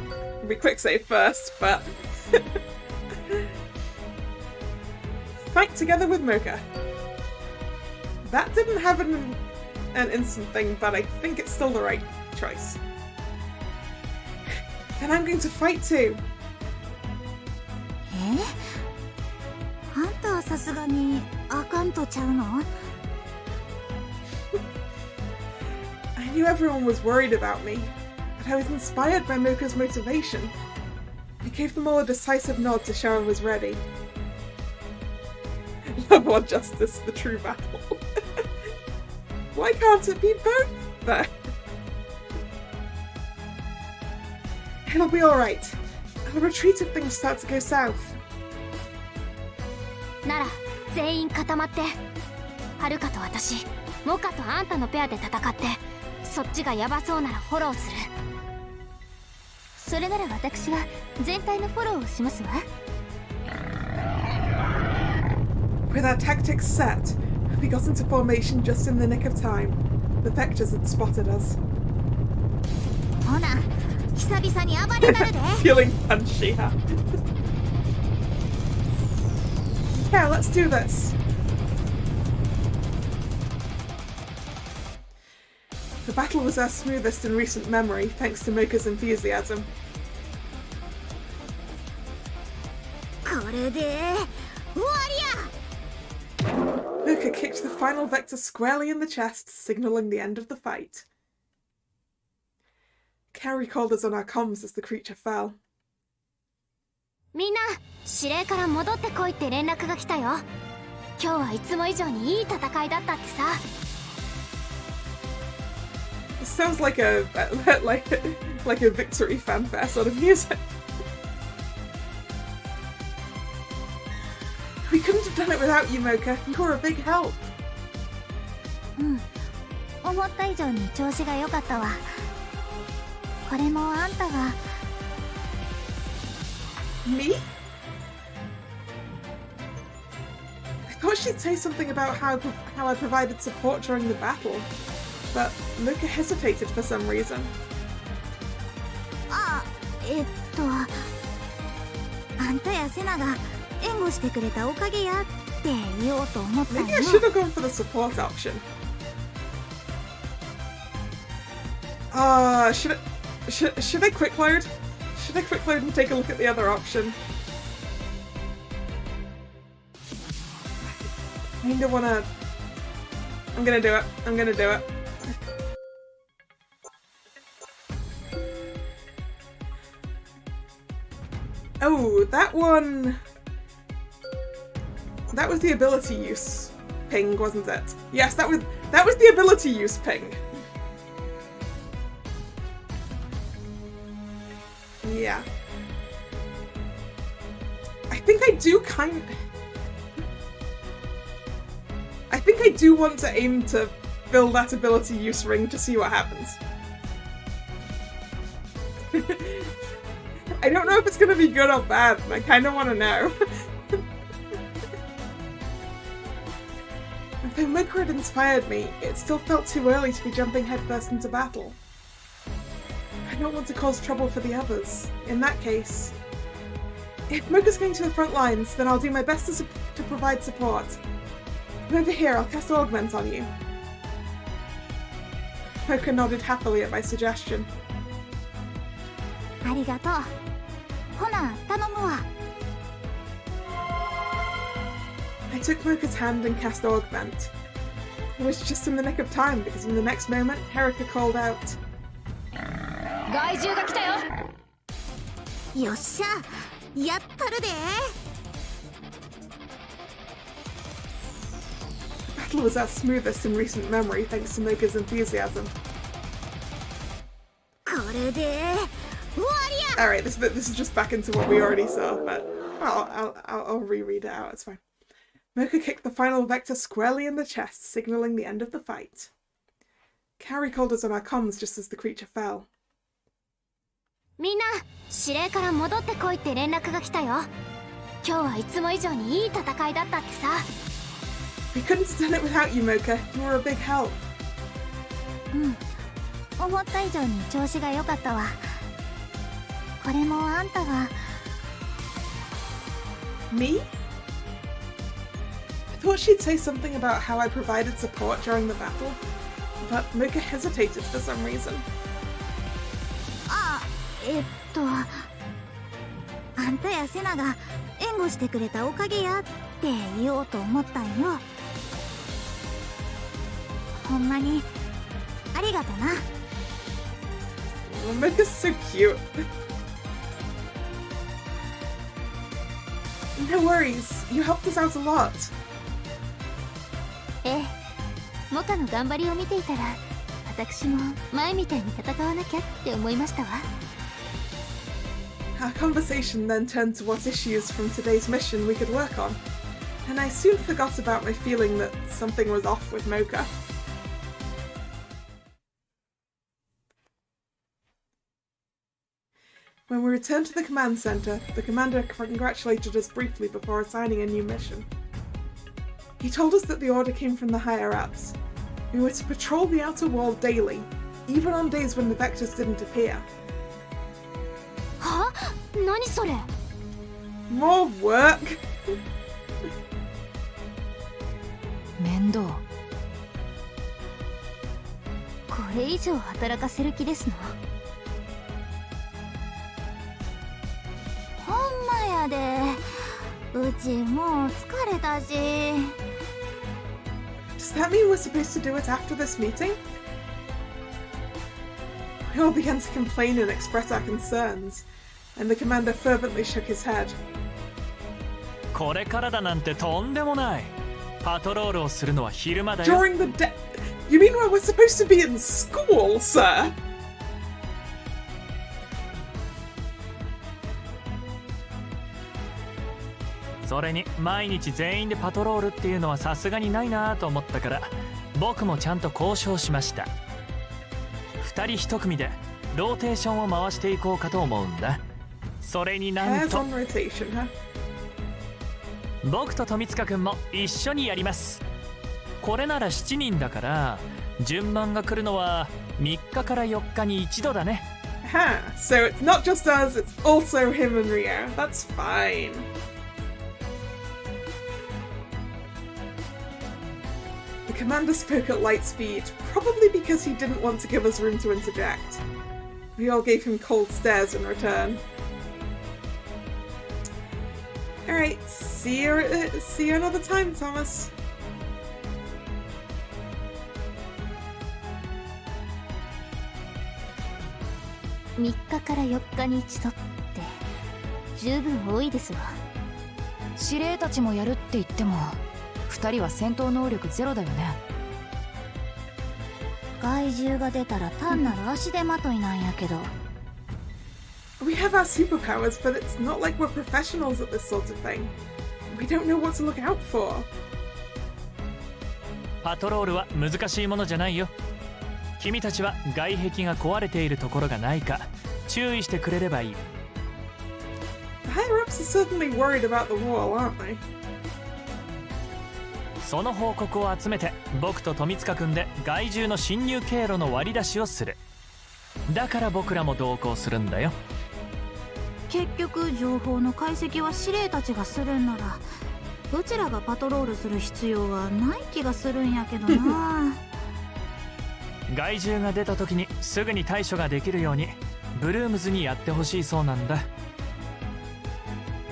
we quick save first, but... Fight together with Mocha. That didn't have an instant thing, but I think it's still the right choice. Then I'm going to fight too. あんたはさすがにあかんとちゃうの？ I knew everyone was worried about me, but I was inspired by Mocha's motivation. I gave them all a decisive nod to show I was ready. Love or justice, the true battle. Why can't it be both there? It'll be alright. I'll retreat if things start to go south. なら全員固まって、はるかと私、モカとあんたのペアで戦って、そっちがヤバそうならフォローする。それなら私は全体のフォローをしますわ。With our tactics set, we got into formation just in the nick of time. The vectors had spotted us. ほな、久々に暴れなるで。Feeling punchy, huh? Yeah, let's do this. The battle was our smoothest in recent memory, thanks to Mocha's enthusiasm. これで終わりや。 Mocha kicked the final vector squarely in the chest, signalling the end of the fight. Carrie called us on our comms as the creature fell. みんな、指令から戻ってこいって連絡が来たよ。今日はいつも以上にいい戦いだったってさ。It sounds like a victory fanfare sort of music. We couldn't have done it without you, Mocha. You were a big help. うん、思った以上に調子が良かったわ。これもあんたが。Me? thought she'd say something about how I provided support during the battle, but Mocha hesitated for some reason. あんたやセナが援護してくれたおかげやって言おうと思ったんよ。 Maybe I should have gone for the support option. Should I quick load? Should I quick load and take a look at the other option? I kinda wanna... I'm gonna do it. I'm gonna do it. Oh, that one... That was the ability use ping, wasn't it? Yes, that was the ability use ping. Yeah. I think I do want to aim to build that ability use ring to see what happens. I don't know if it's gonna be good or bad, and I kinda wanna know. Though Mocha had inspired me, it still felt too early to be jumping headfirst into battle. I don't want to cause trouble for the others. In that case, if Mocha's going to the front lines, then I'll do my best to provide support. Come over here, I'll cast Augment on you. Mocha nodded happily at my suggestion. ありがとう。ほな、頼むわ。 I took Mocha's hand and cast Augment. It was just in the nick of time, because in the next moment, Herika called out. 害獣が来たよ。よっしゃ、やったるで。 The battle was our smoothest in recent memory, thanks to Mocha's enthusiasm. これで終わりや。 Alright, this is just back into what we already saw, but I'll reread it out, it's fine. Mocha kicked the final vector squarely in the chest, signalling the end of the fight. Carrie called us on our comms just as the creature fell. みんな指令から戻ってこいって連絡が来たよ。今日はいつも以上にいい戦いだったってさ。 We couldn't have done it without you, Mocha. You were a big help. 思った以上に調子が良かったわ。これもあんたが。 Me? I thought she'd say something about how I provided support during the battle, but Mocha hesitated for some reason. あんたやセナが援護してくれたおかげやって言おうと思ったんよ。ほんまにありがとな。 Oh, Mocha's so cute. No worries, you helped us out a lot. ええ、モカの頑張りを見ていたら、私も前みたいに戦わなきゃって思いましたわ。 Our conversation then turned to what issues from today's mission we could work on, and I soon forgot about my feeling that something was off with Mocha. When we returned to the command center, the commander congratulated us briefly before assigning a new mission. He told us that the order came from the higher-ups. We were to patrol the outer wall daily, even on days when the vectors didn't appear. は？何それ？ More work? 面倒。これ以上働かせる気ですの？ほんまやで。うちもう疲れたし。 Does that mean we're supposed to do it after this meeting? We all began to complain and express our concerns, and the commander fervently shook his head. これからだなんてとんでもない。パトロールをするのは昼間だよ。 During the day? You mean when we're supposed to be in school, sir? それに毎日全員でパトロールっていうのはさすがにないなと思ったから、僕もちゃんと交渉しました。2人1組でローテーションを回していこうかと思うんだ。それになんと Pairs on rotation, huh? 僕と富塚くんも一緒にやります。これなら7人だから順番が来るのは3日から4日に一度だね。Aha, so it's not just us, it's also him and Rio. That's fine. The commander spoke at light speed, probably because he didn't want to give us room to interject. We all gave him cold stares in return. Alright, see you another time, Thomas. 3日から4日に一度って十分多いですわ。司令たちもやるって言っても2人は戦闘能力ゼロだよね。害獣が出たら単なる足手まといなんやけど。We have our superpowers, but it's not like we're professionals at this sort of thing. We don't know what to look out for. パトロールは難しいものじゃないよ。君たちは外壁が壊れているところがないか注意してくれればいい。The higher-ups are certainly worried about the wall, aren't they? その報告を集めて僕と富塚くんで害獣の侵入経路の割り出しをする。だから僕らも同行するんだよ。結局情報の解析は司令たちがするんならうちらがパトロールする必要はない気がするんやけどな。害獣が出た時にすぐに対処ができるようにブルームズにやってほしいそうなんだ。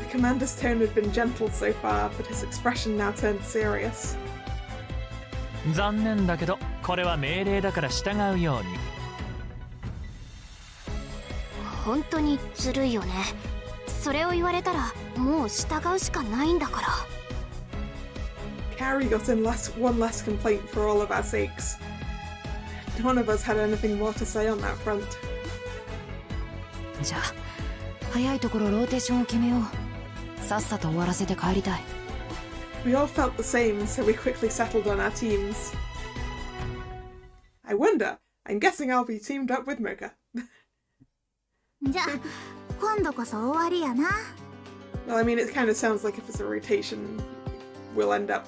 The commander's tone had been gentle so far, but his expression now turned serious. 残念だけどこれは命令だから従うように。本当にずるいよね。それを言われたらもう従うしかないんだから。Carrie got in one less complaint for all of our sakes. None of us had anything more to say on that front. じゃあ早いところローテーションを決めよう。さっさと終わらせて帰りたい。We all felt the same, so we quickly settled on our teams. I wonder, I'm guessing I'll be teamed up with Mocha. じゃあ今度こそ終わりやな。 Well, I mean, it kind of sounds like if it's a rotation, we'll end up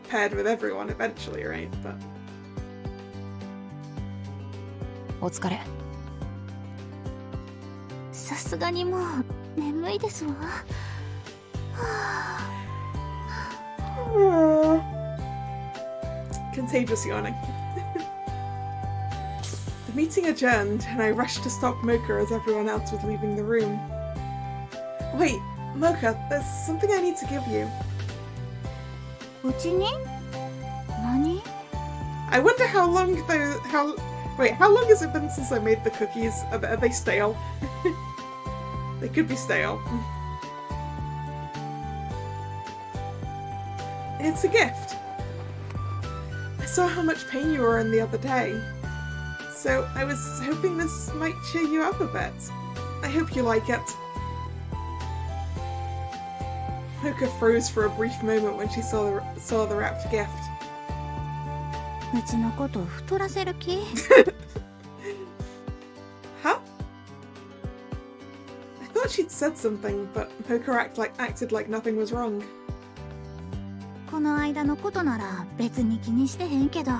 paired with everyone eventually, right? But お疲れ。さすがにもう眠いですわ。Contagious yawning. The meeting adjourned, and I rushed to stop Mocha as everyone else was leaving the room. Wait, Mocha, there's something I need to give you. うちに？何？ I wonder how long has it been since I made the cookies? Are they stale? They could be stale. It's a gift. I saw how much pain you were in the other day, so I was hoping this might cheer you up a bit. I hope you like it. Mocha froze for a brief moment when she saw the wrapped gift. うちのことを太らせる気？ Huh? I thought she'd said something, but Mocha acted like nothing was wrong. この間のことなら別に気にしてへんけど、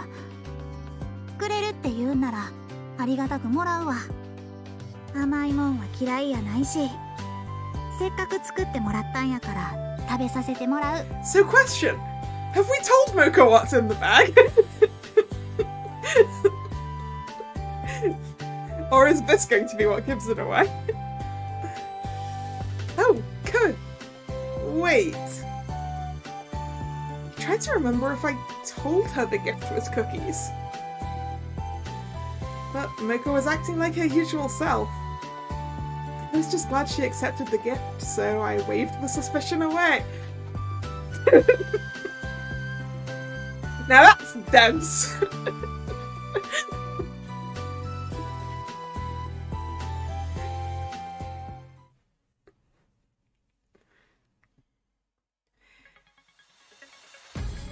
くれるって言うんならありがたくもらうわ。甘いもんは嫌いやないし、せっかく作ってもらったんやから食べさせてもらう。 So question, have we told Mocha what's in the bag? Or is this going to be what gives it away? Oh, good. Wait. I tried to remember if I told her the gift was cookies. But Mocha was acting like her usual self. I was just glad she accepted the gift, so I waved the suspicion away. Now that's dense.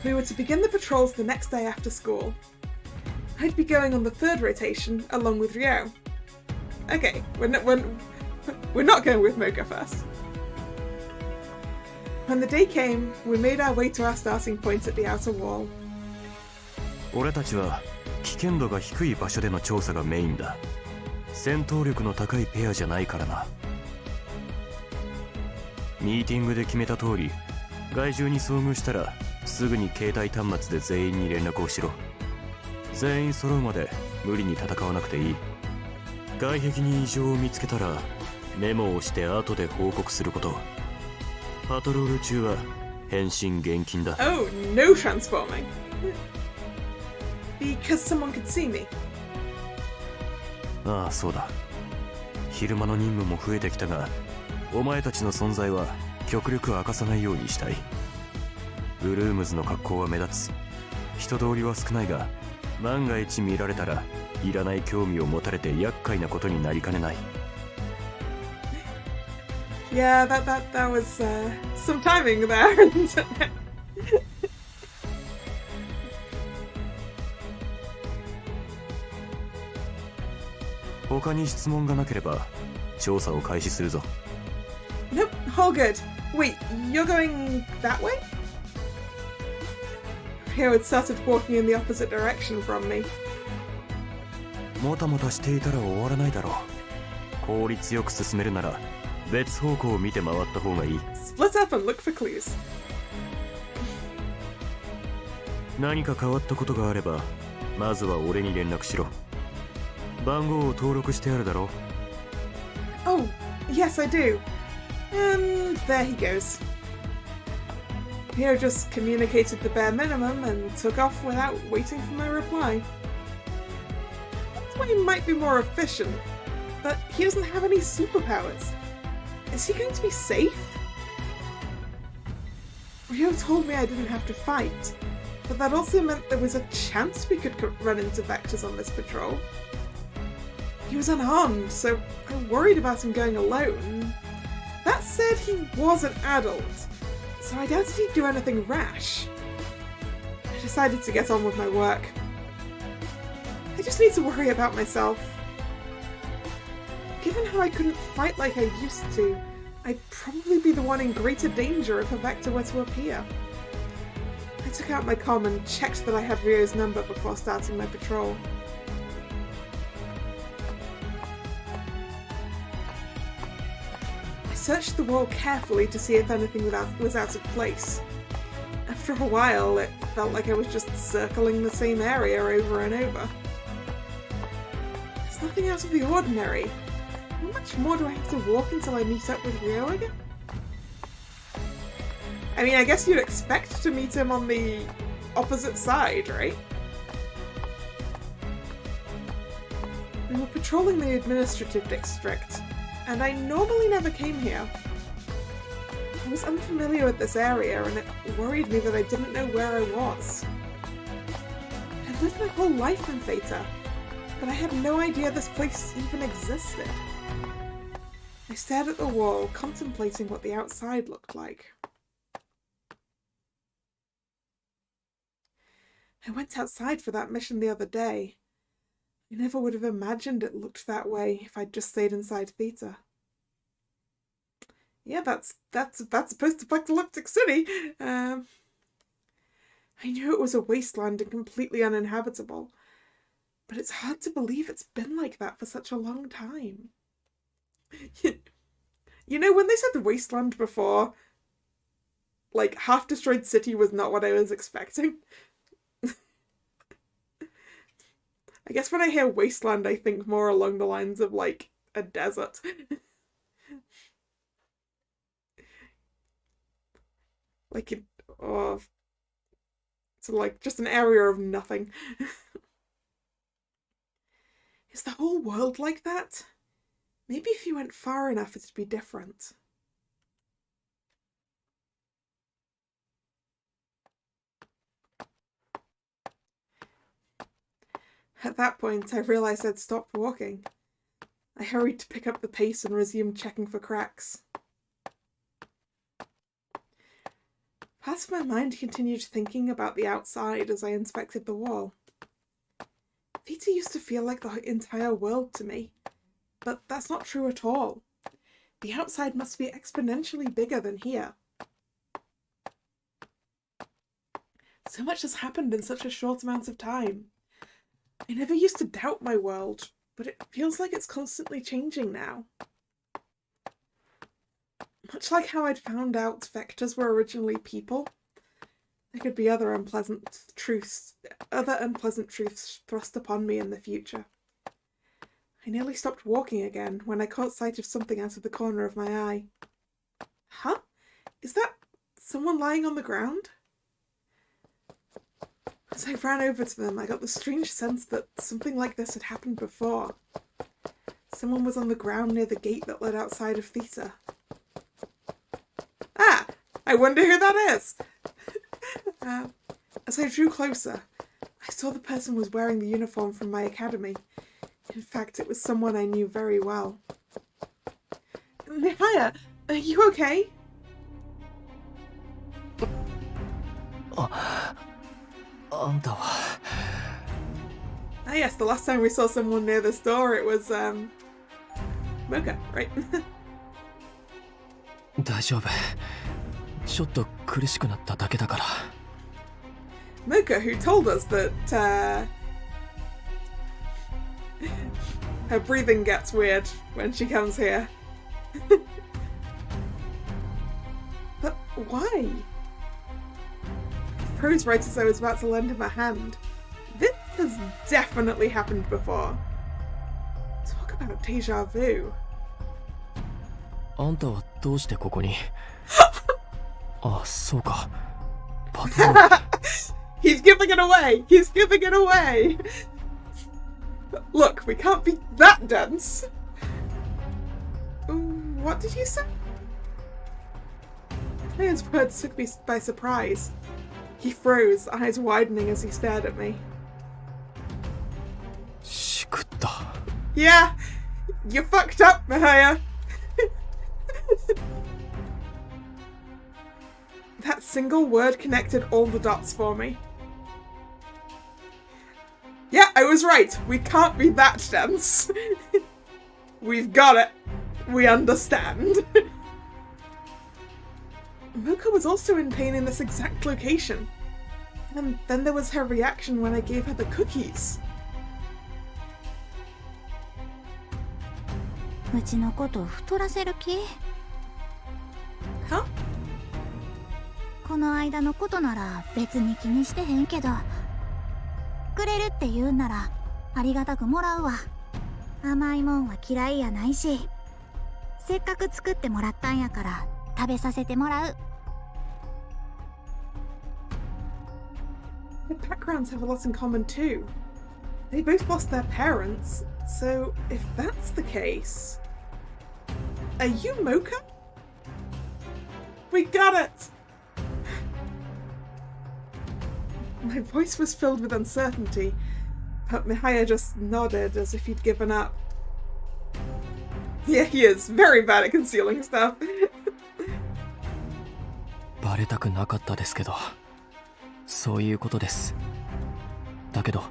We were to begin the patrols the next day after school. I'd be going on the third rotation along with Ryo. Okay, we're not going with Mocha first. When the day came, we made our way to our starting point at the outer wall. 俺たちは危険度が低い場所での調査がメインだ。戦闘力の高いペアじゃないからな。ミーティングで決めた通り、害獣に遭遇したらすぐに携帯端末で全員に連絡をしろ。全員揃うまで無理に戦わなくていい。外壁に異常を見つけたらメモをして後で報告すること。パトロール中は返信厳禁だ。Oh, no transforming. Because someone could see me. ああ、そうだ。昼間の任務も増えてきたが、お前たちの存在は極力明かさないようにしたい。ブルームズの格好は目立つ。人通りは少ないが、万が一見られたらいらない興味を持たれて厄介なことになりかねない。Yeah, that was some timing there. 他に質問がなければ調査を開始するぞ。Nope, all good. Wait, you're going that way? Rio had started walking in the opposite direction from me. もたもたしていたら終わらないだろう。効率よく進めるなら別方向を見て回った方がいい。Split up and look for clues. 何か変わったことがあればまずは俺に連絡しろ。番号を登録してあるだろう。 Oh, yes I do. And there he goes. Rio just communicated the bare minimum and took off without waiting for my reply. This way might be more efficient, but he doesn't have any superpowers. Is he going to be safe? Rio told me I didn't have to fight, but that also meant there was a chance we could run into Vectors on this patrol. He was unarmed, so I worried about him going alone. That said, he was an adult, so I doubted he'd do anything rash. I decided to get on with my work. I just need to worry about myself. Given how I couldn't fight like I used to, I'd probably be the one in greater danger if a Vector were to appear. I took out my comm and checked that I had Rio's number before starting my patrol. I searched the wall carefully to see if anything was out of place. After a while, it felt like I was just circling the same area over and over. There's nothing out of the ordinary. How much more do I have to walk until I meet up with Rio again? I mean, I guess you'd expect to meet him on the opposite side, right? We were patrolling the administrative district, and I normally never came here. I was unfamiliar with this area, and it worried me that I didn't know where I was. I'd lived my whole life in Theta, but I had no idea this place even existed. I stared at the wall, contemplating what the outside looked like. I went outside for that mission the other day. I never would have imagined it looked that way if I'd just stayed inside Theta. Yeah, that's a post-apocalyptic city. I knew it was a wasteland and completely uninhabitable, but it's hard to believe it's been like that for such a long time. You know, when they said the wasteland before, like, half-destroyed city was not what I was expecting. I guess when I hear wasteland, I think more along the lines of, like, a desert. Like, so, like, just an area of nothing. Is the whole world like that? Maybe if you went far enough, it'd be different. At that point, I realised I'd stopped walking. I hurried to pick up the pace and resumed checking for cracks. Part of my mind continued thinking about the outside as I inspected the wall. Theta used to feel like the entire world to me, but that's not true at all. The outside must be exponentially bigger than here. So much has happened in such a short amount of time. I never used to doubt my world, but it feels like it's constantly changing now. Much like how I'd found out vectors were originally people, there could be other unpleasant truths thrust upon me in the future. I nearly stopped walking again when I caught sight of something out of the corner of my eye. Huh? Is that someone lying on the ground? As I ran over to them, I got the strange sense that something like this had happened before. Someone was on the ground near the gate that led outside of theatre. Ah! I wonder who that is! As I drew closer, I saw the person was wearing the uniform from my academy. In fact, it was someone I knew very well. Mihaya, are you okay? Ah yes, the last time we saw someone near this door, it was, Mocha, right? 大丈夫。ちょっと苦しくなっただけだから。 Mocha, who told us that, her breathing gets weird when she comes here. But why? I froze right as I was about to lend him a hand. This has definitely happened before. Talk about deja vu. あんたはどうしてここに？あ、そうか。パトロール。He's giving it away! He's giving it away! Look, we can't be that dense! What did you say? His words took me by surprise. He froze, eyes widening as he stared at me. しくった。 Yeah! You fucked up, Mihaya! That single word connected all the dots for me. Yeah, I was right. We can't be that dense. We've got it. We understand. Mocha was also in pain in this exact location. And then there was her reaction when I gave her the cookies. うちのことを太らせる気？ Huh? この間のことなら別に気にしてへんけど、くれるって言うんならありがたくもらうわ。甘いもんは嫌いやないし、せっかく作ってもらったんやから食べさせてもらう。 Their backgrounds have a lot in common too. They both lost their parents, so if that's the case... Are you Mocha? We got it! My voice was filled with uncertainty, but Mihaya just nodded as if he'd given up. Yeah, he is very bad at concealing stuff. バレたくなかったですけど、そういうことです。だけど、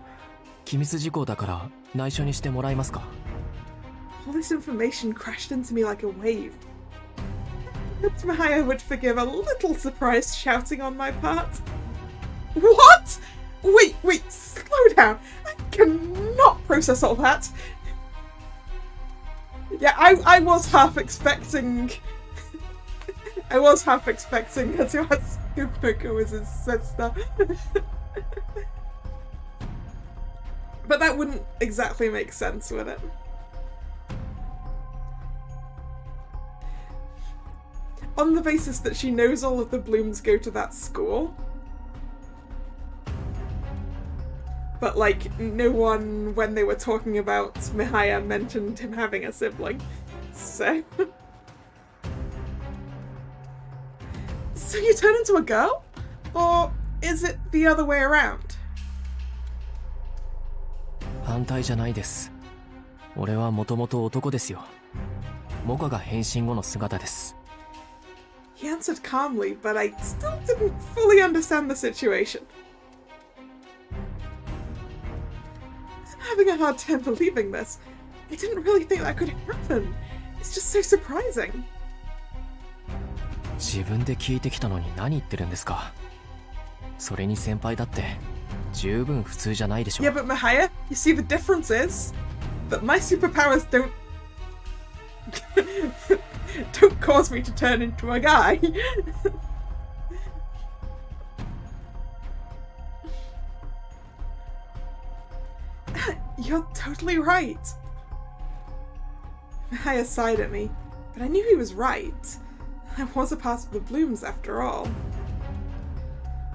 機密事項だから内緒にしてもらえますか? All this information crashed into me like a wave. Hoped Mihaya would forgive a little surprised shouting on my part. What? Wait, slow down. I cannot process all that. Yeah, I was half expecting... I was half expecting her to ask if Mocha was his sister. But that wouldn't exactly make sense, would it? On the basis that she knows all of the Blooms go to that school. But, like, no one, when they were talking about Mihaya, mentioned him having a sibling. So... So you turn into a girl? Or is it the other way around? 反対じゃないです。俺はもともと男ですよ。モカが変身後の姿です。 He answered calmly, but I still didn't fully understand the situation. I'm having a hard time believing this. I didn't really think that could happen. It's just so surprising. 自分で聞いてきたのに何言ってるんですか。それに先輩だって十分普通じゃないでしょ。 Yeah, but Mahaya, you see the difference is that my superpowers don't don't cause me to turn into a guy. You're totally right. Mahaya sighed at me, but I knew he was right. I was a part of the Blooms after all.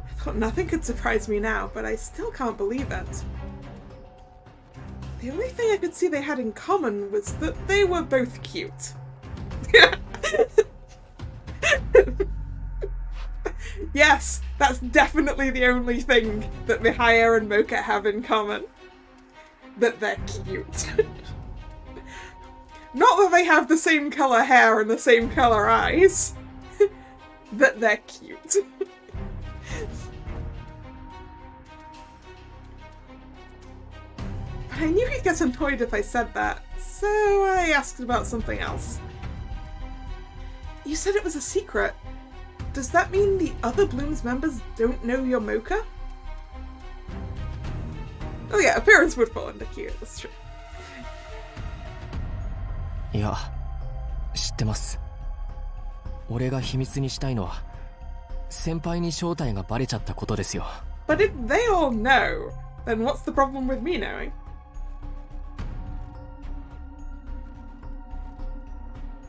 I thought nothing could surprise me now, but I still can't believe it. The only thing I could see they had in common was that they were both cute. Yes, that's definitely the only thing that Mihaya and Mocha have in common. That they're cute. Not that they have the same colour hair and the same colour eyes. That they're cute. But I knew he'd get annoyed if I said that, so I asked about something else. You said it was a secret. Does that mean the other Blooms members don't know you're Mocha? Oh yeah, appearance would fall into cute, that's true. いや、知ってます。俺が秘密にしたいのは先輩に正体がバレちゃったことですよ。 But if they all know, then what's the problem with me knowing?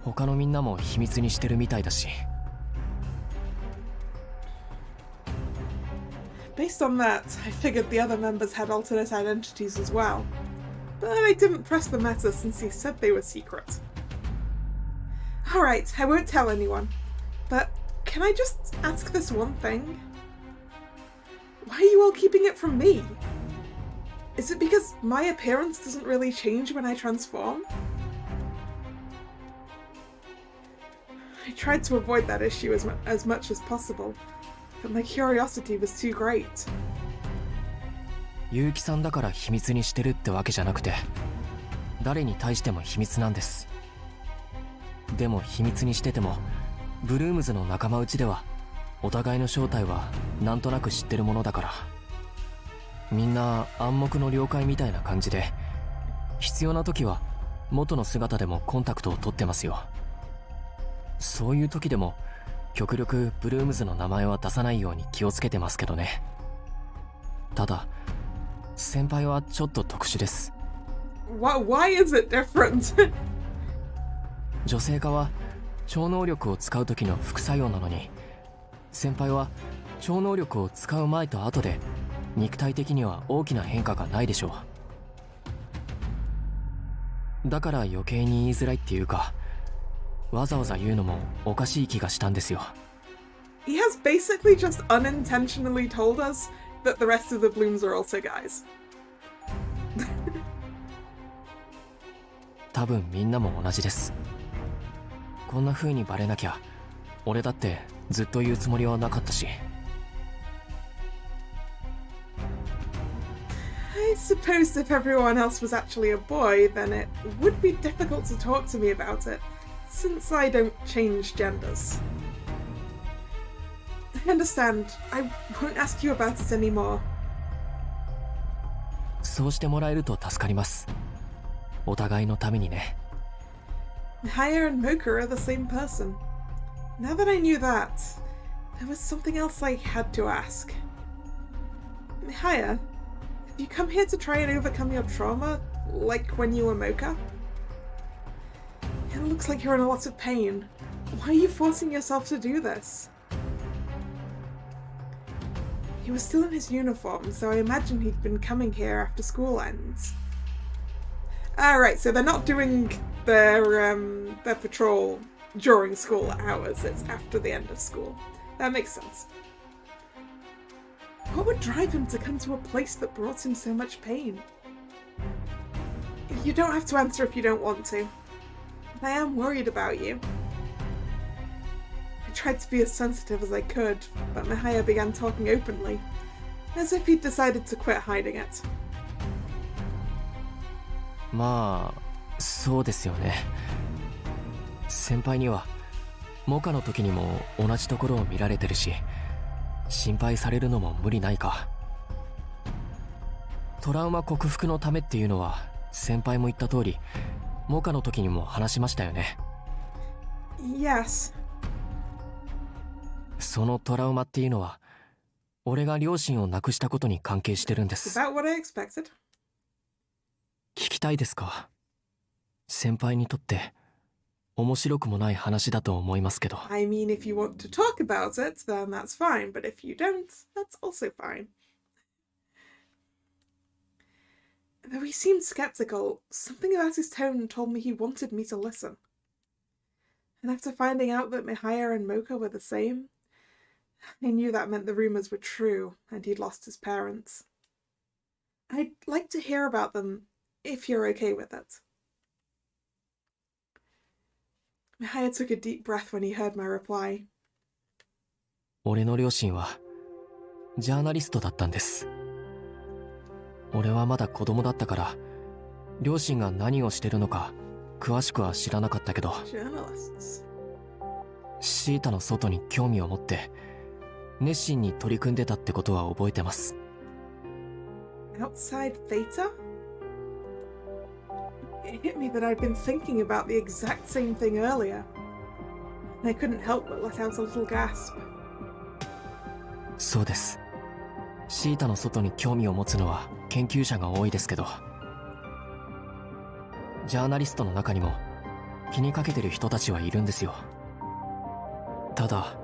他のみんなも秘密にしてるみたいだし。 Based on that, I figured the other members had alternate identities as well. But I didn't press the matter since he said they were secret. Alright, I won't tell anyone. But can I just ask this one thing? Why are you all keeping it from me? Is it because my appearance doesn't really change when I transform? I tried to avoid that issue as much as possible, but my curiosity was too great. 結城さんだから秘密にしてるってわけじゃなくて、誰に対しても秘密なんです。でも秘密にしてても、ブルームズの仲間内ではお互いの正体はなんとなく知ってるものだから、みんな暗黙の了解みたいな感じで、必要な時は元の姿でもコンタクトを取ってますよ。そういう時でも極力ブルームズの名前は出さないように気をつけてますけどね。ただ先輩はちょっと特殊です。 Why is it different? 女性化は超能力を使う時の副作用なのに、先輩は超能力を使う前と後で肉体的には大きな変化がないでしょう。だから余計に言いづらいっていうか、わざわざ言うのもおかしい気がしたんですよ。 He has basically just unintentionally told us that the rest of the Blooms are also guys. 多分みんなも同じです。こんな風にバレなきゃ俺だってずっと言うつもりはなかったし。 I suppose if everyone else was actually a boy, then it would be difficult to talk to me about it, since I don't change genders. I understand. I won't ask you about it anymore. そうしてもらえると助かります。お互いのためにね。 Mihaya and Mocha are the same person. Now that I knew that, there was something else I had to ask. Mihaya, have you come here to try and overcome your trauma, like when you were Mocha? It looks like you're in a lot of pain. Why are you forcing yourself to do this? He was still in his uniform, so I imagine he'd been coming here after school ends. Right, so they're not doing their patrol during school hours, it's after the end of school. That makes sense. What would drive him to come to a place that brought him so much pain? You don't have to answer if you don't want to. I am worried about you. I tried to be as sensitive as I could, but Mihaya began talking openly, as if he'd decided to quit hiding it. まあそうですよね。先輩にはモカの時にも同じところを見られてるし、心配されるのも無理ないか。トラウマ克服のためっていうのは先輩も言った通りモカの時にも話しましたよね。 Yes. そのトラウマっていうのは俺が両親を亡くしたことに関係してるんです。 About what I expected. 聞きたいですか？先輩にとって面白くもない話だと思いますけど。 I mean, if you want to talk about it, then that's fine, but if you don't, that's also fine. Though he seemed skeptical, something about his tone told me he wanted me to listen. And after finding out that Mihaya and Mocha were the same, I knew that meant the rumors were true and he'd lost his parents. I'd like to hear about them, if you're okay with it. Mihaya took a deep breath when he heard my reply. 俺の両親はジャーナリストだったんです。俺はまだ子供だったから両親が何をしてるのか詳しくは知らなかったけど、 Journalists. シータの外に興味を持って熱心に取り組んでたってことは覚えてます。 Outside Theta? It hit me that I'd been thinking about the exact same thing earlier. I couldn't help but let out a little gasp. そうです。シータの外に興味を持つのは研究者が多いですけど、ジャーナリストの中にも気にかけてる人たちはいるんですよ。ただ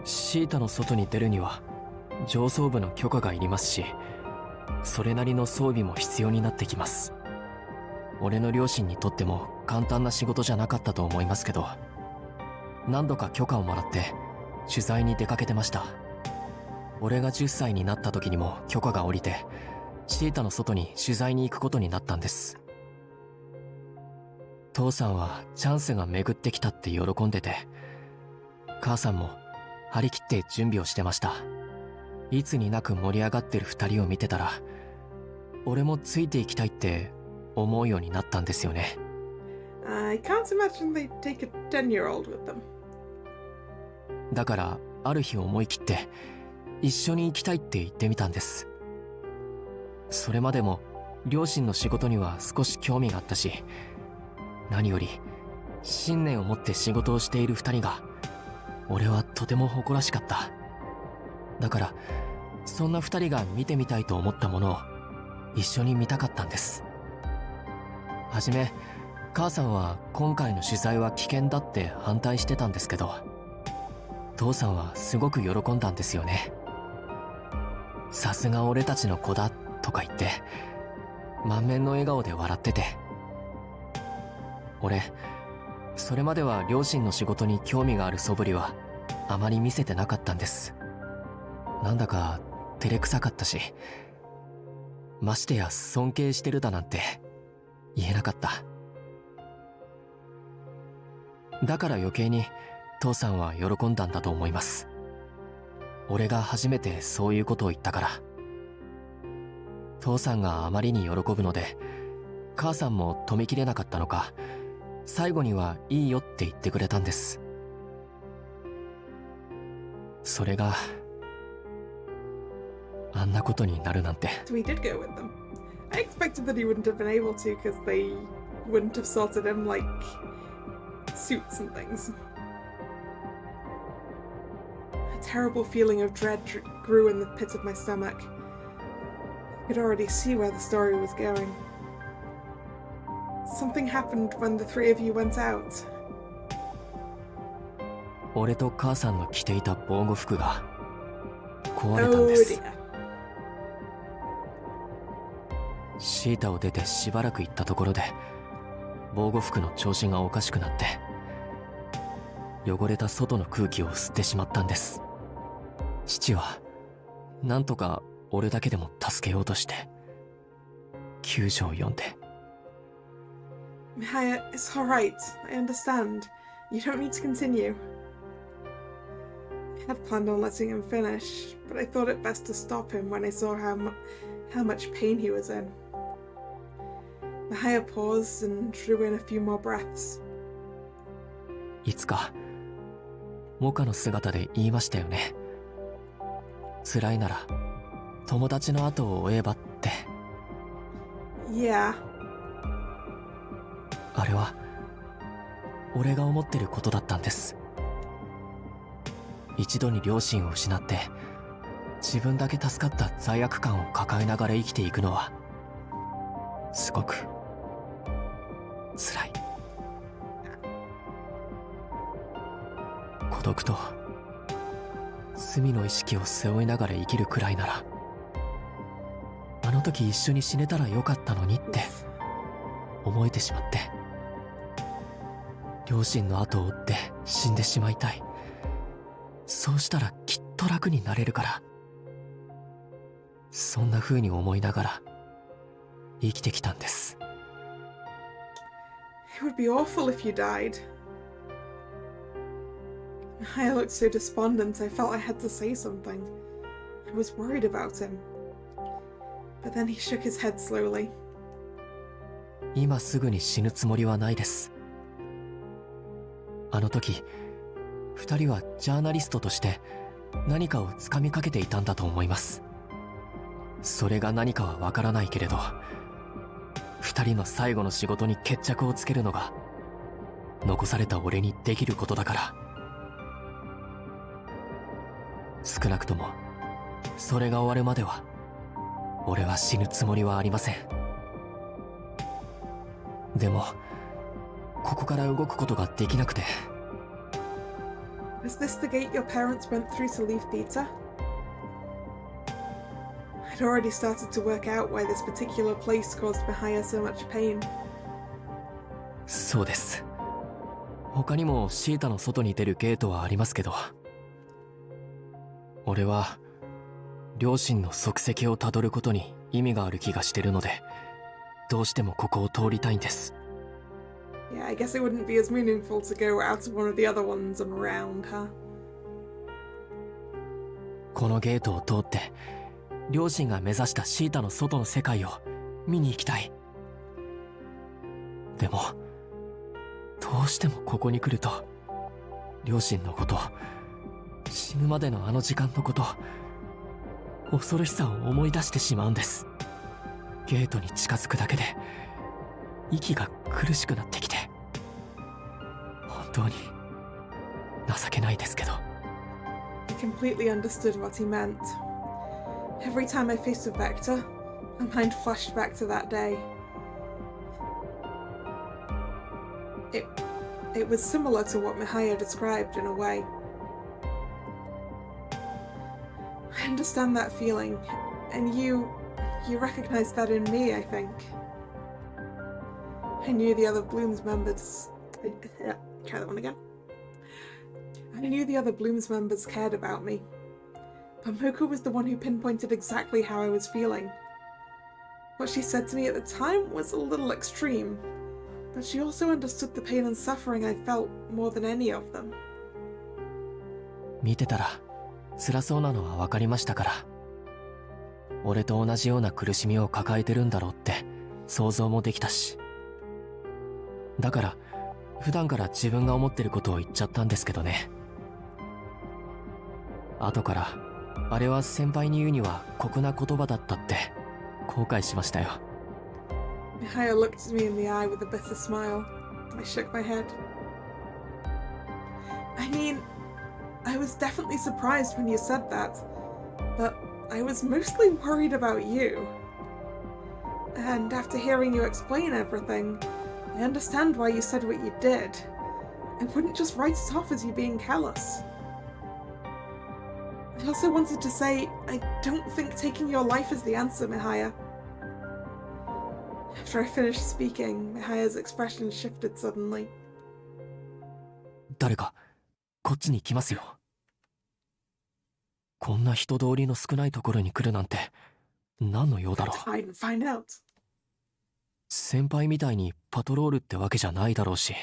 シータの外に出るには上層部の許可がいりますし、それなりの装備も必要になってきます。俺の両親にとっても簡単な仕事じゃなかったと思いますけど、何度か許可をもらって取材に出かけてました。俺が10歳になった時にも許可が下りてシータの外に取材に行くことになったんです。父さんはチャンスが巡ってきたって喜んでて、母さんも張り切って準備をしてました。いつになく盛り上がってる2人を見てたら俺もついていきたいって思うようになったんですよね。 I can't imagine they'd take a 10-year-old with them. だからある日思い切って一緒に行きたいって言ってみたんです。それまでも両親の仕事には少し興味があったし、何より信念を持って仕事をしている2人が俺はとても誇らしかった。だからそんな2人が見てみたいと思ったものを一緒に見たかったんです。はじめ母さんは今回の取材は危険だって反対してたんですけど、父さんはすごく喜んだんですよね。さすが俺たちの子だとか言って満面の笑顔で笑ってて、俺それまでは両親の仕事に興味がある素振りはあまり見せてなかったんです。なんだか照れくさかったし、ましてや尊敬してるだなんて言えなかった。だから余計に父さんは喜んだんだと思います。俺が初めてそういうことを言ったから。父さんがあまりに喜ぶので母さんも止めきれなかったのか、最後にはいいよって言ってくれたんです。それがあんなことになるなんて。 So we did go with them. I expected that he wouldn't have been able to because they wouldn't have sorted him like suits and things. A terrible feeling of dread grew in the pit of my stomach. I could already see where the story was going. Something happened when the three of you went out. 俺と母さんの着ていた防護服が壊れたんで Oh す。 dear. シータを出てしばらく行ったところで防護服の調子がおかしくなって汚れた外の空気を吸ってしまったんです。父はなんとか俺だけでも助けようとして救助を呼んで。 Mihaya, it's alright. I understand. You don't need to continue. I had planned on letting him finish, but I thought it best to stop him when I saw how much pain he was in. Mihaya paused and drew in a few more breaths. いつかモカの姿で言いましたよね。辛いなら友達の後を追えばって。 Yeah. あれは俺が思ってることだったんです。一度に両親を失って自分だけ助かった罪悪感を抱えながら生きていくのはすごく辛い。孤独と罪の意識を背負いながら生きるくらいなら、あの時一緒に死ねたらよかったのにって思えてしまって、両親の後を追って死んでしまいたい。そうしたらきっと楽になれるから、そんな風に思いながら生きてきたんです。 It would be awful if you died. I looked so despondent I felt I had to say something. I was worried about him. But then he shook his head slowly. 今すぐに死ぬつもりはないです。あの時二人はジャーナリストとして何かをつかみかけていたんだと思います。それが何かはわからないけれど、二人の最後の仕事に決着をつけるのが残された俺にできることだから。少なくともそれが終わるまでは俺は死ぬつもりはありません。でもここから動くことができなくて。 Was this the gate your parents went through to leave Peter? I'd already started to work out why this particular place caused Mihaya so much pain. そうです。他にもシータの外に出るゲートはありますけど、俺は両親の足跡をたどることに意味がある気がしてるので、どうしてもここを通りたいんです。 Yeah, I guess it wouldn't be as meaningful to go out of one of the other ones and around, huh? このゲートを通って両親が目指したシータの外の世界を見に行きたい。でもどうしてもここに来ると両親のこと、死ぬまでのあの時間のこと、恐ろしさを思い出してしまうんです。ゲートに近づくだけで息が苦しくなってきて、本当に情けないですけど。 I completely understood what he meant. Every time I faced a Vector, my mind flashed back to that day. It was similar to what Mihaya described in a way. I understand that feeling, and you recognize that in me, I think. I knew the other Bloom's members... Try that one again. I knew the other Bloom's members cared about me, but Moko was the one who pinpointed exactly how I was feeling. What she said to me at the time was a little extreme, but she also understood the pain and suffering I felt more than any of them. 見てたら辛そうなのは分かりましたから、俺と同じような苦しみを抱えてるんだろうって想像もできたし、だから普段から自分が思ってることを言っちゃったんですけどね。後からあれは先輩に言うには酷な言葉だったって後悔しましたよ。 Mihaya looked at me in the eye with a bitter smile. I shook my head. I mean, I was definitely surprised when you said that, but I was mostly worried about you. And after hearing you explain everything, I understand why you said what you did. I wouldn't just write it off as you being callous. I also wanted to say, I don't think taking your life is the answer, Mihaya. After I finished speaking, Mihaya's expression shifted suddenly. 誰かこっちに来ますよ。こんな人通りの少ないところに来るなんて何の用だろう。 Hide and find out. 先輩みたいにパトロールってわけじゃないだろうし。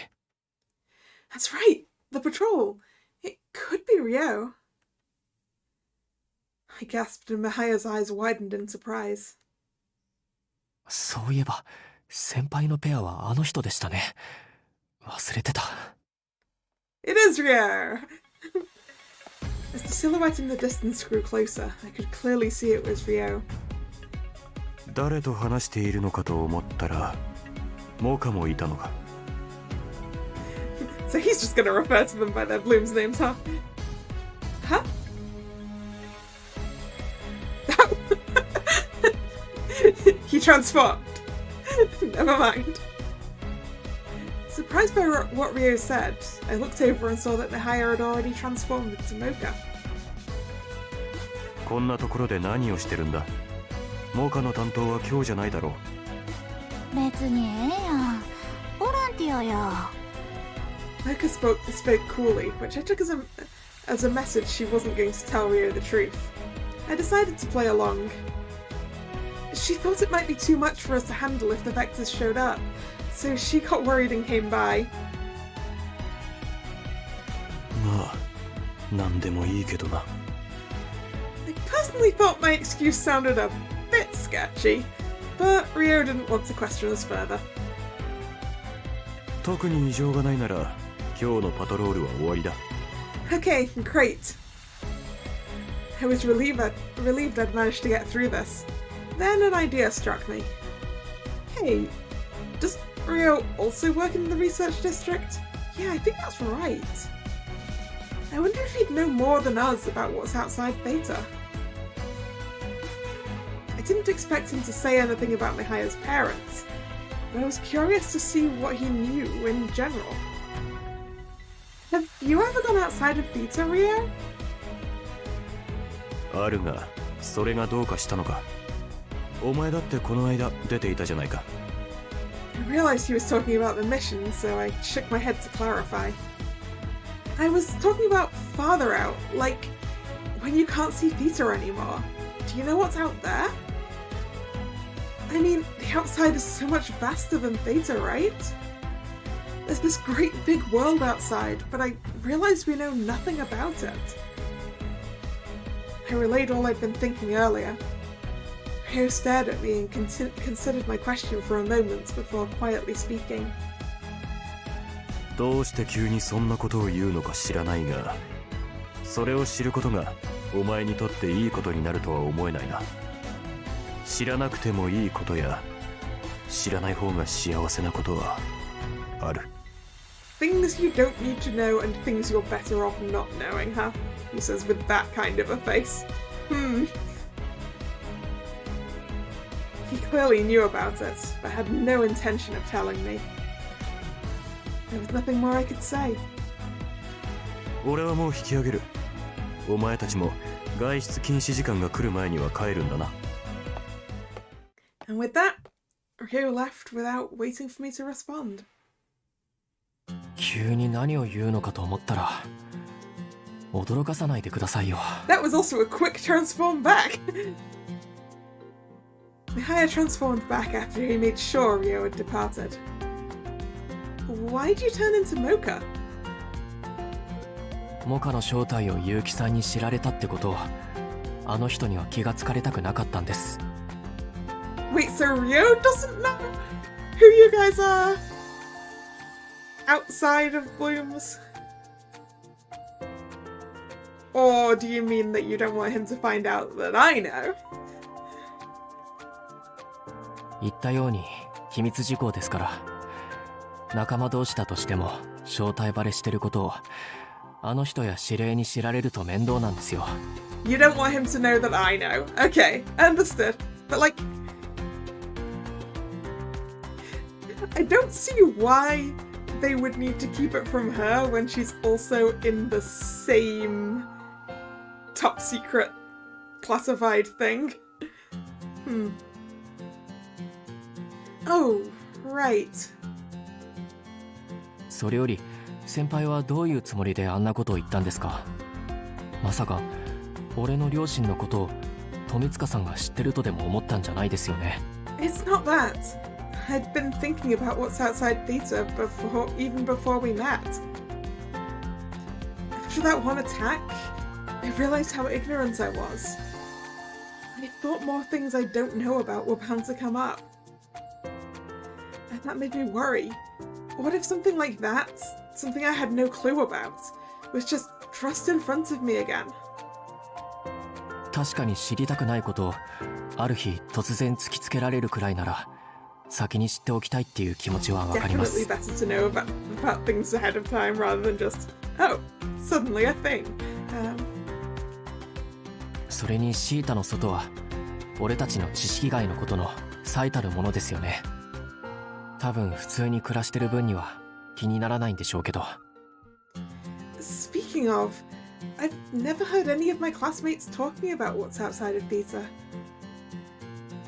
That's right, the patrol. It could be Ryo. I gasped and Mihaya's eyes widened in surprise. そういえば先輩のペアはあの人でしたね。忘れてた。 It is Ryo! As the silhouette in the distance grew closer, I could clearly see it was Ryo. 誰と話しているのかと思ったら、モカもいたのか。So he's just gonna refer to them by their Bloom's names, huh? Huh? He transformed. Never mind. Surprised by what Ryo said, I looked over and saw that Mihaya had already transformed into Mocha. こんなところで何をしてるんだ。モカの担当は今日じゃないだろう。別にええやん。ボランティアや。Mocha spoke coolly, which I took as a message she wasn't going to tell Ryo the truth. I decided to play along. She thought it might be too much for us to handle if the Vectors showed up, so she got worried and came by. まあ、なんでもいいけどな。I personally thought my excuse sounded a bit sketchy, but Ryo didn't want to question us further. 特に異常がないなら、今日のパトロールは終わりだ。Okay, great. I was relieved I'd managed to get through this. Then an idea struck me. Hey, does Ryo also work in the research district? Yeah, I think that's right. I wonder if he'd know more than us about what's outside Theta. I didn't expect him to say anything about Mihaya's parents, but I was curious to see what he knew in general. Have you ever gone outside of Theta, Ryo? あるが、それがどうかしたのか。お前だってこの間出ていたじゃないか。I realized he was talking about the mission, so I shook my head to clarify. I was talking about farther out, like when you can't see Theta anymore. Do you know what's out there? I mean, the outside is so much vaster than Theta, right? There's this great big world outside, but I realized we know nothing about it. I relayed all I'd been thinking earlier. Ryo stared at me and considered my question for a moment before quietly speaking. どうして急にそんなことを言うのか知らないが、それを知ることがお前にとっていいことになるとは思えないな。知らなくてもいいことや、知らない方が幸せなことはある。Things you don't need to know and things you're better off not knowing, huh? He says with that kind of a face. He clearly knew about it, but had no intention of telling me. There was nothing more I could say. 俺はもう引き上げる。お前たちも外出禁止時間が来る前には帰るんだな。And with that, Ryo left without waiting for me to respond. 急に何を言うのかと思ったら、驚かさないでくださいよ。That was also a quick transform back! Mihaya transformed back after he made sure Ryo had departed. Why'd you turn into Mocha? モカの正体を結城さんに知られたってことを、あの人には気がつかれたくなかったんです。Wait, so Ryo doesn't know who you guys are? Outside of Bloom's? Or do you mean that you don't want him to find out that I know? 言ったように秘密事項ですから、仲間同士だとしても正体バレしてることをあの人や指令に知られると面倒なんですよ。You don't want him to know that I know. Okay, understood. But like, I don't see why they would need to keep it from her when she's also in the same top secret classified thing. Oh, right. それより先輩はどういうつもりであんなことを言ったんですか。まさか俺の両親のことを富塚さんが知ってるとでも思ったんじゃないですよね。 It's not that. I'd been thinking about what's outside Theta even before we met. After that one attack, I realized how ignorant I was. I thought more things I don't know about were bound to come up. And that made me worry. What if something like that, something I had no clue about, was just thrust in front of me again? 確かに知りたくないことをある日突然突きつけられるくらいなら先に知っておきたいっていう気持ちはわかります。 Definitely better to know about things ahead of time rather than just, oh, suddenly a thing. それにシータの外は俺たちの知識外のことの最たるものですよね。多分普通に暮らしてる分には気にならないんでしょうけど。 Speaking of, I've never heard any of my classmates talking about what's outside of Theta.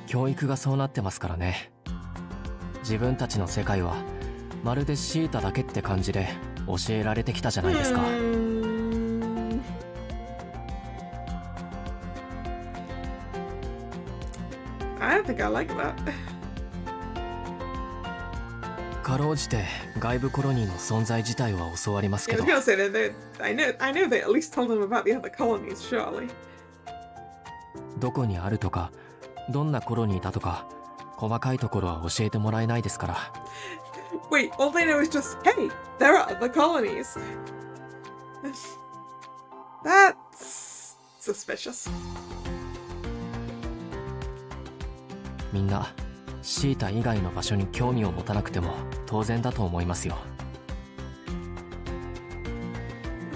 教育がそうなってますからね。自分たちの世界はまるでシータだけって感じで教えられてきたじゃないですか。I don't think I like that. かろうじて外部コロニーの存在自体は教わりますけ I ど、 was gonna say that I know they at least told them about the other colonies, surely. どこにあるとかどんなコロニーだとか細かいところは教えてもらえないですから。 Wait, all they know is just, hey, there are other colonies. That's suspicious. みんなシータ以外の場所に興味を持たなくても当然だと思いますよ。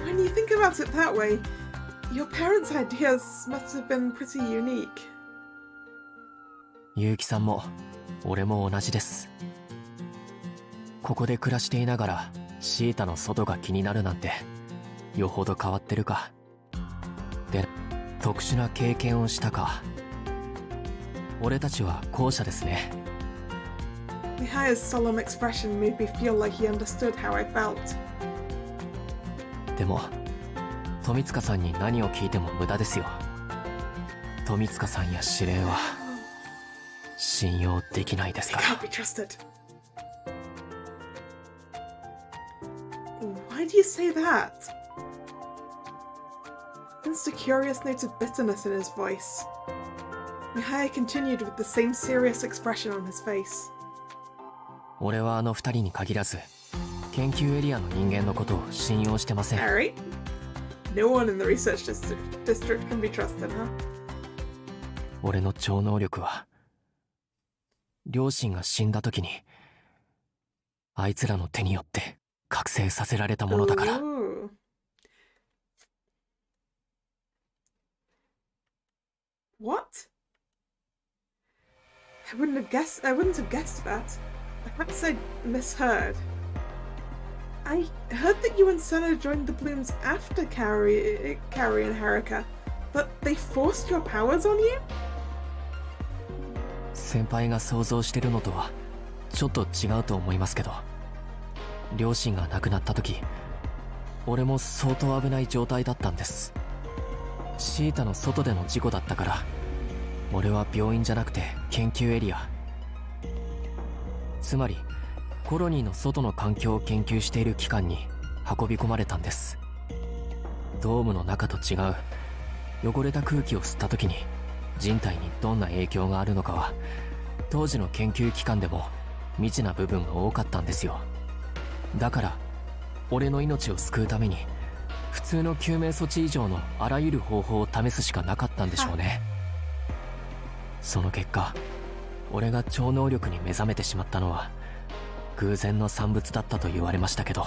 When you think about it that way, your parents' ideas must have been pretty unique. 結城さんも俺も同じです。ここで暮らしていながらシータの外が気になるなんてよほど変わってるか。で、特殊な経験をしたか。俺たちは後者ですね。 Mihaya's solemn expression made me feel like he understood how I felt. でも富塚さんに何を聞いても無駄ですよ。富塚さんや指令は信用できないですか They ら。 can't be trusted. Why do you say that? Sensed a curious note of bitterness in his voice. Mihaya continued with the same serious expression on his face. 俺はあの二人に限らず研究エリアの人間のことを信用してません。 Alright. No one in the research district can be trusted, huh? 俺の超能力は両親が死んだ時にあいつらの手によって覚醒させられたものだから。 Ooh. What? I wouldn't have guessed that. Perhaps I misheard. I heard that you and Senna joined the Blooms after Carrie and Haruka, but they forced your powers on you? 先輩が想像してるのとはちょっと違うと思いますけど、両親が亡くなった時俺も相当危ない状態だったんです。シータの外での事故だったから俺は病院じゃなくて研究エリア、つまりコロニーの外の環境を研究している機関に運び込まれたんです。ドームの中と違う汚れた空気を吸った時に人体にどんな影響があるのかは当時の研究機関でも未知な部分が多かったんですよ。だから俺の命を救うために普通の救命措置以上のあらゆる方法を試すしかなかったんでしょうね。その結果俺が超能力に目覚めてしまったのは偶然の産物だったと言われましたけど、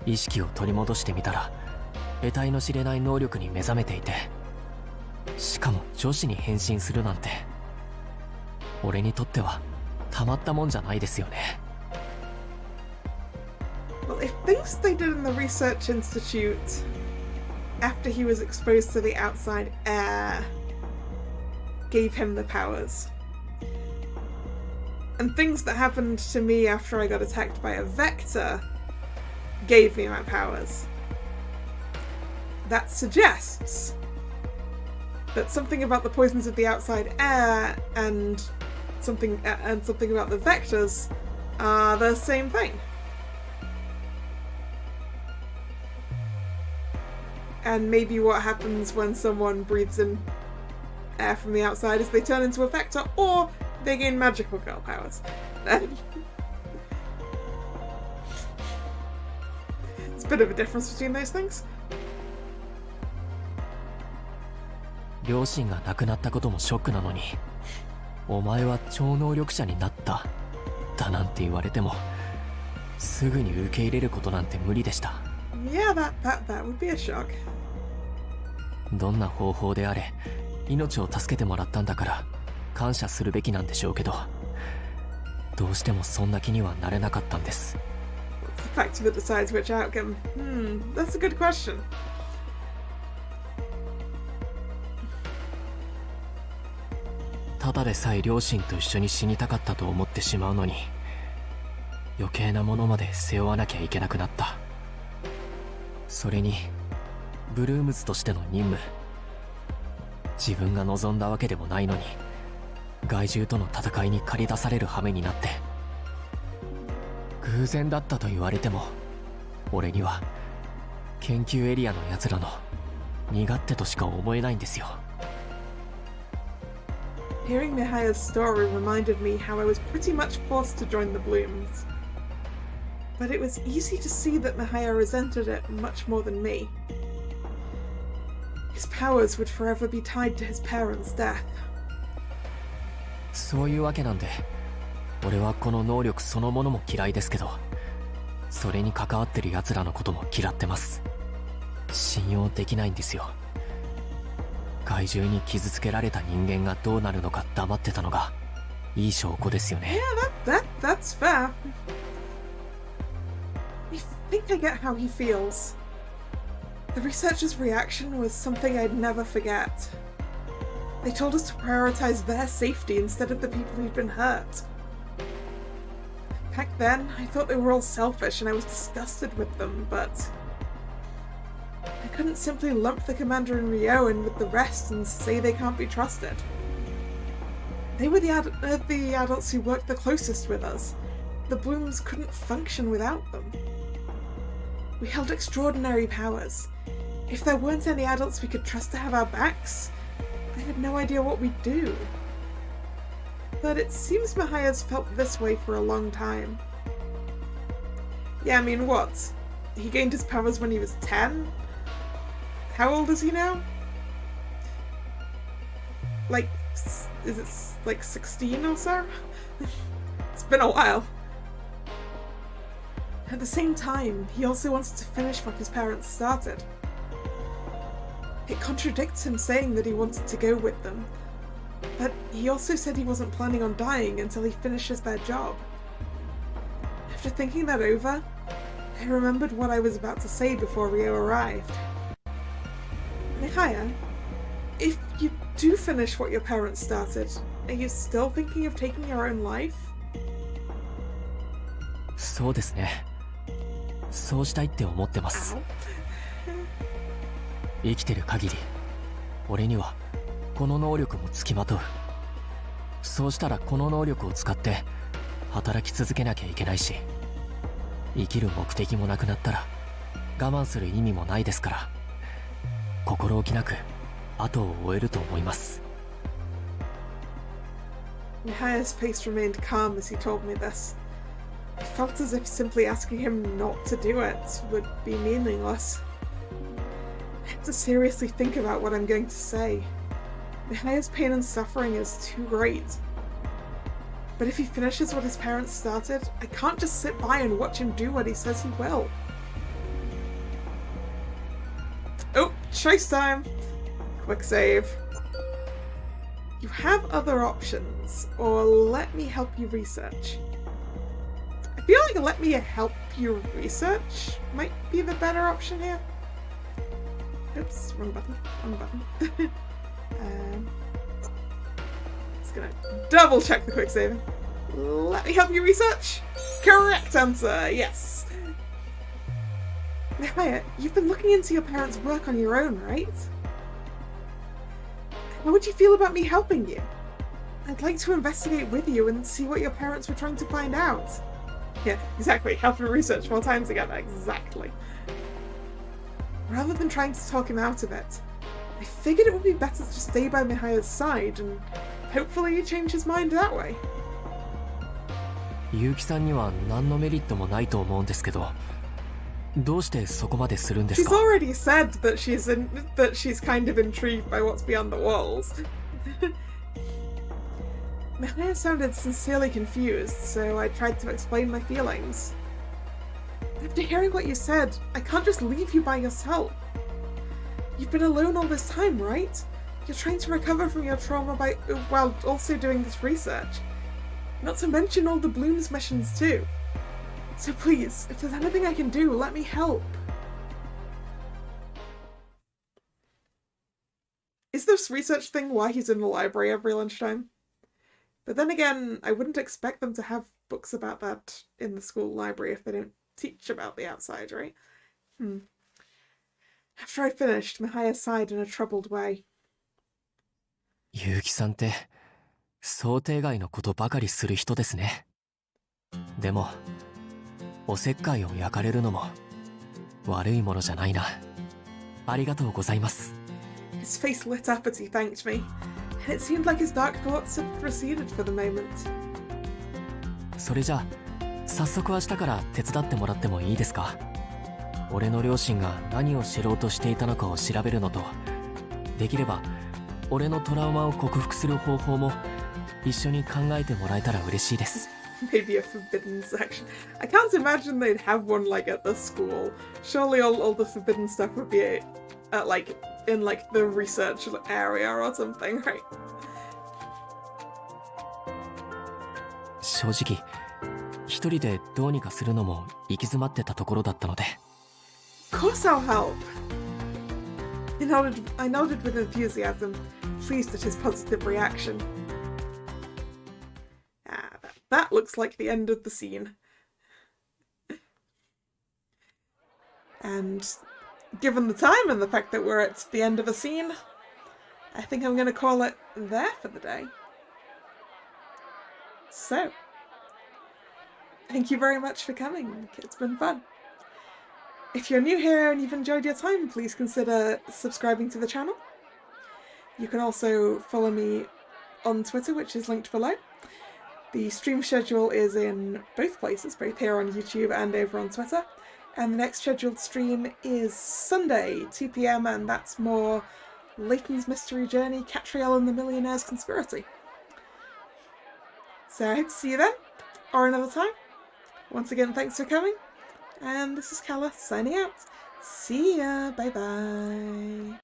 意識を取り戻してみたら得体の知れない能力に目覚めていて、しかも女子に変身するなんて俺にとってはたまったもんじゃないですよね。 Well, if things they did in the research institute after he was exposed to the outside air gave him the powers, and things that happened to me after I got attacked by a vector gave me my powers, that suggests that something about the poisons of the outside air and something about the vectors are the same thing. And maybe what happens when someone breathes in air from the outside is they turn into a vector, or they gain magical girl powers. It's a bit of a difference between those things. 両親が亡くなったこともショックなのに、お前は超能力者になっただなんて言われても、すぐに受け入れることなんて無理でした。 Yeah, that would be a shock. どんな方法であれ命を助けてもらったんだから感謝するべきなんでしょうけど、どうしてもそんな気にはなれなかったんです。 The factor that decides which outcome. That's a good question. ただでさえ両親と一緒に死にたかったと思ってしまうのに、余計なものまで背負わなきゃいけなくなった。それにブルームズとしての任務、自分が望んだわけでもないのに害獣との戦いに駆り出される羽目になって、偶然だったと言われても俺には研究エリアの奴らの身勝手としか思えないんですよ。 Hearing Mihaya's story reminded me how I was pretty much forced to join the Blooms. But it was easy to see that Mihaya resented it much more than me. His powers would forever be tied to his parents' death. そういうわけなんで、俺はこの能力そのものも嫌いですけど、それに関わってる奴らのことも嫌ってます。信用できないんですよ。怪獣に傷つけられた人間がどうなるのか黙ってたのがいい証拠ですよね。 Yeah, that's fair. I think I get how he feels. The researchers' reaction was something I'd never forget. They told us to prioritize their safety instead of the people who'd been hurt. Back then, I thought they were all selfish and I was disgusted with them, but I couldn't simply lump the commander and Ryo in with the rest and say they can't be trusted. They were the adults who worked the closest with us. The Blooms couldn't function without them. We held extraordinary powers. If there weren't any adults we could trust to have our backs, I had no idea what we'd do. But it seems Mihaya's felt this way for a long time. Yeah, I mean, what? He gained his powers when he was 10? How old is he now? Like, is it like 16 or so? It's been a while. At the same time, he also wants to finish what his parents started. It contradicts him saying that he wanted to go with them, but he also said he wasn't planning on dying until he finishes their job. After thinking that over, I remembered what I was about to say before Ryo arrived. Mihaya, if you do finish what your parents started, are you still thinking of taking your own life? そうですね。そうしたいって思ってます。生きてる限り、俺にはこの能力もつきまとう。そうしたらこの能力を使って働き続けなきゃいけないし、生きる目的もなくなったら我慢する意味もないですから、心置きなく後を終えると思います。 Mihaya's face remained calm as he told me this. I felt as if simply asking him not to do it would be meaningless. I have to seriously think about what I'm going to say. Mihaya's pain and suffering is too great. But if he finishes what his parents started, I can't just sit by and watch him do what he says he will. Oh, choice time! Quick save. You have other options, or let me help you research. I feel like let me help you research might be the better option here. Oops, wrong button. Just gonna double check the quick saving. Let me help you research. Correct answer, yes. Mihaya, you've been looking into your parents' work on your own, right? How would you feel about me helping you? I'd like to investigate with you and see what your parents were trying to find out. Yeah, exactly. Help and research 4 times together. Exactly. Rather than trying to talk him out of it, I figured it would be better to stay by Mihaya's side and hopefully change his mind that way. 結城さんには何のメリットもないと思うんですけど、どうしてそこまでするんです She's か？ already said that she's kind of intrigued by what's beyond the walls. Maya sounded sincerely confused, so I tried to explain my feelings. After hearing what you said, I can't just leave you by yourself. You've been alone all this time, right? You're trying to recover from your trauma while also doing this research. Not to mention all the Bloom's missions too. So please, if there's anything I can do, let me help. Is this research thing why he's in the library every lunchtime? But then again, I wouldn't expect them to have books about that in the school library if they don't teach about the outside, right? After I'd finished, Mihaya sighed in a troubled way. 結城さんって想定外のことばかりする人ですね。でもおせっかいを焼かれるのも悪いものじゃないな。ありがとうございます。 His face lit up as he thanked me, and it seemed like his dark thoughts had receded for the moment. それじゃあ早速明日から手伝ってもらってもいいですか？俺の両親が何を知ろうとしていたのかを調べるのと、できれば俺のトラウマを克服する方法も一緒に考えてもらえたら嬉しいです。 Maybe a forbidden section. I can't imagine they'd have one like at the school. Surely all the forbidden stuff would be like in like the research area or something, right? 正直一人でどうにかするのも行き詰まってたところだったので。 Of course I'll help. I nodded with enthusiasm, pleased at his positive reaction. That looks like the end of the scene. And given the time and the fact that we're at the end of a scene, I think I'm going to call it there for the day. So, thank you very much for coming. It's been fun. If you're new here and you've enjoyed your time, please consider subscribing to the channel. You can also follow me on Twitter, which is linked below. The stream schedule is in both places, both here on YouTube and over on Twitter. And the next scheduled stream is Sunday, 2 PM, and that's more Leighton's Mystery Journey, Catriel and the Millionaire's Conspiracy. So I hope to see you then, or another time. Once again, thanks for coming, and this is Kalla signing out. See ya, bye bye.